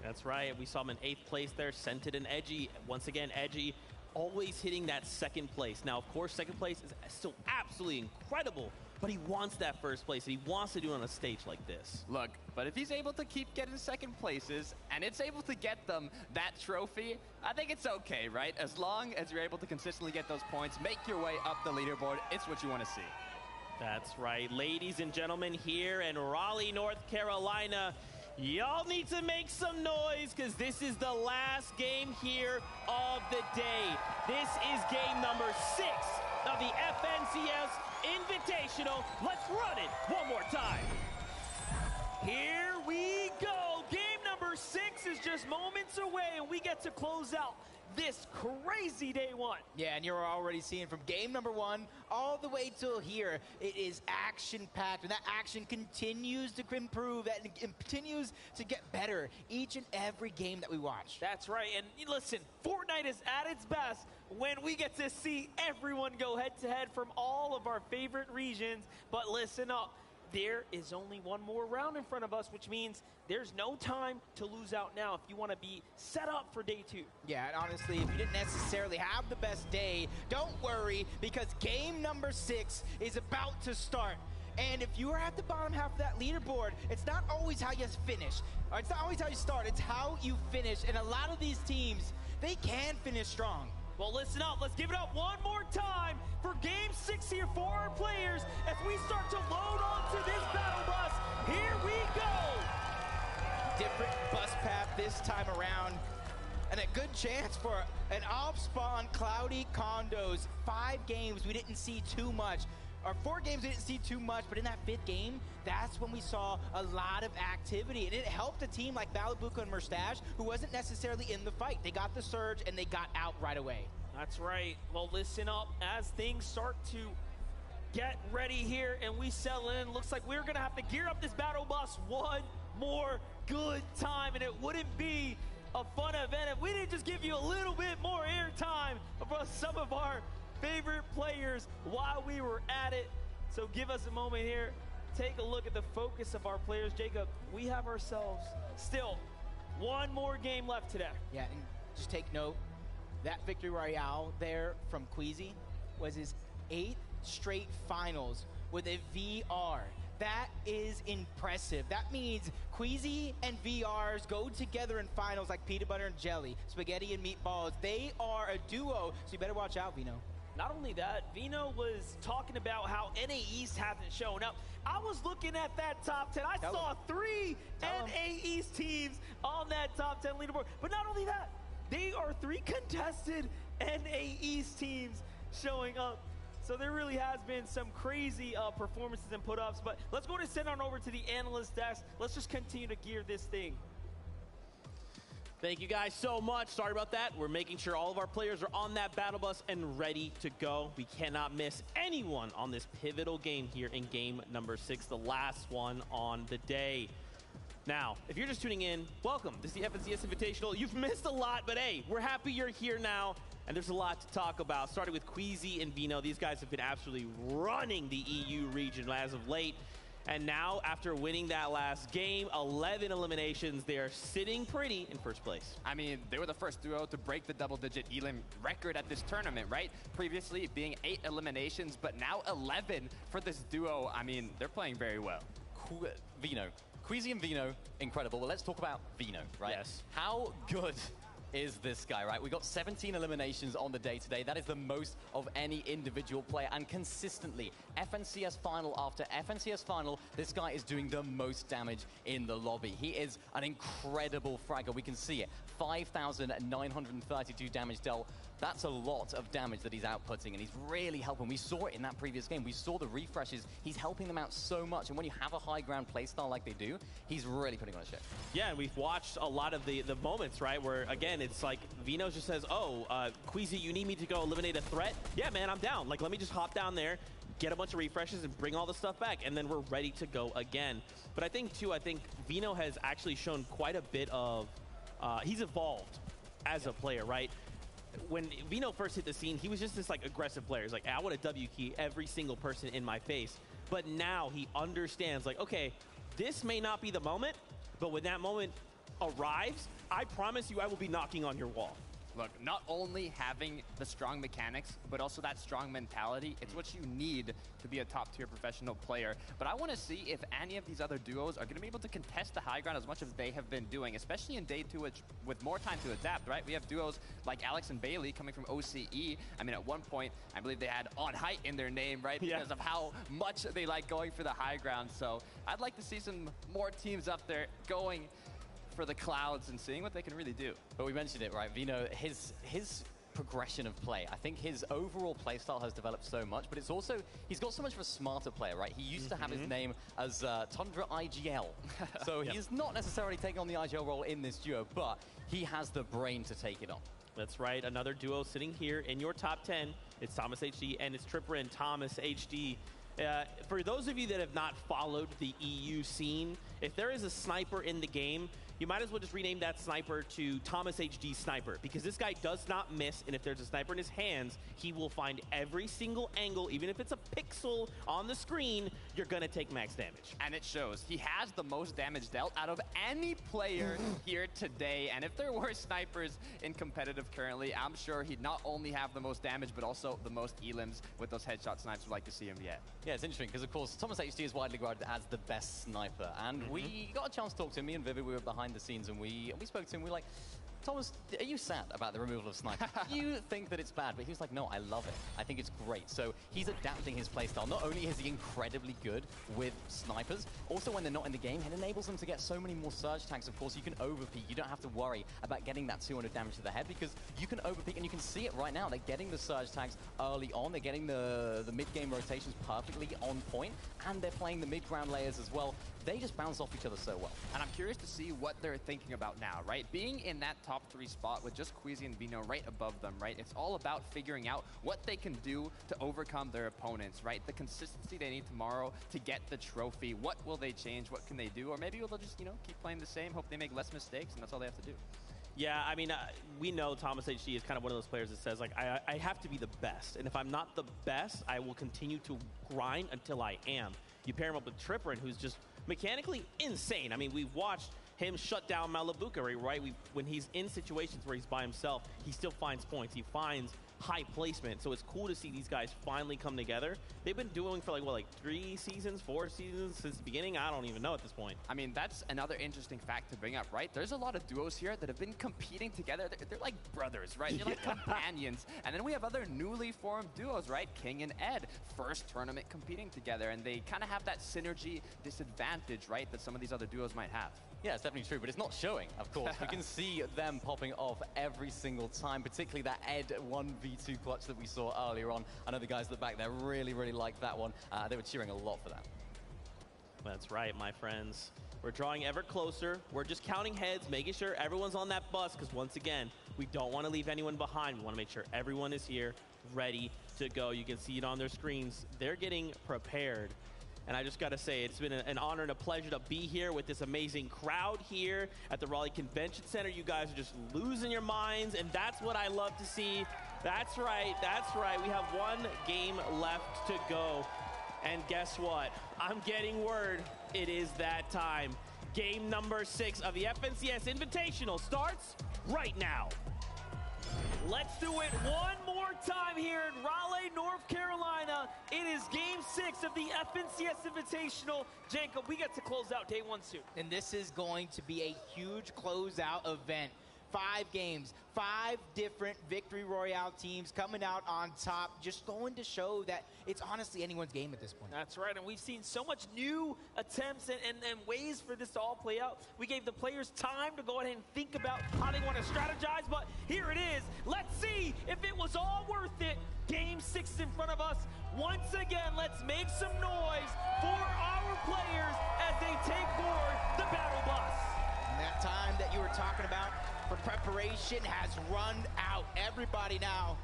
That's right. We saw him in 8th place there, Scented and Edgy. Once again, Edgy always hitting that 2nd place. Now, of course, 2nd place is still absolutely incredible, but he wants that 1st place, and he wants to do it on a stage like this. Look, but if he's able to keep getting 2nd places, and it's able to get them that trophy, I think it's okay, right? As long as you're able to consistently get those points, make your way up the leaderboard, it's what you want to see. That's right. Ladies and gentlemen, here in Raleigh, North Carolina, y'all need to make some noise because this is the last game here of the day. This is game number 6 of the FNCS Invitational. Let's run it one more time. Here we go. Game number 6 is just moments away, and we get to close out this crazy day 1. Yeah, and you're already seeing from game number 1 all the way till here, it is action-packed, and that action continues to improve, and it continues to get better each and every game that we watch. That's right, and listen, Fortnite is at its best when we get to see everyone go head-to-head from all of our favorite regions, but listen up. There is only one more round in front of us, which means there's no time to lose out now if you want to be set up for day 2. Yeah, and honestly, if you didn't necessarily have the best day, don't worry, because game number 6 is about to start. And if you are at the bottom half of that leaderboard, it's not always how you finish. Or it's not always how you start, it's how you finish. And a lot of these teams, they can finish strong. Well, listen up. Let's give it up one more time for Game 6 here for our players as we start to load onto this battle bus. Here we go. Different bus path this time around. And a good chance for an off-spawn Cloudy Condos. 5 games we didn't see too much. Or 4 games we didn't see too much, but in that 5th game, that's when we saw a lot of activity. And it helped a team like Balabuka and Mustache, who wasn't necessarily in the fight. They got the surge, and they got out right away. That's right. Well, listen up. As things start to get ready here and we settle in, looks like we're going to have to gear up this battle bus one more good time. And it wouldn't be a fun event if we didn't just give you a little bit more airtime about some of our favorite players while we were at it. So give us a moment here. Take a look at the focus of our players. Jacob, we have ourselves still one more game left today. Yeah, and just take note, that victory royale there from Queasy was his 8th straight finals with a VR. That is impressive. That means Queasy and VRs go together in finals like peanut butter and jelly, spaghetti and meatballs. They are a duo, so you better watch out, Vino. Not only that, Vino was talking about how NA East hasn't shown up. I was looking at that top 10. I saw 3 NA East teams on that top 10 leaderboard. But not only that, they are 3 contested NA East teams showing up So there really has been some crazy performances and put-ups, but let's go and send on over to the analyst desk. Let's just continue to gear this thing. Thank you guys so much. Sorry about that. We're making sure all of our players are on that battle bus and ready to go. We cannot miss anyone on this pivotal game here in game number 6, the last one on the day. Now, if you're just tuning in, welcome. This is the FNCS Invitational. You've missed a lot, but hey, we're happy you're here now. And there's a lot to talk about, starting with Queasy and Vino. These guys have been absolutely running the EU region as of late. And now, after winning that last game, 11 eliminations, they are sitting pretty in first place. I mean, they were the first duo to break the double-digit elim record at this tournament, right? Previously being 8 eliminations, but now 11 for this duo. I mean, they're playing very well. Vino. Queasy and Vino, incredible. Well, let's talk about Vino, right? Yes. How good is this guy, right? We got 17 eliminations on the day today. That is the most of any individual player, and consistently, FNCS final after FNCS final, this guy is doing the most damage in the lobby. He is an incredible fragger. We can see it. 5,932 damage dealt. That's a lot of damage that he's outputting, and he's really helping. We saw it in that previous game. We saw the refreshes. He's helping them out so much, and when you have a high ground playstyle like they do, he's really putting on a shift. Yeah, and we've watched a lot of the moments, right, where, again, it's like Vino just says, oh, Queasy, you need me to go eliminate a threat? Yeah, man, I'm down. Like, let me just hop down there, get a bunch of refreshes, and bring all the stuff back, and then we're ready to go again. But I think, too, Vino has actually shown quite a bit of, he's evolved as a player, right? When Vino first hit the scene, he was just this like aggressive player. He's like, I want to W key every single person in my face. But now he understands, like, okay, this may not be the moment, but when that moment arrives, I promise you I will be knocking on your wall. Look, not only having the strong mechanics, but also that strong mentality, it's what you need to be a top-tier professional player. But I want to see if any of these other duos are going to be able to contest the high ground as much as they have been doing, especially in day 2 with more time to adapt, right? We have duos like Alex and Bailey coming from OCE. I mean, at one point, I believe they had On Height in their name, right? Because of how much they like going for the high ground. So I'd like to see some more teams up there going for the clouds and seeing what they can really do. But we mentioned it, right? Vino, his progression of play. I think his overall playstyle has developed so much, but it's also, he's got so much of a smarter player, right? He used to have his name as Tundra IGL. So he's not necessarily taking on the IGL role in this duo, but he has the brain to take it on. That's right. Another duo sitting here in your top 10. It's Thomas HD and it's Tripper and Thomas HD. For those of you that have not followed the EU scene, if there is a sniper in the game, you might as well just rename that sniper to Thomas HD Sniper, because this guy does not miss, and if there's a sniper in his hands, he will find every single angle. Even if it's a pixel on the screen, you're gonna take max damage. And it shows. He has the most damage dealt out of any player here today, and if there were snipers in competitive currently, I'm sure he'd not only have the most damage, but also the most elims with those headshot snipes we'd like to see him get. Yeah, it's interesting, because of course, Thomas HD is widely regarded as the best sniper, and we got a chance to talk to him. Me and Vivid, we were behind the scenes, and we spoke to him. We were like, Thomas, are you sad about the removal of sniper? You think that it's bad, but he was like, no, I love it. I think it's great. So he's adapting his playstyle. Not only is he incredibly good with snipers, also when they're not in the game, it enables them to get so many more surge tags. Of course, you can overpeak. You don't have to worry about getting that 200 damage to the head, because you can overpeak, and you can see it right now. They're getting the surge tags early on. They're getting the mid-game rotations perfectly on point, and they're playing the mid-ground layers as well. They just bounce off each other so well. And I'm curious to see what they're thinking about now, right? Being in that top 3 spot with just Queasy and Vino right above them, right? It's all about figuring out what they can do to overcome their opponents, right? The consistency they need tomorrow to get the trophy. What will they change? What can they do? Or maybe they'll just, keep playing the same, hope they make less mistakes, and that's all they have to do. Yeah, I mean, we know Thomas HD is kind of one of those players that says, like, I have to be the best. And if I'm not the best, I will continue to grind until I am. You pair him up with Tripperin, who's just mechanically insane. I mean, we've watched him shut down Malabuka, right? When he's in situations where he's by himself, he still finds points. He finds high placement. So it's cool to see these guys finally come together. They've been doing for like 3 seasons, 4 seasons since the beginning. I don't even know at this point. I mean, that's another interesting fact to bring up, right? There's a lot of duos here that have been competing together. They're like brothers, right? They're like companions. And then we have other newly formed duos, right? King and Ed, first tournament competing together. And they kind of have that synergy disadvantage, right? That some of these other duos might have. Yeah, it's definitely true, but it's not showing, of course. We can see them popping off every single time, particularly that Ed 1v2 clutch that we saw earlier on. I know the guys at the back there really, really liked that one. They were cheering a lot for that. That's right, my friends. We're drawing ever closer. We're just counting heads, making sure everyone's on that bus, because once again, we don't want to leave anyone behind. We want to make sure everyone is here, ready to go. You can see it on their screens. They're getting prepared. And I just got to say, it's been an honor and a pleasure to be here with this amazing crowd here at the Raleigh Convention Center. You guys are just losing your minds, and that's what I love to see. That's right, that's right. We have one game left to go. And guess what? I'm getting word. It is that time. Game number 6 of the FNCS Invitational starts right now. Let's do it one more time here in Raleigh, North Carolina. It is game 6 of the FNCS Invitational. Jacob, we get to close out day 1 soon. And this is going to be a huge closeout event. 5 games, 5 different Victory Royale teams coming out on top, just going to show that it's honestly anyone's game at this point. That's right, and we've seen so much new attempts and ways for this to all play out. We gave the players time to go ahead and think about how they want to strategize, but here it is. Let's see if it was all worth it. Game 6 is in front of us. Once again, let's make some noise for our players as they take board the battle bus. And that time that you were talking about for preparation has run out. Everybody now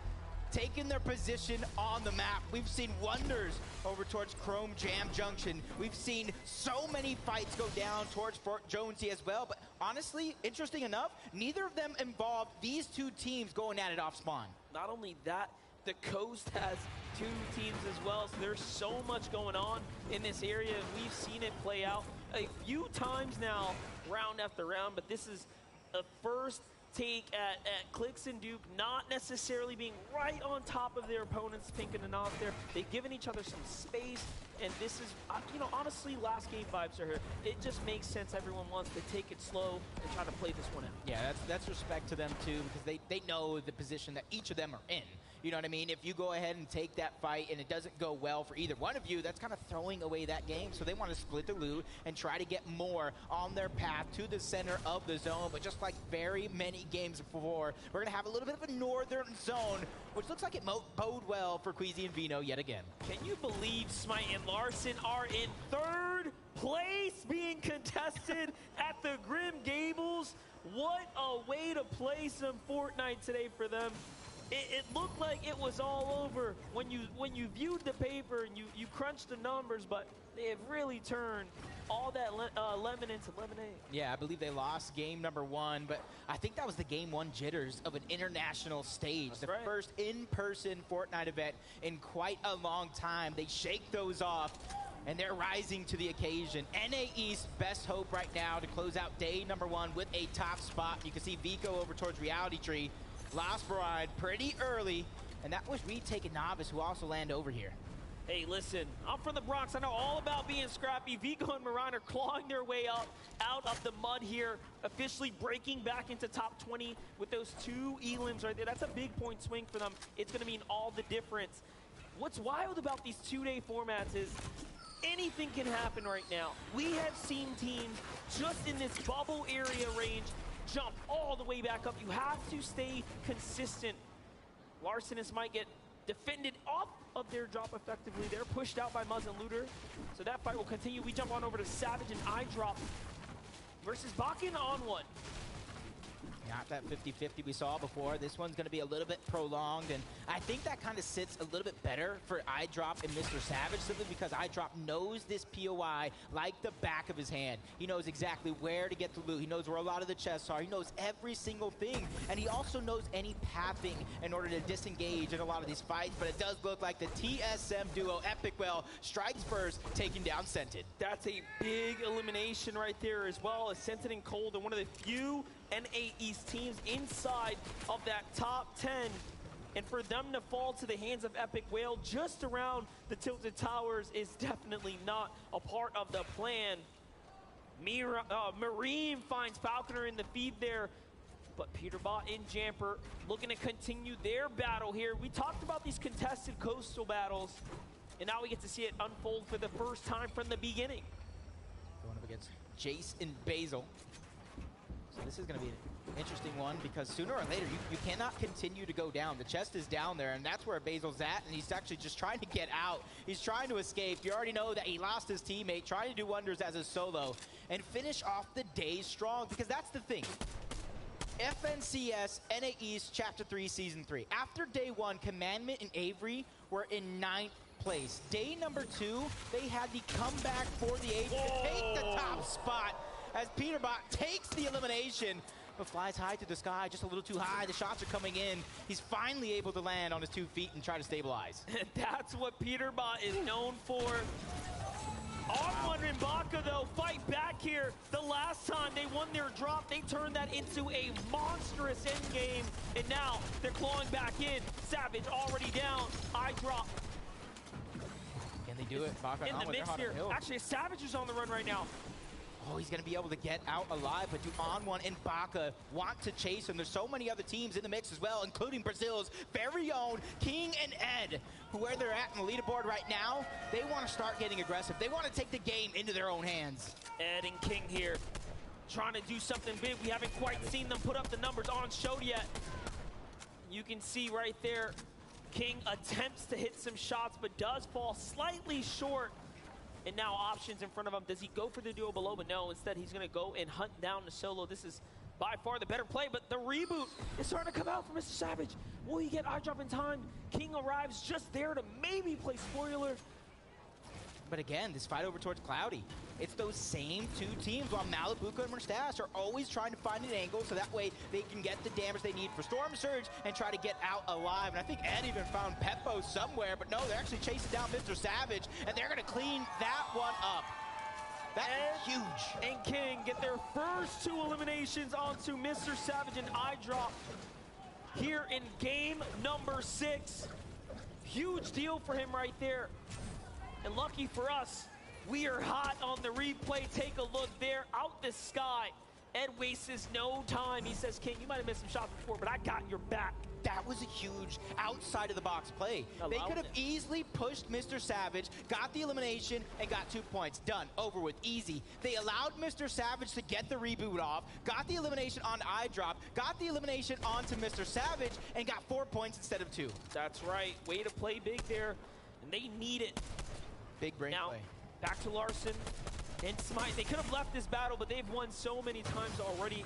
taking their position on the map. We've seen wonders over towards Chrome Jam Junction. We've seen so many fights go down towards Fort Jonesy as well. But honestly, interesting enough, neither of them involved these 2 teams going at it off spawn. Not only that, the coast has 2 teams as well, so there's so much going on in this area. We've seen it play out a few times now, round after round, but this is a first take at Clix and Duke not necessarily being right on top of their opponents, pinking and off there. They've given each other some space, and this is, you know, honestly, last game vibes are here. It just makes sense. Everyone wants to take it slow and try to play this one out. Yeah, that's respect to them, too, because they know the position that each of them are in. You know what I mean? If you go ahead and take that fight and it doesn't go well for either one of you, that's kind of throwing away that game. So they want to split the loot and try to get more on their path to the center of the zone. But just like very many games before, we're going to have a little bit of a northern zone, which looks like it bode well for Queasy and Vino yet again. Can you believe Smite and Larson are in 3rd place being contested at the Grim Gables? What a way to play some Fortnite today for them. It looked like it was all over when you viewed the paper and you crunched the numbers, but they have really turned all that lemon into lemonade. Yeah, I believe they lost game number 1, but I think that was the game 1 jitters of an international stage. That's the right. First in-person Fortnite event in quite a long time. They shake those off, and they're rising to the occasion. NA East, best hope right now to close out day number 1 with a top spot. You can see Vico over towards Reality Tree. Lost Bride pretty early, and that was Retake and Novice who also land over here. Hey, listen, I'm from the Bronx. I know all about being scrappy. Vico and Moran are clawing their way up out of the mud here, officially breaking back into top 20 with those 2 elims right there. That's a big point swing for them. It's going to mean all the difference. What's wild about these 2-day formats is anything can happen right now. We have seen teams just in this bubble area range jump all the way back up. You have to stay consistent. Larson might get defended off of their drop effectively. They're pushed out by Muzz and Looter. So that fight will continue. We jump on over to Savage and iDrop versus Bakken on 1. Not that 50-50 we saw before. This one's going to be a little bit prolonged, and I think that kind of sits a little bit better for iDrop and Mr. Savage, simply because iDrop knows this POI like the back of his hand. He knows exactly where to get the loot. He knows where a lot of the chests are. He knows every single thing, and he also knows any pathing in order to disengage in a lot of these fights, but it does look like the TSM duo, Epicwell, strikes first, taking down Scented. That's a big elimination right there, as well as Scented and Cold, and one of the few NA East teams inside of that top 10, and for them to fall to the hands of Epic Whale just around the Tilted Towers is definitely not a part of the plan. Marine finds Falconer in the feed there, but Peterbot and Jamper looking to continue their battle here. We talked about these contested coastal battles, and now we get to see it unfold for the first time from the beginning. Going up against Jace and Basil. So this is going to be an interesting one because sooner or later you cannot continue to go down. The chest is down there, and that's where Basil's at, and he's actually just trying to get out. He's trying to escape. You already know that he lost his teammate, trying to do wonders as a solo and finish off the day strong, because that's the thing. FNCS NA East Chapter 3 Season 3. After day 1, Commandment and Avery were in 9th place. Day number 2, they had the comeback for the Avery to take the top spot as Peterbot takes the elimination, but flies high to the sky, just a little too high. The shots are coming in. He's finally able to land on his 2 feet and try to stabilize. That's what Peterbot is known for. R1 and Baka, though, fight back here. The last time they won their drop, they turned that into a monstrous endgame, and now they're clawing back in. Savage already down. I drop. Can they do it? Baka in the mix here. Actually, Savage is on the run right now. Oh, he's going to be able to get out alive, but do On1 and Baka want to chase him? There's so many other teams in the mix as well, including Brazil's very own King and Ed, who where they're at in the leaderboard right now, they want to start getting aggressive. They want to take the game into their own hands. Ed and King here, trying to do something big. We haven't quite seen them put up the numbers on show yet. You can see right there, King attempts to hit some shots, but does fall slightly short. And now options in front of him. Does he go for the duo below? But no, instead he's going to go and hunt down the solo. This is by far the better play, but the reboot is starting to come out for Mr. Savage. Will he get eye drop in time? King arrives just there to maybe play spoiler. But again, this fight over towards Cloudy, it's those same 2 teams, while Malibuca and Mustache are always trying to find an angle so that way they can get the damage they need for Storm Surge and try to get out alive. And I think Ed even found Peppo somewhere, but no, they're actually chasing down Mr. Savage, and they're going to clean that one up. That is huge. And King get their first 2 eliminations onto Mr. Savage and I drop here in game number 6. Huge deal for him right there. And lucky for us, we are hot on the replay. Take a look there, out the sky. Ed wastes no time. He says, King, you might have missed some shots before, but I got your back. That was a huge outside-of-the-box play. They could have easily pushed Mr. Savage, got the elimination, and got 2 points. Done. Over with. Easy. They allowed Mr. Savage to get the reboot off, got the elimination on iDrop, got the elimination onto Mr. Savage, and got 4 points instead of 2. That's right. Way to play big there, and they need it. Big brain play. Back to Larson and Smite. They could have left this battle, but they've won so many times already.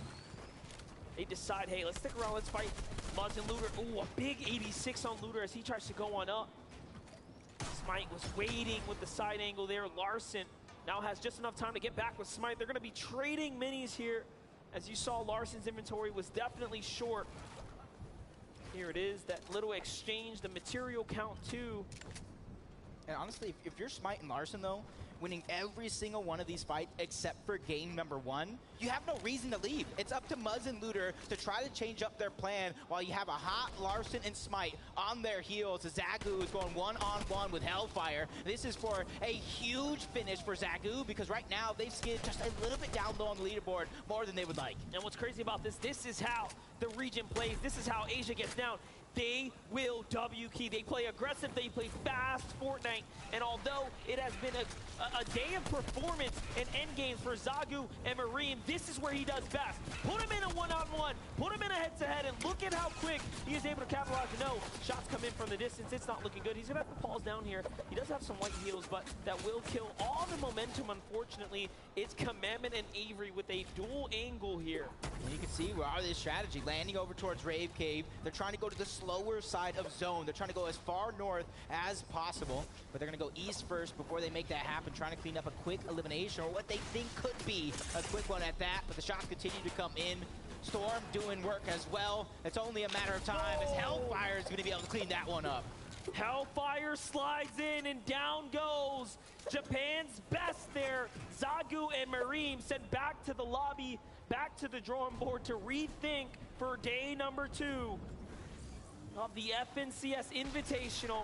They decide, hey, let's stick around, let's fight Muzz and Looter. Ooh, a big 86 on Looter as he tries to go on up. Smite was waiting with the side angle there. Larson now has just enough time to get back with Smite. They're going to be trading minis here. As you saw, Larson's inventory was definitely short. Here it is, that little exchange, the material count too. And honestly, if you're Smite and Larson, though, winning every single one of these fights except for game number 1, you have no reason to leave. It's up to Muzz and Looter to try to change up their plan while you have a hot Larson and Smite on their heels. Zagu is going one-on-one with Hellfire. This is for a huge finish for Zagu because right now they've skid just a little bit down low on the leaderboard, more than they would like. And what's crazy about this is how the region plays. This is how Asia gets down. They will W key. They play aggressive, they play fast Fortnite. And although it has been a day of performance and endgames for Zagu and Marine, this is where he does best. Put him in a one-on-one, put him in a head-to-head, and look at how quick he is able to capitalize. No, shots come in from the distance. It's not looking good. He's gonna have to pause down here. He does have some white heals, but that will kill all the momentum, unfortunately. It's Commandment and Avery with a dual angle here. And you can see where are this strategy, landing over towards Rave Cave. They're trying to go to the slower side of zone. They're trying to go as far north as possible, but they're going to go east first before they make that happen, trying to clean up a quick elimination, or what they think could be a quick one at that, but the shots continue to come in. Storm doing work as well. It's only a matter of time as Hellfire is going to be able to clean that one up. Hellfire slides in and down goes Japan's best there. Zagu and Mareem sent back to the lobby, back to the drawing board to rethink for day number 2 of the FNCS Invitational.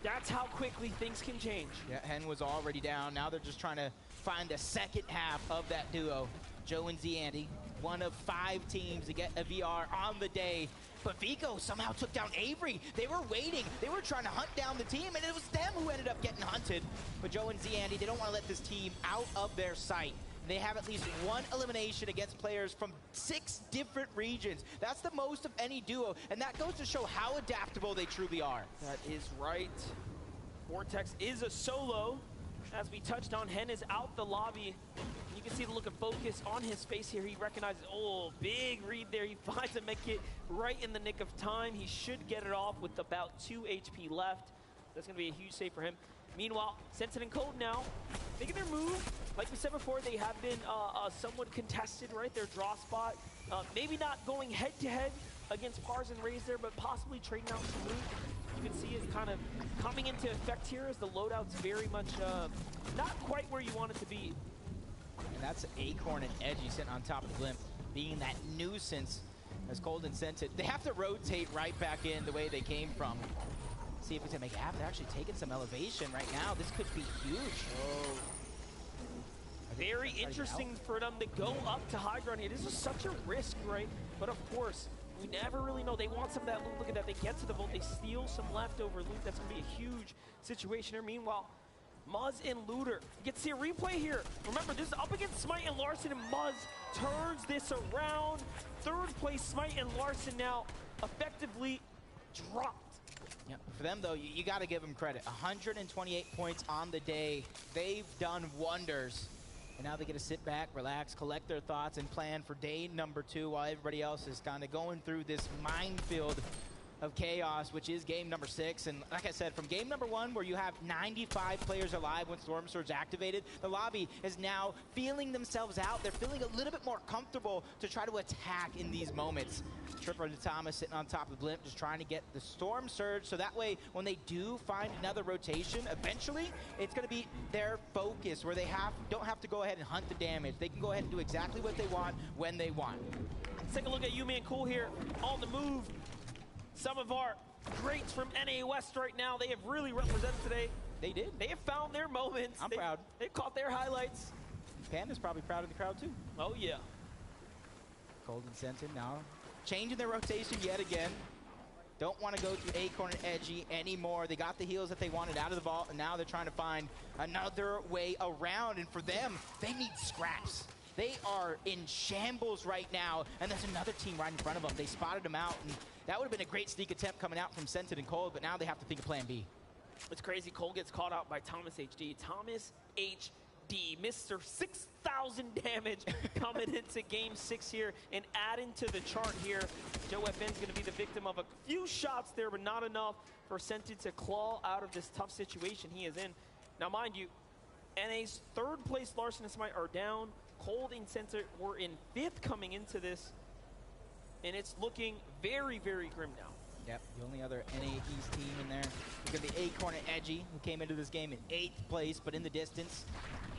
That's how quickly things can change. Yeah, Hen was already down. Now they're just trying to find the second half of that duo. Joe and Zandy, one of 5 teams to get a VR on the day. But Vico somehow took down Avery. They were waiting. They were trying to hunt down the team, and it was them who ended up getting hunted. But Joe and Zandy, they don't want to let this team out of their sight. and they have at least one elimination against players from 6 different regions. That's the most of any duo, and that goes to show how adaptable they truly are. That is right. Vortex is a solo. As we touched on, Hen is out the lobby. You can see the look of focus on his face here. He recognizes, oh, big read there. He finds a medkit right in the nick of time. He should get it off with about 2 HP left. That's going to be a huge save for him. Meanwhile, Sensen and Cold now making their move. Like we said before, they have been somewhat contested, right? Their draw spot. Maybe not going head-to-head against Pars and Raze there, but possibly trading out some loot. You can see it kind of coming into effect here as the loadout's very much not quite where you want it to be. And that's Acorn and Edgy sitting on top of the blimp, being that nuisance as Cold and Sensen. They have to rotate right back in the way they came from. See if we can make it happen. They're actually taking some elevation right now. This could be huge. Oh. Very interesting for them to go up to high ground here. This is such a risk, right? But of course, we never really know. They want some of that loot. Look at that. They get to the vault. They steal some leftover loot. That's going to be a huge situation here. Meanwhile, Muzz and Looter. You get to see a replay here. Remember, this is up against Smite and Larson, and Muzz turns this around. 3rd place, Smite and Larson now effectively dropped. Yep. For them, though, you got to give them credit. 128 points on the day. They've done wonders. And now they get to sit back, relax, collect their thoughts, and plan for day number 2 while everybody else is kind of going through this minefield of chaos, which is game number 6. And like I said, from game number 1, where you have 95 players alive when Storm Surge activated, the lobby is now feeling themselves out. They're feeling a little bit more comfortable to try to attack in these moments. Tripper to Thomas sitting on top of the blimp, just trying to get the Storm Surge, so that way when they do find another rotation, eventually it's going to be their focus, where they don't have to go ahead and hunt the damage. They can go ahead and do exactly what they want when they want. Let's take a look at Yumi and Cool here on the move. Some of our greats from NA West right now, they have really represented today. They did. They have found their moments. I'm proud. They've caught their highlights. Panda's probably proud of the crowd too. Oh yeah. Cold and Sensen now changing their rotation yet again. Don't want to go to Acorn and Edgy anymore. They got the heals that they wanted out of the vault, and now they're trying to find another way around. And for them, they need scraps. They are in shambles right now, and there's another team right in front of them. They spotted them out, and that would have been a great sneak attempt coming out from Sensen and Cold, but now they have to think of plan B. It's crazy. Cole gets caught out by Thomas HD. Thomas HD, Mr. 6,000 damage coming into game 6 here and adding to the chart here. Joe FN's going to be the victim of a few shots there, but not enough for Sensen to claw out of this tough situation he is in. Now, mind you, NA's 3rd place Larson and Smite are down. Cold and Sensen were in 5th coming into this, and it's looking very, very grim now. Yep, the only other NA East team in there is going to be Acorn and Edgy, who came into this game in 8th place, but in the distance.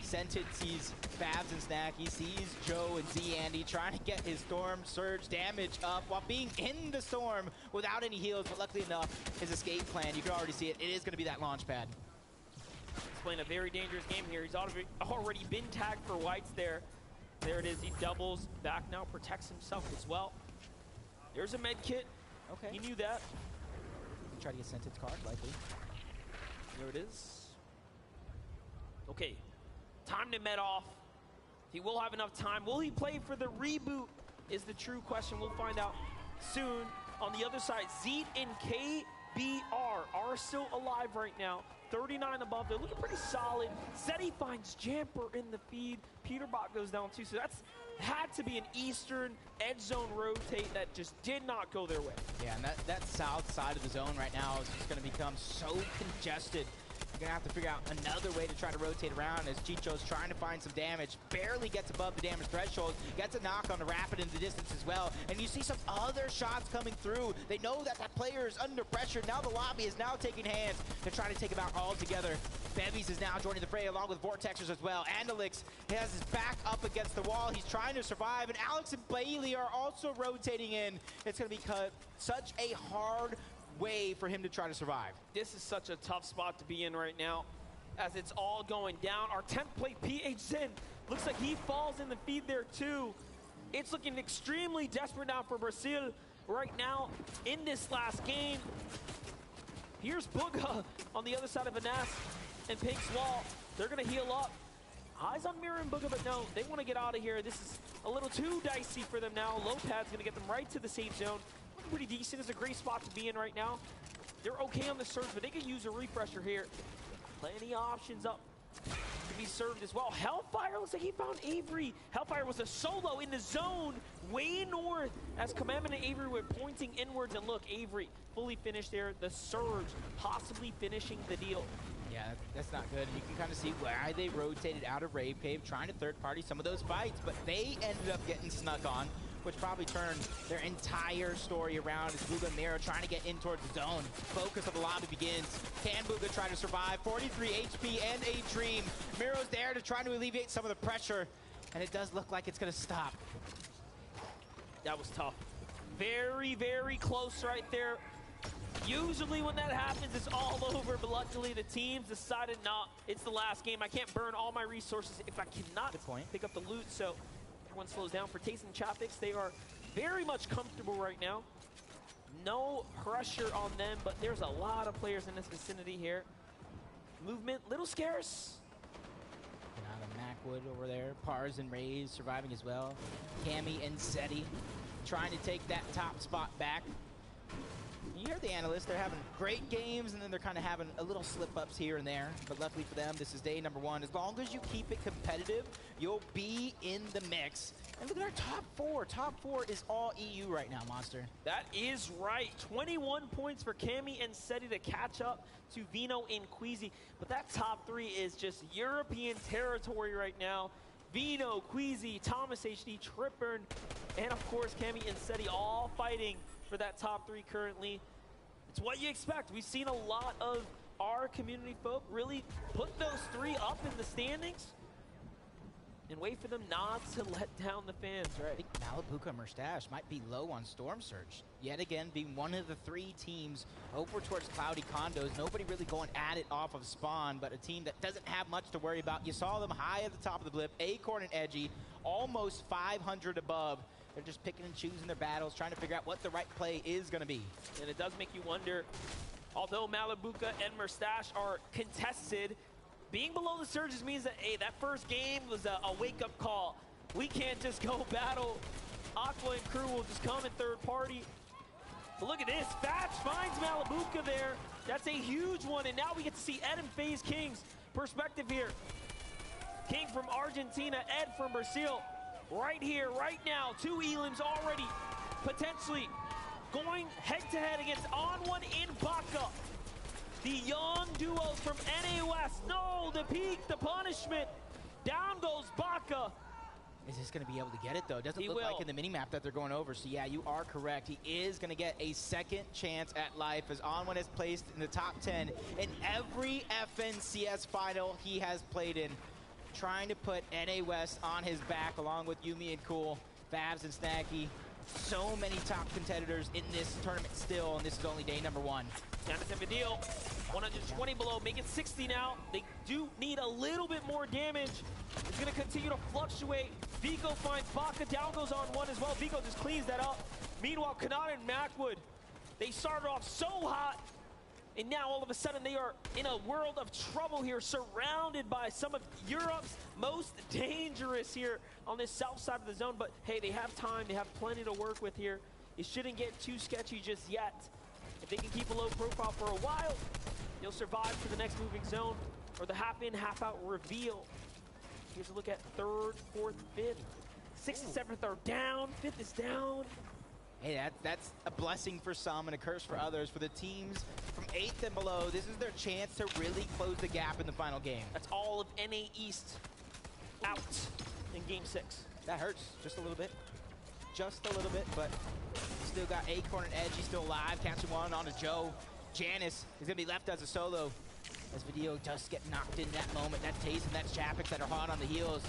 Sensen sees Fabs and Snack. He sees Joe and Z Andy trying to get his Storm Surge damage up while being in the storm without any heals, but luckily enough, his escape plan, you can already see it. It is going to be that launch pad. He's playing a very dangerous game here. He's already been tagged for whites there. There it is. He doubles back now, protects himself as well. There's a med kit. Okay. He knew that. Try to get Sensen's card, likely. There it is. Okay. Time to med off. He will have enough time. Will he play for the reboot is the true question. We'll find out soon. On the other side, Zeet and KBR are still alive right now. 39 above. They're looking pretty solid. Zeddy finds Jamper in the feed. Peterbot goes down too. So that's had to be an Eastern edge zone rotate that just did not go their way. Yeah, and that south side of the zone right now is just going to become so congested. You're going to have to figure out another way to try to rotate around as Chicho's trying to find some damage. Barely gets above the damage threshold. Gets a knock on the Rapid in the distance as well. And you see some other shots coming through. They know that that player is under pressure. Now the lobby is now taking hands to try to take him out all together. Bevies is now joining the fray along with Vortexers as well. Andalix has his back up against the wall. He's trying to survive. And Alex and Bailey are also rotating in. It's going to be such a hard way for him to try to survive. This is such a tough spot to be in right now as it's all going down. Our 10th plate PH Zen looks like he falls in the feed there too. It's looking extremely desperate now for Brazil right now in this last game. Here's Booga on the other side of Anas and Pink's wall. They're going to heal up. Eyes on Mira and Booga, but no, they want to get out of here. This is a little too dicey for them now. Low-pad's going to get them right to the safe zone. Looking pretty decent. It's a great spot to be in right now. They're okay on the surge, but they could use a refresher here. Plenty of options up to be served as well. Hellfire looks like he found Avery. Hellfire was a solo in the zone way north as Commandment and Avery were pointing inwards. And look, Avery fully finished there. The surge possibly finishing the deal. Yeah, that's not good. You can kind of see why they rotated out of Rave Cave, trying to third-party some of those fights, but they ended up getting snuck on, which probably turned their entire story around as Booga and Mira trying to get in towards the zone. Focus of the lobby begins. Can Booga try to survive? 43 HP and a dream. Miro's there to try to alleviate some of the pressure, and it does look like it's going to stop. That was tough. Very, very close right there. Usually when that happens, it's all over, but luckily the teams decided, nah, it's the last game. I can't burn all my resources if I cannot pick up the loot, so everyone slows down. For Taste and Chapix, they are very much comfortable right now. No pressure on them, but there's a lot of players in this vicinity here. Movement, little scarce. Macwood over there, Pars and Rays surviving as well. Cammy and Seti trying to take that top spot back. You hear the analysts, they're having great games, and then they're kind of having a little slip-ups here and there. But luckily for them, this is day number 1. As long as you keep it competitive, you'll be in the mix. And look at our top 4. Top 4 is all EU right now, Monster. That is right. 21 points for Cammy and Seti to catch up to Vino and Queasy. But that top 3 is just European territory right now. Vino, Queasy, Thomas HD, Tripburn, and of course Cammy and Seti all fighting for that top 3 currently. It's what you expect. We've seen a lot of our community folk really put those 3 up in the standings and wait for them not to let down the fans, right? I think Malibuca Mustache might be low on Storm Surge. Yet again, being one of the 3 teams over towards Cloudy Condos. Nobody really going at it off of spawn, but a team that doesn't have much to worry about. You saw them high at the top of the blip, Acorn and Edgy, almost 500 above. They're just picking and choosing their battles, trying to figure out what the right play is going to be. And it does make you wonder, although Malibuca and Mustache are contested, being below the surges means that, hey, that first game was a wake-up call. We can't just go battle. Aqua and crew will just come in third party. But look at this. Fatch finds Malibuca there. That's a huge one, and now we get to see Ed and FaZe King's perspective here. King from Argentina, Ed from Brazil. Right here, right now, 2 elims already potentially going head-to-head against On1 in Baka. The young duos from NA West. No, the peak, the punishment. Down goes Baka. Is this going to be able to get it, though? Doesn't look like in the mini-map that they're going over. So, yeah, you are correct. He is going to get a second chance at life as On1 is placed in the top 10 in every FNCS final he has played in. Trying to put NA West on his back along with Yumi and Cool, Fabs and Snacky. So many top competitors in this tournament still, and this is only day number 1. Down to Video, 120 below, make it 60 now. They do need a little bit more damage. It's gonna continue to fluctuate. Vico finds Baka, down goes On1 as well. Vico just cleans that up. Meanwhile, Kanata and Macwood, they started off so hot, and now all of a sudden they are in a world of trouble here, surrounded by some of Europe's most dangerous here on this south side of the zone. But hey, they have time, they have plenty to work with here. It shouldn't get too sketchy just yet. If they can keep a low profile for a while, they'll survive to the next moving zone or the half in, half out reveal. Here's a look at 3rd, 4th, 5th. 6th and 7th are down, 5th is down. Hey, that's a blessing for some and a curse for others. For the teams from 8th and below, this is their chance to really close the gap in the final game. That's all of NA East out in Game 6. That hurts just a little bit. Just a little bit, but still got Acorn and Edgy still alive. Catching one on to Joe. Janice is going to be left as a solo. As Video does get knocked in that moment. That Taze and that Chapix that are hot on the heels.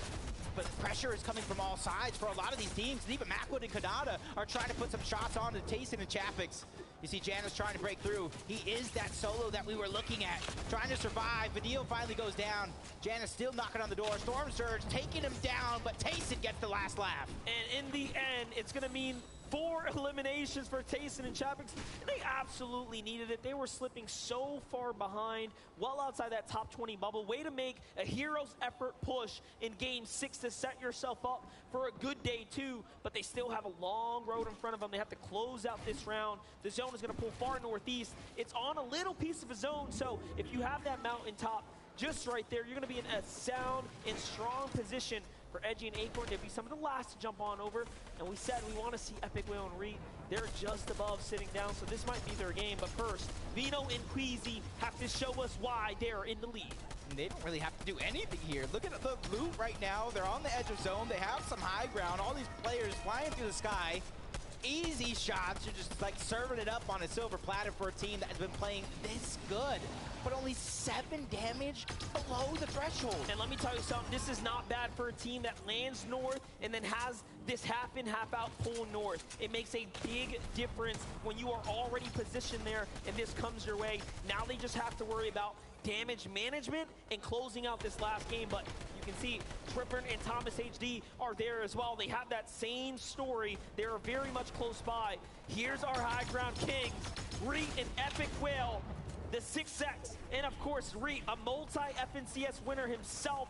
But pressure is coming from all sides for a lot of these teams. And even Macwood and Kanata are trying to put some shots on to Tayson and Chapix. You see Janice trying to break through. He is that solo that we were looking at. Trying to survive. Video finally goes down. Janice still knocking on the door. Storm Surge taking him down, but Tayson gets the last laugh. And in the end, it's going to mean 4 eliminations for Tayson and Chapix. They absolutely needed it. They were slipping so far behind, well outside that top 20 bubble. Way to make a hero's effort push in game 6 to set yourself up for a good day 2, but they still have a long road in front of them. They have to close out this round. The zone is going to pull far northeast. It's on a little piece of a zone, so if you have that mountaintop just right there, you're going to be in a sound and strong position for Edgy and Acorn. They'd be some of the last to jump on over. And we said we want to see Epic Whale and Reed. They're just above sitting down, so this might be their game. But first, Vino and Queasy have to show us why they're in the lead. And they don't really have to do anything here. Look at the loot right now. They're on the edge of zone. They have some high ground. All these players flying through the sky. Easy shots. You're just like serving it up on a silver platter for a team that has been playing this good, but only 7 damage below the threshold. And let me tell you something, this is not bad for a team that lands north and then has this half in, half out pull north. It makes a big difference when you are already positioned there and this comes your way. Now they just have to worry about damage management and closing out this last game. But you can see Tripper and Thomas HD are there as well. They have that same story. They are very much close by. Here's our high ground kings, Reet and Epic Whale, the 6X, and of course Reet, a multi-FNCS winner himself,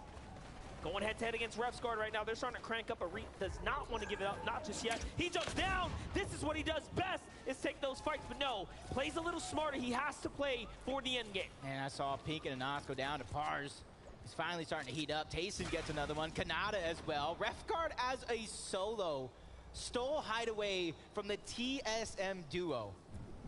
going head-to-head against Refsguard right now. They're starting to crank up, but Reet does not want to give it up, not just yet. He jumps down. This is what he does best, is take those fights, but no, plays a little smarter. He has to play for the end game. And I saw Pink and Anas go down to Pars. He's finally starting to heat up. Tayson gets another one. Kanata as well. Refguard as a solo stole Hideaway from the TSM duo.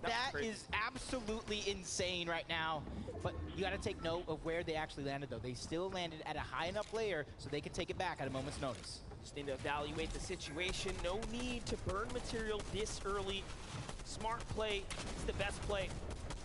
That is absolutely insane right now. But you got to take note of where they actually landed, though. They still landed at a high enough layer so they can take it back at a moment's notice. Just need to evaluate the situation. No need to burn material this early. Smart play. It's the best play.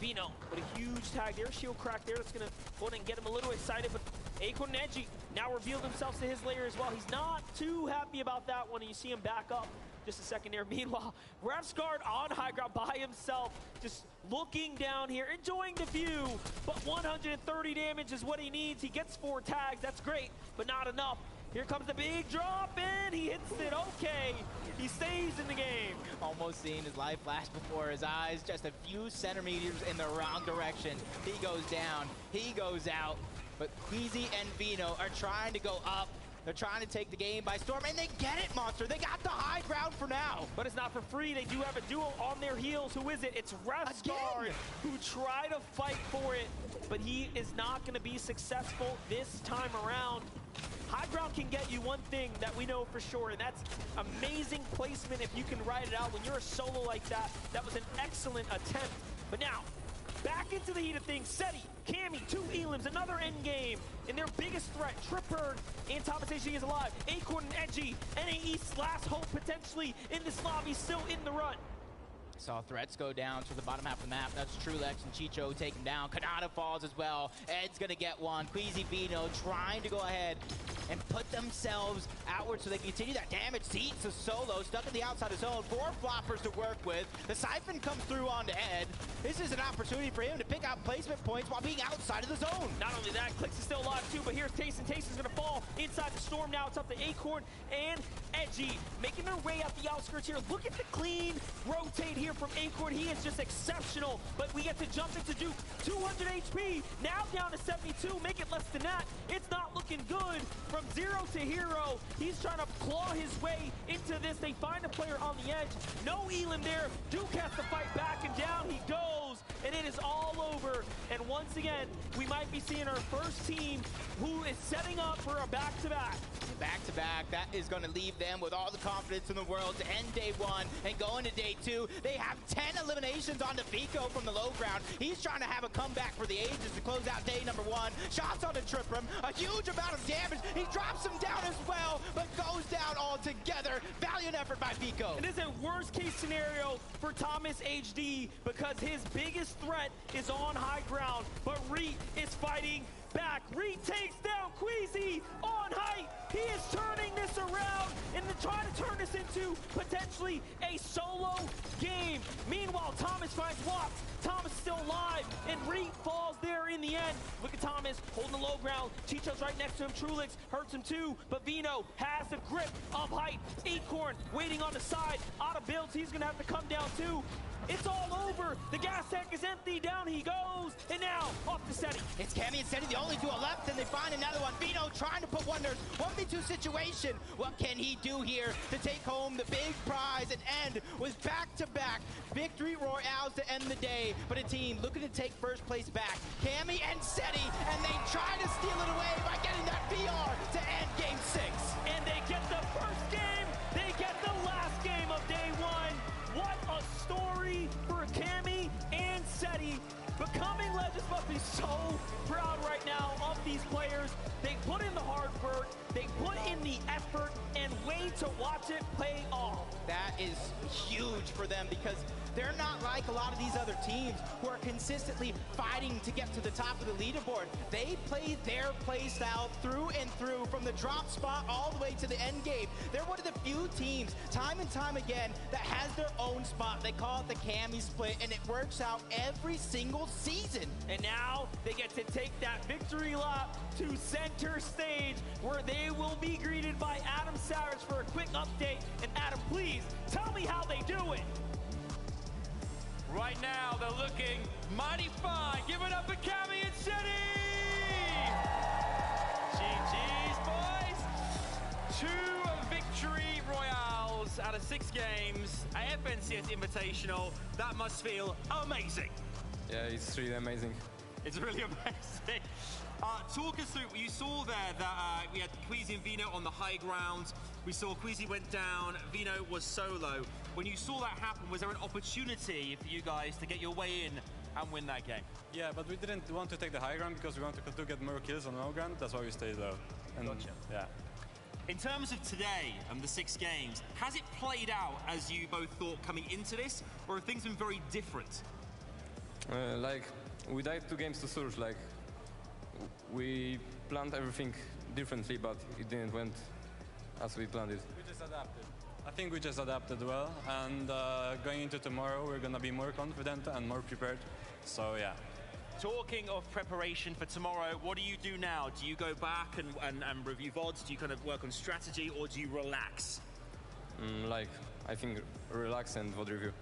Vino with a huge tag there. Shield crack there. That's going to go ahead and get him a little excited. But Acorn and Edgy now revealed themselves to his layer as well. He's not too happy about that one. And you see him back up just a second there. Meanwhile, Refsguard on high ground by himself, just looking down here, enjoying the view. But 130 damage is what he needs. He gets 4 tags. That's great, but not enough. Here comes the big drop, and he hits it. Okay, he stays in the game. Almost seeing his life flash before his eyes, just a few centimeters in the wrong direction. He goes down, he goes out, but Queasy and Vino are trying to go up. They're trying to take the game by storm, and they get it, Monster. They got the high ground for now. But it's not for free. They do have a duo on their heels. Who is it? It's Refsguard, who tried to fight for it, but he is not going to be successful this time around. High ground can get you one thing that we know for sure, and that's amazing placement if you can ride it out. When you're a solo like that, that was an excellent attempt. But now, back into the heat of things. Seti, Cammy, 2 Elims, another end game. And their biggest threat, Tripper and Thomas HD is alive. Acorn and Edgy, NA East's last hope potentially in this lobby, still in the run. Saw threats go down to the bottom half of the map. That's Trulex and Chicho take him down. Kanata falls as well. Ed's gonna get one. Queasy Vino trying to go ahead and put themselves outward so they can continue that damage. Seats a solo stuck in the outside of zone. 4 floppers to work with. The Siphon comes through onto Ed. This is an opportunity for him to pick out placement points while being outside of the zone. Not only that, Clicks is still alive too, but here's Tayson. Tayson's gonna fall inside the storm now. It's up to Acorn and Edgy, making their way out the outskirts here. Look at the clean rotate here from Acorn. He is just exceptional, but we get to jump into Duke. 200 HP, now down to 72, make it less than that. It's not looking good. From 0 to hero, he's trying to claw his way into this. They find a player on the edge. No Elim there. Duke has to fight back, and down he goes, and it is all over. And once again, we might be seeing our first team who is setting up for a back-to-back. Back-to-back, that is going to leave them with all the confidence in the world to end day 1 and go into day 2. They have 10 eliminations onto Vico from the low ground. He's trying to have a comeback for the ages to close out day number 1. Shots on the Tripper, a huge amount of damage. He drops him down as well, but goes down altogether. Valiant effort by Vico. It is a worst-case scenario for Thomas HD because his biggest threat is on high ground, but Reet is fighting back. Reet takes down Queasy on height. He is turning this around, and the trying to turn this into potentially a solo game. Meanwhile, Thomas finds Watts. Thomas is still alive, and Reed falls there in the end. Look at Thomas holding the low ground. Chicho's right next to him. Trulix hurts him too, but Vino has the grip of height. Acorn waiting on the side. Out of builds, he's gonna have to come down too. It's all over. The gas tank is empty. Down he goes. And now, off to Seti. It's Cammy and Seti, the only duo left, and they find another one. Vino trying to put wonders. 1v2 situation. What can he do here to take home the big prize and end with back-to-back victory royales to end the day? But a team looking to take first place back. Cammy and Seti, and they try to steal it away by getting that VR to end Game 6. And they get the first game. They get the last game of day one. What a story for Cammy and Seti. Becoming Legends must be so proud right now of these players. They put in the hard work, they put in the effort, and wait to watch it pay off. That is huge for them because they're not like a lot of these other teams who are consistently fighting to get to the top of the leaderboard. They play their play style through and through from the drop spot all the way to the end game. They're one of the few teams, time and time again, that has their own spot. They call it the Cammy split, and it works out every single season. And now they get to take that victory lap to center stage, where they will be greeted by Adam Savage for a quick update. And Adam, please tell me how they do it. Right now, they're looking mighty fine. Give it up for Cammy and Seti! GG's, boys! 2 victory royales out of 6 games. A FNCS Invitational. That must feel amazing. Yeah, it's really amazing. It's really amazing. Talk us through, you saw there that we had Queasy and Vino on the high ground. We saw Queasy went down, Vino was solo. When you saw that happen, was there an opportunity for you guys to get your way in and win that game? Yeah, but we didn't want to take the high ground because we wanted to get more kills on low ground. That's why we stayed low. And Gotcha. Yeah. In terms of today and the 6 games, has it played out as you both thought coming into this, or have things been very different? Like, we died 2 games to Surge. Like, we planned everything differently, but it didn't went as we planned it. We just adapted. I think we just adapted well, and going into tomorrow, we're gonna be more confident and more prepared. So yeah. Talking of preparation for tomorrow, what do you do now? Do you go back and review VODs? Do you kind of work on strategy, or do you relax? Like, I think relax and VOD review.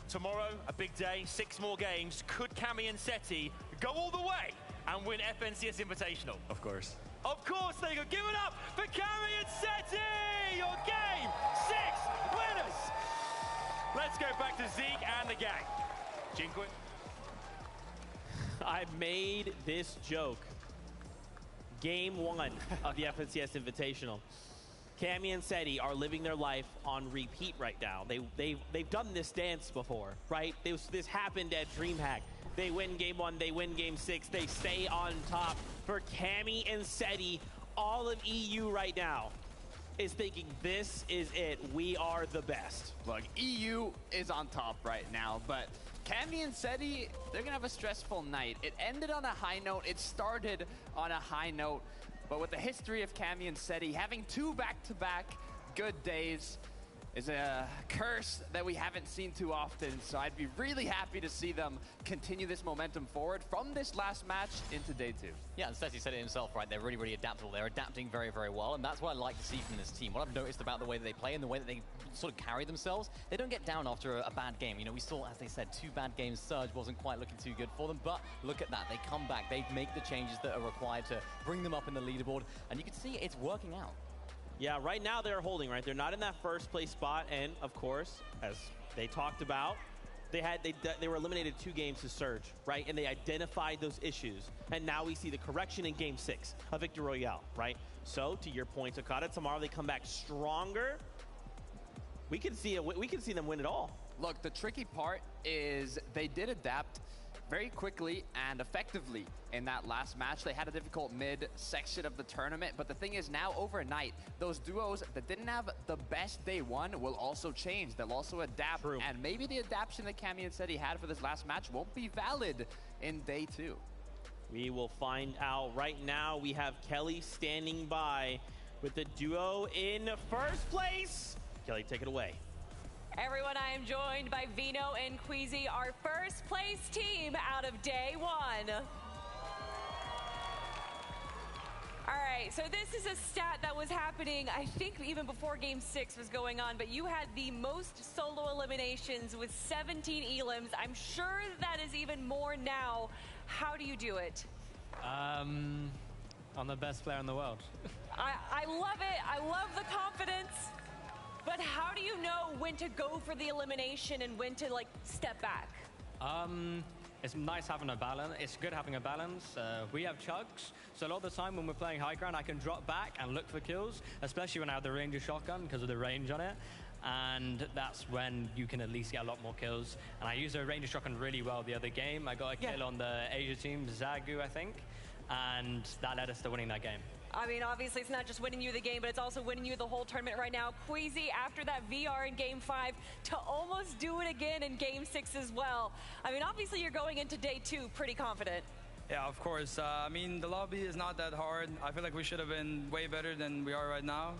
Tomorrow, a big day, 6 more games. Could Cammy and Seti go all the way and win FNCS Invitational? Of course. Of course they go. Give it up for Cammy and Seti! Your Game 6 winners! Let's go back to Zeke and the gang. Jinquit. I made this joke. Game 1 of the FNCS Invitational. Cammy and Seti are living their life on repeat right now. They've done this dance before, right? This happened at DreamHack. They win Game 1, they win Game 6, they stay on top. For Cammy and Seti, all of EU right now is thinking this is it. We are the best. Look, EU is on top right now, but Cammy and Seti, they're gonna have a stressful night. It ended on a high note, it started on a high note, but with the history of Cammy and Seti, having 2 back-to-back good days is a curse that we haven't seen too often. So I'd be really happy to see them continue this momentum forward from this last match into day 2. Yeah, and Seti said it himself, right? They're really, really adaptable. They're adapting very, very well, and that's what I like to see from this team. What I've noticed about the way that they play and the way that they sort of carry themselves, they don't get down after a bad game. You know, we saw, as they said, 2 bad games. Surge wasn't quite looking too good for them, but look at that. They come back. They make the changes that are required to bring them up in the leaderboard, and you can see it's working out. Yeah, right now they're holding, right? They're not in that first place spot, and of course, as they talked about, they were eliminated 2 games to Surge, right? And they identified those issues, and now we see the correction in Game 6, a Victory Royale, right? So, to your point, Okada, tomorrow they come back stronger. We can see them win it all. Look, the tricky part is they did adapt very quickly and effectively in that last match. They had a difficult mid-section of the tournament, but the thing is now overnight, those duos that didn't have the best day 1 will also change. They'll also adapt, and maybe the adaptation that Cammy and Seti had for this last match won't be valid in day 2. We will find out. Right now, we have Kelly standing by with the duo in first place. Kelly, take it away. Everyone, I am joined by Vino and Queasy, our first place team out of day one. All right, so this is a stat that was happening, I think, even before Game 6 was going on, but you had the most solo eliminations with 17 elims. I'm sure that is even more now. How do you do it? I'm the best player in the world. I love it. I love the confidence. But how do you know when to go for the elimination and when to, like, step back? It's nice having a balance. It's good having a balance. We have chugs, so a lot of the time when we're playing high ground, I can drop back and look for kills, especially when I have the Ranger shotgun because of the range on it. And that's when you can at least get a lot more kills. And I used a Ranger shotgun really well the other game. I got a kill on the Asia team, Zagu, I think, and that led us to winning that game. I mean, obviously, it's not just winning you the game, but it's also winning you the whole tournament right now. Queasy, after that VR in Game 5, to almost do it again in Game 6 as well. I mean, obviously, you're going into day 2 pretty confident. Yeah, of course. I mean, the lobby is not that hard. I feel like we should have been way better than we are right now.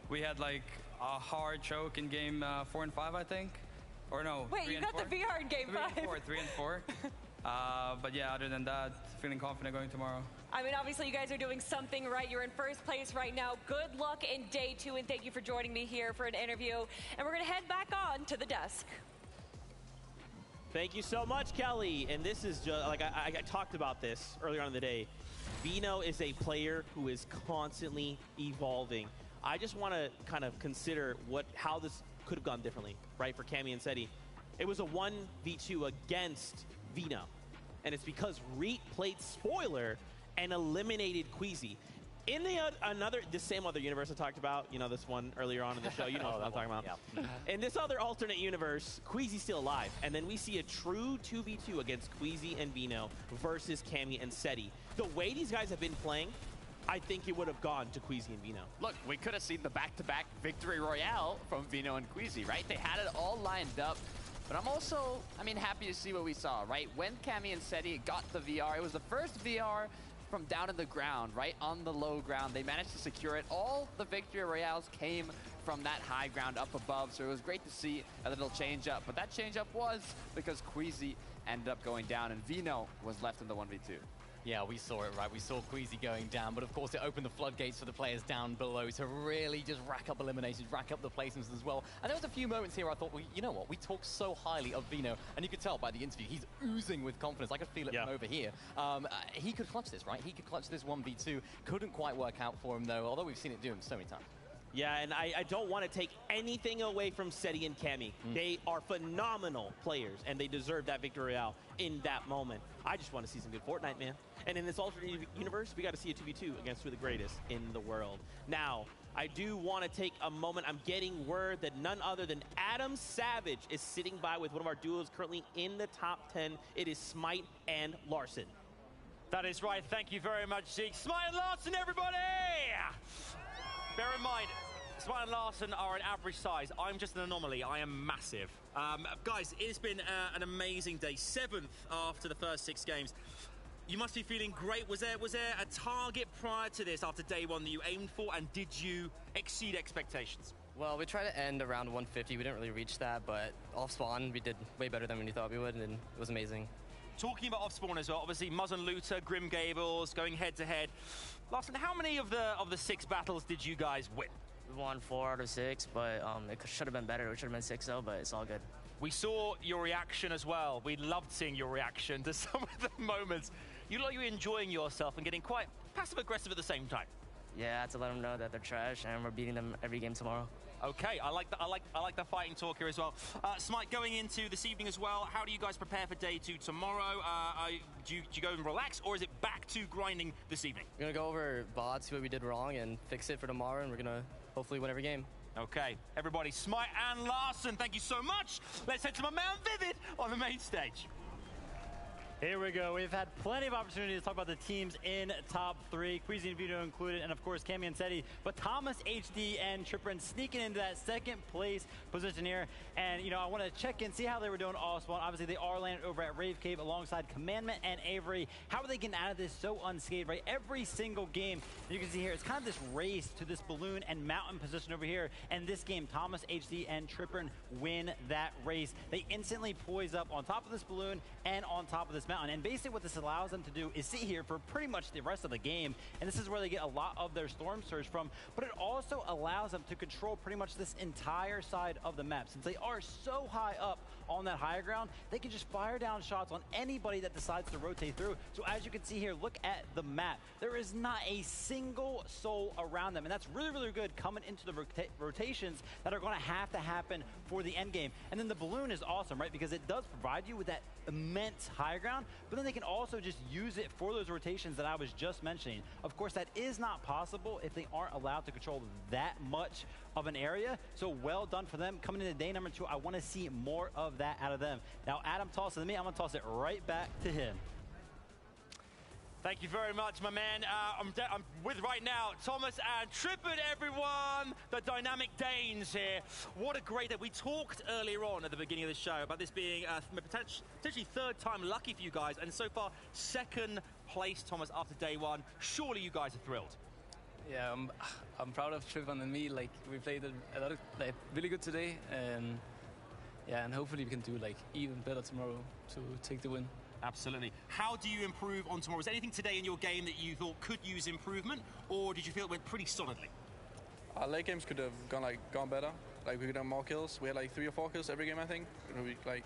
We had, like, a hard choke in Game 4 and 5, I think. Or no, Wait, you got the VR in Game 5. 3 and 4. But yeah, other than that, feeling confident going tomorrow. I mean, obviously, you guys are doing something right. You're in first place right now. Good luck in day 2, and thank you for joining me here for an interview. And we're going to head back on to the desk. Thank you so much, Kelly. And this is just, like I talked about this earlier on in the day. Vino is a player who is constantly evolving. I just want to kind of consider how this could have gone differently, right, for Cammy and Seti. It was a 1v2 against Vino. And it's because Reet played spoiler and eliminated Queasy. In the same other universe I talked about, you know, this one earlier on in the show, you know what I'm talking about. Yeah. In this other alternate universe, Queasy's still alive. And then we see a true 2v2 against Queasy and Vino versus Cammy and Seti. The way these guys have been playing, I think it would have gone to Queasy and Vino. Look, we could have seen the back-to-back victory royale from Vino and Queasy, right? They had it all lined up. But I'm also, happy to see what we saw, right? When Cammy and Seti got the VR, it was the first VR from down in the ground, right? On the low ground. They managed to secure it. All the victory royales came from that high ground up above, so it was great to see a little change up. But that change up was because Queasy ended up going down and Vino was left in the 1v2. Yeah, we saw it, right? We saw Queasy going down, but of course it opened the floodgates for the players down below to really just rack up eliminations, rack up the placements as well. And there was a few moments here I thought, well, you know what? We talk so highly of Vino, and you could tell by the interview, he's oozing with confidence. I could feel it from over here. He could clutch this, right? He could clutch this 1v2. Couldn't quite work out for him, though, although we've seen it do him so many times. Yeah, and I don't want to take anything away from Seti and Cammy. They are phenomenal players, and they deserve that victory royale in that moment. I just want to see some good Fortnite, man. And in this alternate universe, we got to see a 2v2 against two of the greatest in the world. Now, I do want to take a moment. I'm getting word that none other than Adam Savage is sitting by with one of our duos currently in the top 10. It is Smite and Larson. That is right. Thank you very much, Zeke. Smite and Larson, everybody! Bear in mind, Smite and Larson are an average size. I'm just an anomaly. I am massive. Guys, it's been an amazing day. 7th after the first 6 games. You must be feeling great. Was there a target prior to this after day 1 that you aimed for, and did you exceed expectations? Well, we tried to end around 150. We didn't really reach that, but off spawn, we did way better than we thought we would, and it was amazing. Talking about off spawn as well, obviously Muzzin Looter, Grim Gables going head to head. Larson, how many of the 6 battles did you guys win? We won 4 out of 6, but it should have been better. It should have been 6-0, but it's all good. We saw your reaction as well. We loved seeing your reaction to some of the moments. You look like you're enjoying yourself and getting quite passive-aggressive at the same time. Yeah, I had to let them know that they're trash, and we're beating them every game tomorrow. Okay, I like the fighting talk here as well. Smite, going into this evening as well, how do you guys prepare for day 2 tomorrow? Do you go and relax, or is it back to grinding this evening? We're going to go over VOD, see what we did wrong, and fix it for tomorrow, and we're going to hopefully win every game. Okay, everybody, Smite and Larson, thank you so much. Let's head to my man Vivid on the main stage. Here we go. We've had plenty of opportunities to talk about the teams in top 3, Queasy and Vito included, and of course Cammy and Seti. But Thomas, HD, and Triprin sneaking into that second place position here. And, you know, I want to check in, see how they were doing all spawn. Obviously, they are landed over at Rave Cave alongside Commandment and Avery. How are they getting out of this so unscathed, right? Every single game, you can see here, it's kind of this race to this balloon and mountain position over here. And this game, Thomas, HD, and Triprin win that race. They instantly poise up on top of this balloon and on top of this mountain. And basically what this allows them to do is sit here for pretty much the rest of the game. And this is where they get a lot of their storm surge from. But it also allows them to control pretty much this entire side of the map. Since they are so high up on that higher ground, they can just fire down shots on anybody that decides to rotate through. So as you can see here, look at the map. There is not a single soul around them. And that's really, really good coming into the rotations that are going to happen for the end game. And then the balloon is awesome, right? Because it does provide you with that immense high ground, but then they can also just use it for those rotations that I was just mentioning. Of course, that is not possible if they aren't allowed to control that much of an area. So well done for them. Coming into day number 2, I want to see more of that out of them. Now, Adam tosses it to me. I'm going to toss it right back to him. Thank you very much, my man. I'm with right now Thomas and Tripin, everyone. The dynamic Danes here. What a great day. We talked earlier on at the beginning of the show about this being potentially third time lucky for you guys, and so far second place, Thomas, after day 1. Surely you guys are thrilled. Yeah, I'm proud of Tripin and me. Like, we played a lot of, like, really good today, and yeah, and hopefully we can do like even better tomorrow to take the win. Absolutely. How do you improve on tomorrow? Was there anything today in your game that you thought could use improvement, or did you feel it went pretty solidly? Our late games could have gone better. Like, we could have more kills. We had like 3 or 4 kills every game, I think. We, like,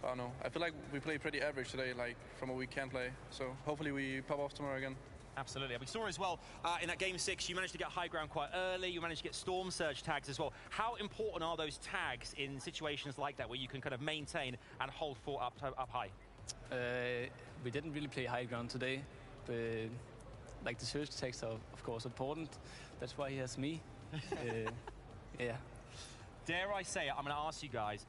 I don't know. I feel like we played pretty average today, like from what we can play. So hopefully we pop off tomorrow again. Absolutely. We saw as well in that game 6, you managed to get high ground quite early. You managed to get storm surge tags as well. How important are those tags in situations like that where you can kind of maintain and hold fort up high? We didn't really play high ground today, but like the surge tags are of course important. That's why he has me. Yeah. Dare I say it, I'm going to ask you guys,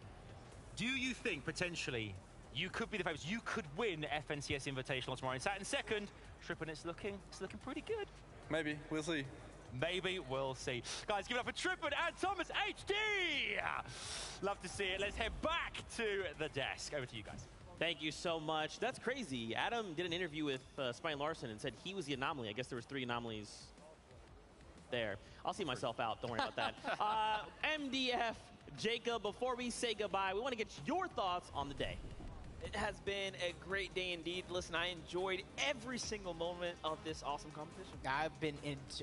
do you think potentially you could be the favourites? You could win FNCS Invitational tomorrow. In second, Tripin, it's looking pretty good. Maybe, we'll see. Maybe we'll see. Guys, give it up for Tripin and Thomas HD! Love to see it. Let's head back to the desk. Over to you guys. Thank you so much. That's crazy. Adam did an interview with Spine Larson and said he was the anomaly. I guess there was 3 anomalies there. I'll see myself out. Don't worry about that. MDF, Jacob, before we say goodbye, we want to get your thoughts on the day. It has been a great day indeed. Listen, I enjoyed every single moment of this awesome competition. I've been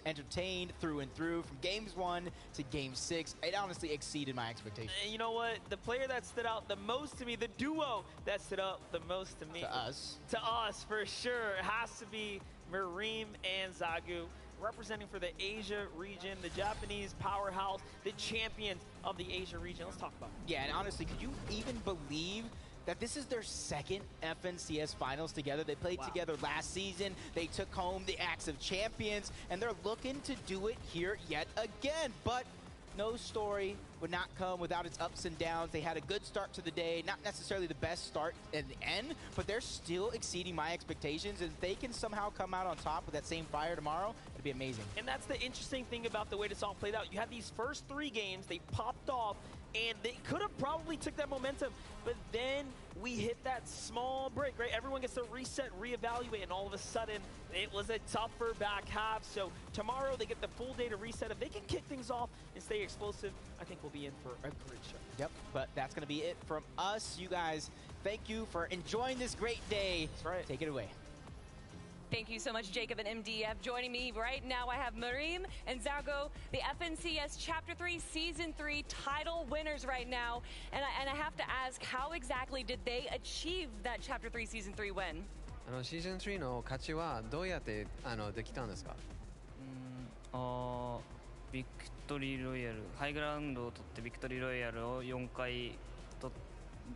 entertained through and through from games 1 to game 6. It honestly exceeded my expectations. And you know what? The player that stood out the most to me, the duo that stood out the most to me. To us. To us, for sure. It has to be Mareem and Zagu, representing for the Asia region, the Japanese powerhouse, the champions of the Asia region. Let's talk about it. Yeah, and honestly, could you even believe that this is their second FNCS finals together? They played together last season. They took home the Axe of Champions, and they're looking to do it here yet again. But no story would not come without its ups and downs. They had a good start to the day, not necessarily the best start in the end, but they're still exceeding my expectations. And if they can somehow come out on top with that same fire tomorrow, it'd be amazing. And that's the interesting thing about the way this all played out. You had these first 3 games, they popped off, and they could have probably took that momentum, but then we hit that small break, right? Everyone gets to reset, reevaluate, and all of a sudden, it was a tougher back half. So tomorrow, they get the full day to reset. If they can kick things off and stay explosive, I think we'll be in for a great show. Yep, but that's going to be it from us. You guys, thank you for enjoying this great day. That's right. Take it away. Thank you so much, Jacob and MDF. Joining me right now, I have Mareem and Zago, the FNCS Chapter 3 Season 3 title winners right now. And I have to ask, how exactly did they achieve that Chapter 3 Season 3 win? シーズン3の勝ちはどうやってできたんですか？ビクトリーロイヤル、ハイグラウンドを取ってビクトリーロイヤルを4回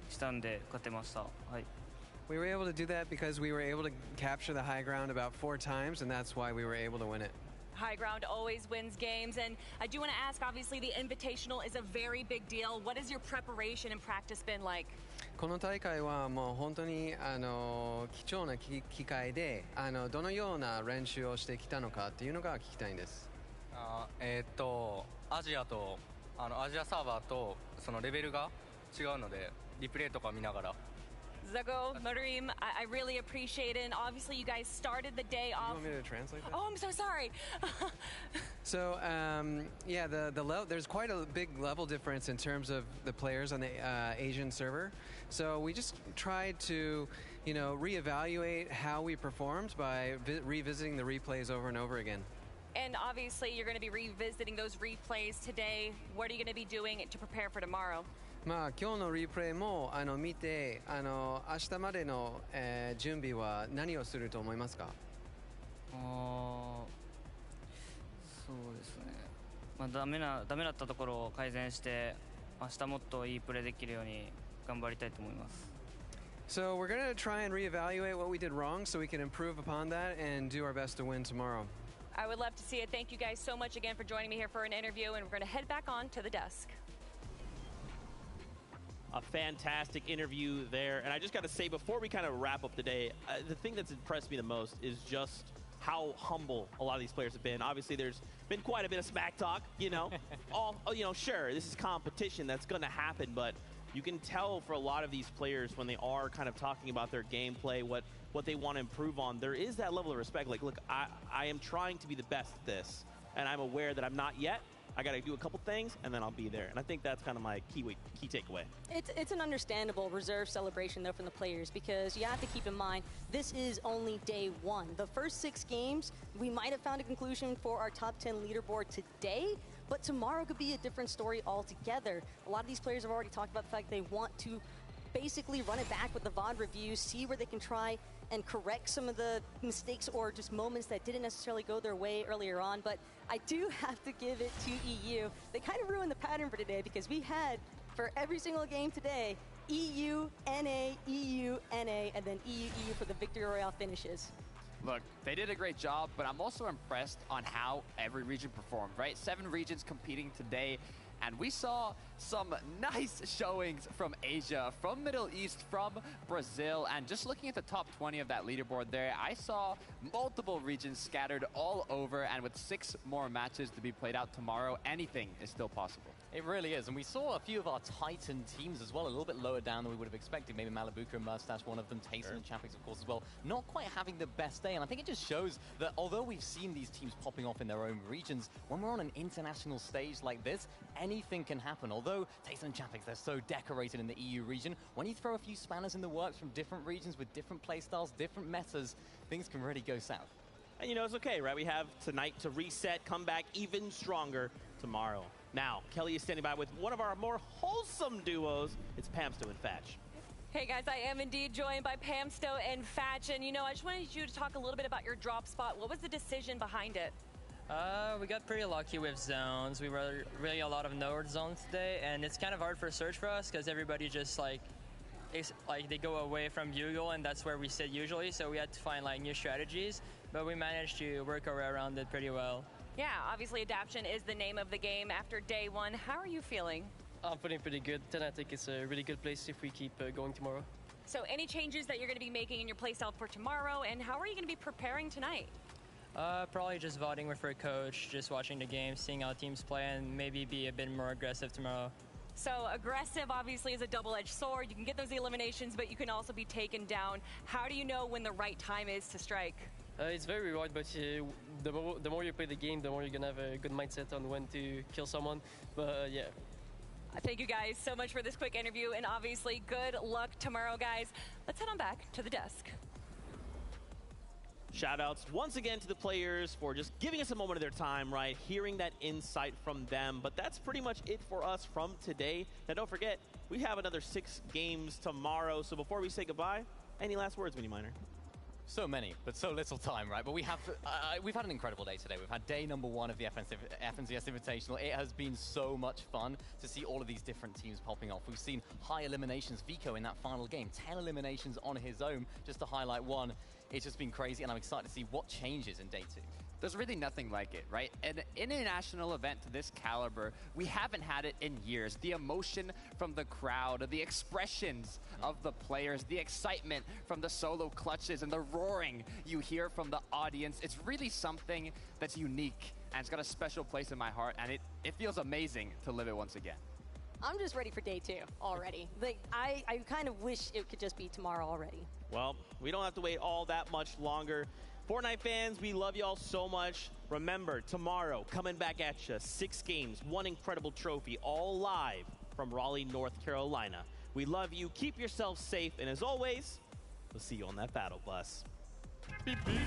したんで勝てました。はい。We were able to do that because we were able to capture the high ground about 4 times, and that's why we were able to win it. High ground always wins games, and I do want to ask, obviously the Invitational is a very big deal. What has your preparation and practice been like? この大会はもう本当に貴重な機会でどのような練習をしてきたのかっていうのが聞きたいんです。アジアとアジアサーバーとそのレベルが違うのでリプレイとか見ながら。Zago, Marim, I really appreciate it. And obviously, you guys started the day off. You want me to translate that? Oh, I'm so sorry. So, yeah, there's quite a big level difference in terms of the players on the Asian server. So we just tried to, reevaluate how we performed by revisiting the replays over and over again. And obviously, you're going to be revisiting those replays today. What are you going to be doing to prepare for tomorrow? まあ今日のリプレイも見て明日までの、準備は何をすると思いますか？そうですね。まあダメだったところを改善して明日もっといいプレーできるように頑張りたいと思います。So we're going to try and reevaluate what we did wrong so we can improve upon that and do our best to win tomorrow. I would love to see it. Thank you guys so much again for joining me here for an interview, and we're going to head back on to the desk. A fantastic interview there. And I just got to say, before we kind of wrap up the day, the thing that's impressed me the most is just how humble a lot of these players have been. Obviously, there's been quite a bit of smack talk, sure, this is competition. That's going to happen. But you can tell for a lot of these players when they are kind of talking about their gameplay, what they want to improve on, there is that level of respect. Like, look, I am trying to be the best at this. And I'm aware that I'm not yet. I got to do a couple things, and then I'll be there. And I think that's kind of my key takeaway. It's an understandable reserve celebration, though, from the players, because you have to keep in mind, this is only day one. The first 6 games, we might have found a conclusion for our top 10 leaderboard today, but tomorrow could be a different story altogether. A lot of these players have already talked about the fact they want to basically run it back with the VOD review, see where they can try and correct some of the mistakes or just moments that didn't necessarily go their way earlier on. But I do have to give it to EU. They kind of ruined the pattern for today because we had, for every single game today, EU, NA, EU, NA, and then EU, EU for the Victory Royale finishes. Look, they did a great job, but I'm also impressed on how every region performed, right? 7 regions competing today. And we saw some nice showings from Asia, from Middle East, from Brazil. And just looking at the top 20 of that leaderboard there, I saw multiple regions scattered all over. And with 6 more matches to be played out tomorrow, anything is still possible. It really is. And we saw a few of our Titan teams as well, a little bit lower down than we would have expected. Maybe Malibuka and Mustache, one of them, Tayson and Champix, of course, as well. Not quite having the best day. And I think it just shows that although we've seen these teams popping off in their own regions, when we're on an international stage like this, anything can happen. Although Tayson and Champix, they're so decorated in the EU region, when you throw a few spanners in the works from different regions with different playstyles, different metas, things can really go south. And it's okay, right? We have tonight to reset, come back even stronger tomorrow. Now, Kelly is standing by with one of our more wholesome duos. It's Pamsto and Fatch. Hey guys, I am indeed joined by Pamsto and Fatch. And I just wanted you to talk a little bit about your drop spot. What was the decision behind it? We got pretty lucky with zones. We were really a lot of node zones today, and it's kind of hard for search for us because everybody just they go away from Bugle, and that's where we sit usually. So we had to find new strategies, but we managed to work our way around it pretty well. Yeah, obviously adaptation is the name of the game after day 1. How are you feeling? I'm feeling pretty good. Then I think it's a really good place if we keep going tomorrow. So any changes that you're going to be making in your playstyle for tomorrow, and how are you going to be preparing tonight? Probably just voting with our coach, just watching the game, seeing how teams play, and maybe be a bit more aggressive tomorrow. So aggressive obviously is a double-edged sword. You can get those eliminations, but you can also be taken down. How do you know when the right time is to strike? It's very hard, but the more you play the game, the more you're going to have a good mindset on when to kill someone. But yeah. Thank you guys so much for this quick interview, and obviously good luck tomorrow, guys. Let's head on back to the desk. Shout-outs once again to the players for just giving us a moment of their time, right? Hearing that insight from them. But that's pretty much it for us from today. Now, don't forget, we have another 6 games tomorrow. So before we say goodbye, any last words, Mini Miner? So many, but so little time, right? But we've had an incredible day today. We've had day number 1 of the FNCS Invitational. It has been so much fun to see all of these different teams popping off. We've seen high eliminations. Vico in that final game, 10 eliminations on his own, just to highlight one. It's just been crazy, and I'm excited to see what changes in day 2. There's really nothing like it, right? An international event to this caliber, we haven't had it in years. The emotion from the crowd, the expressions of the players, the excitement from the solo clutches, and the roaring you hear from the audience. It's really something that's unique, and it's got a special place in my heart, and it feels amazing to live it once again. I'm just ready for day 2 already. Like, I kind of wish it could just be tomorrow already. Well, we don't have to wait all that much longer. Fortnite fans, we love y'all so much. Remember, tomorrow, coming back at you, 6 games, 1 incredible trophy, all live from Raleigh, North Carolina. We love you. Keep yourself safe. And as always, we'll see you on that battle bus. Beep, beep.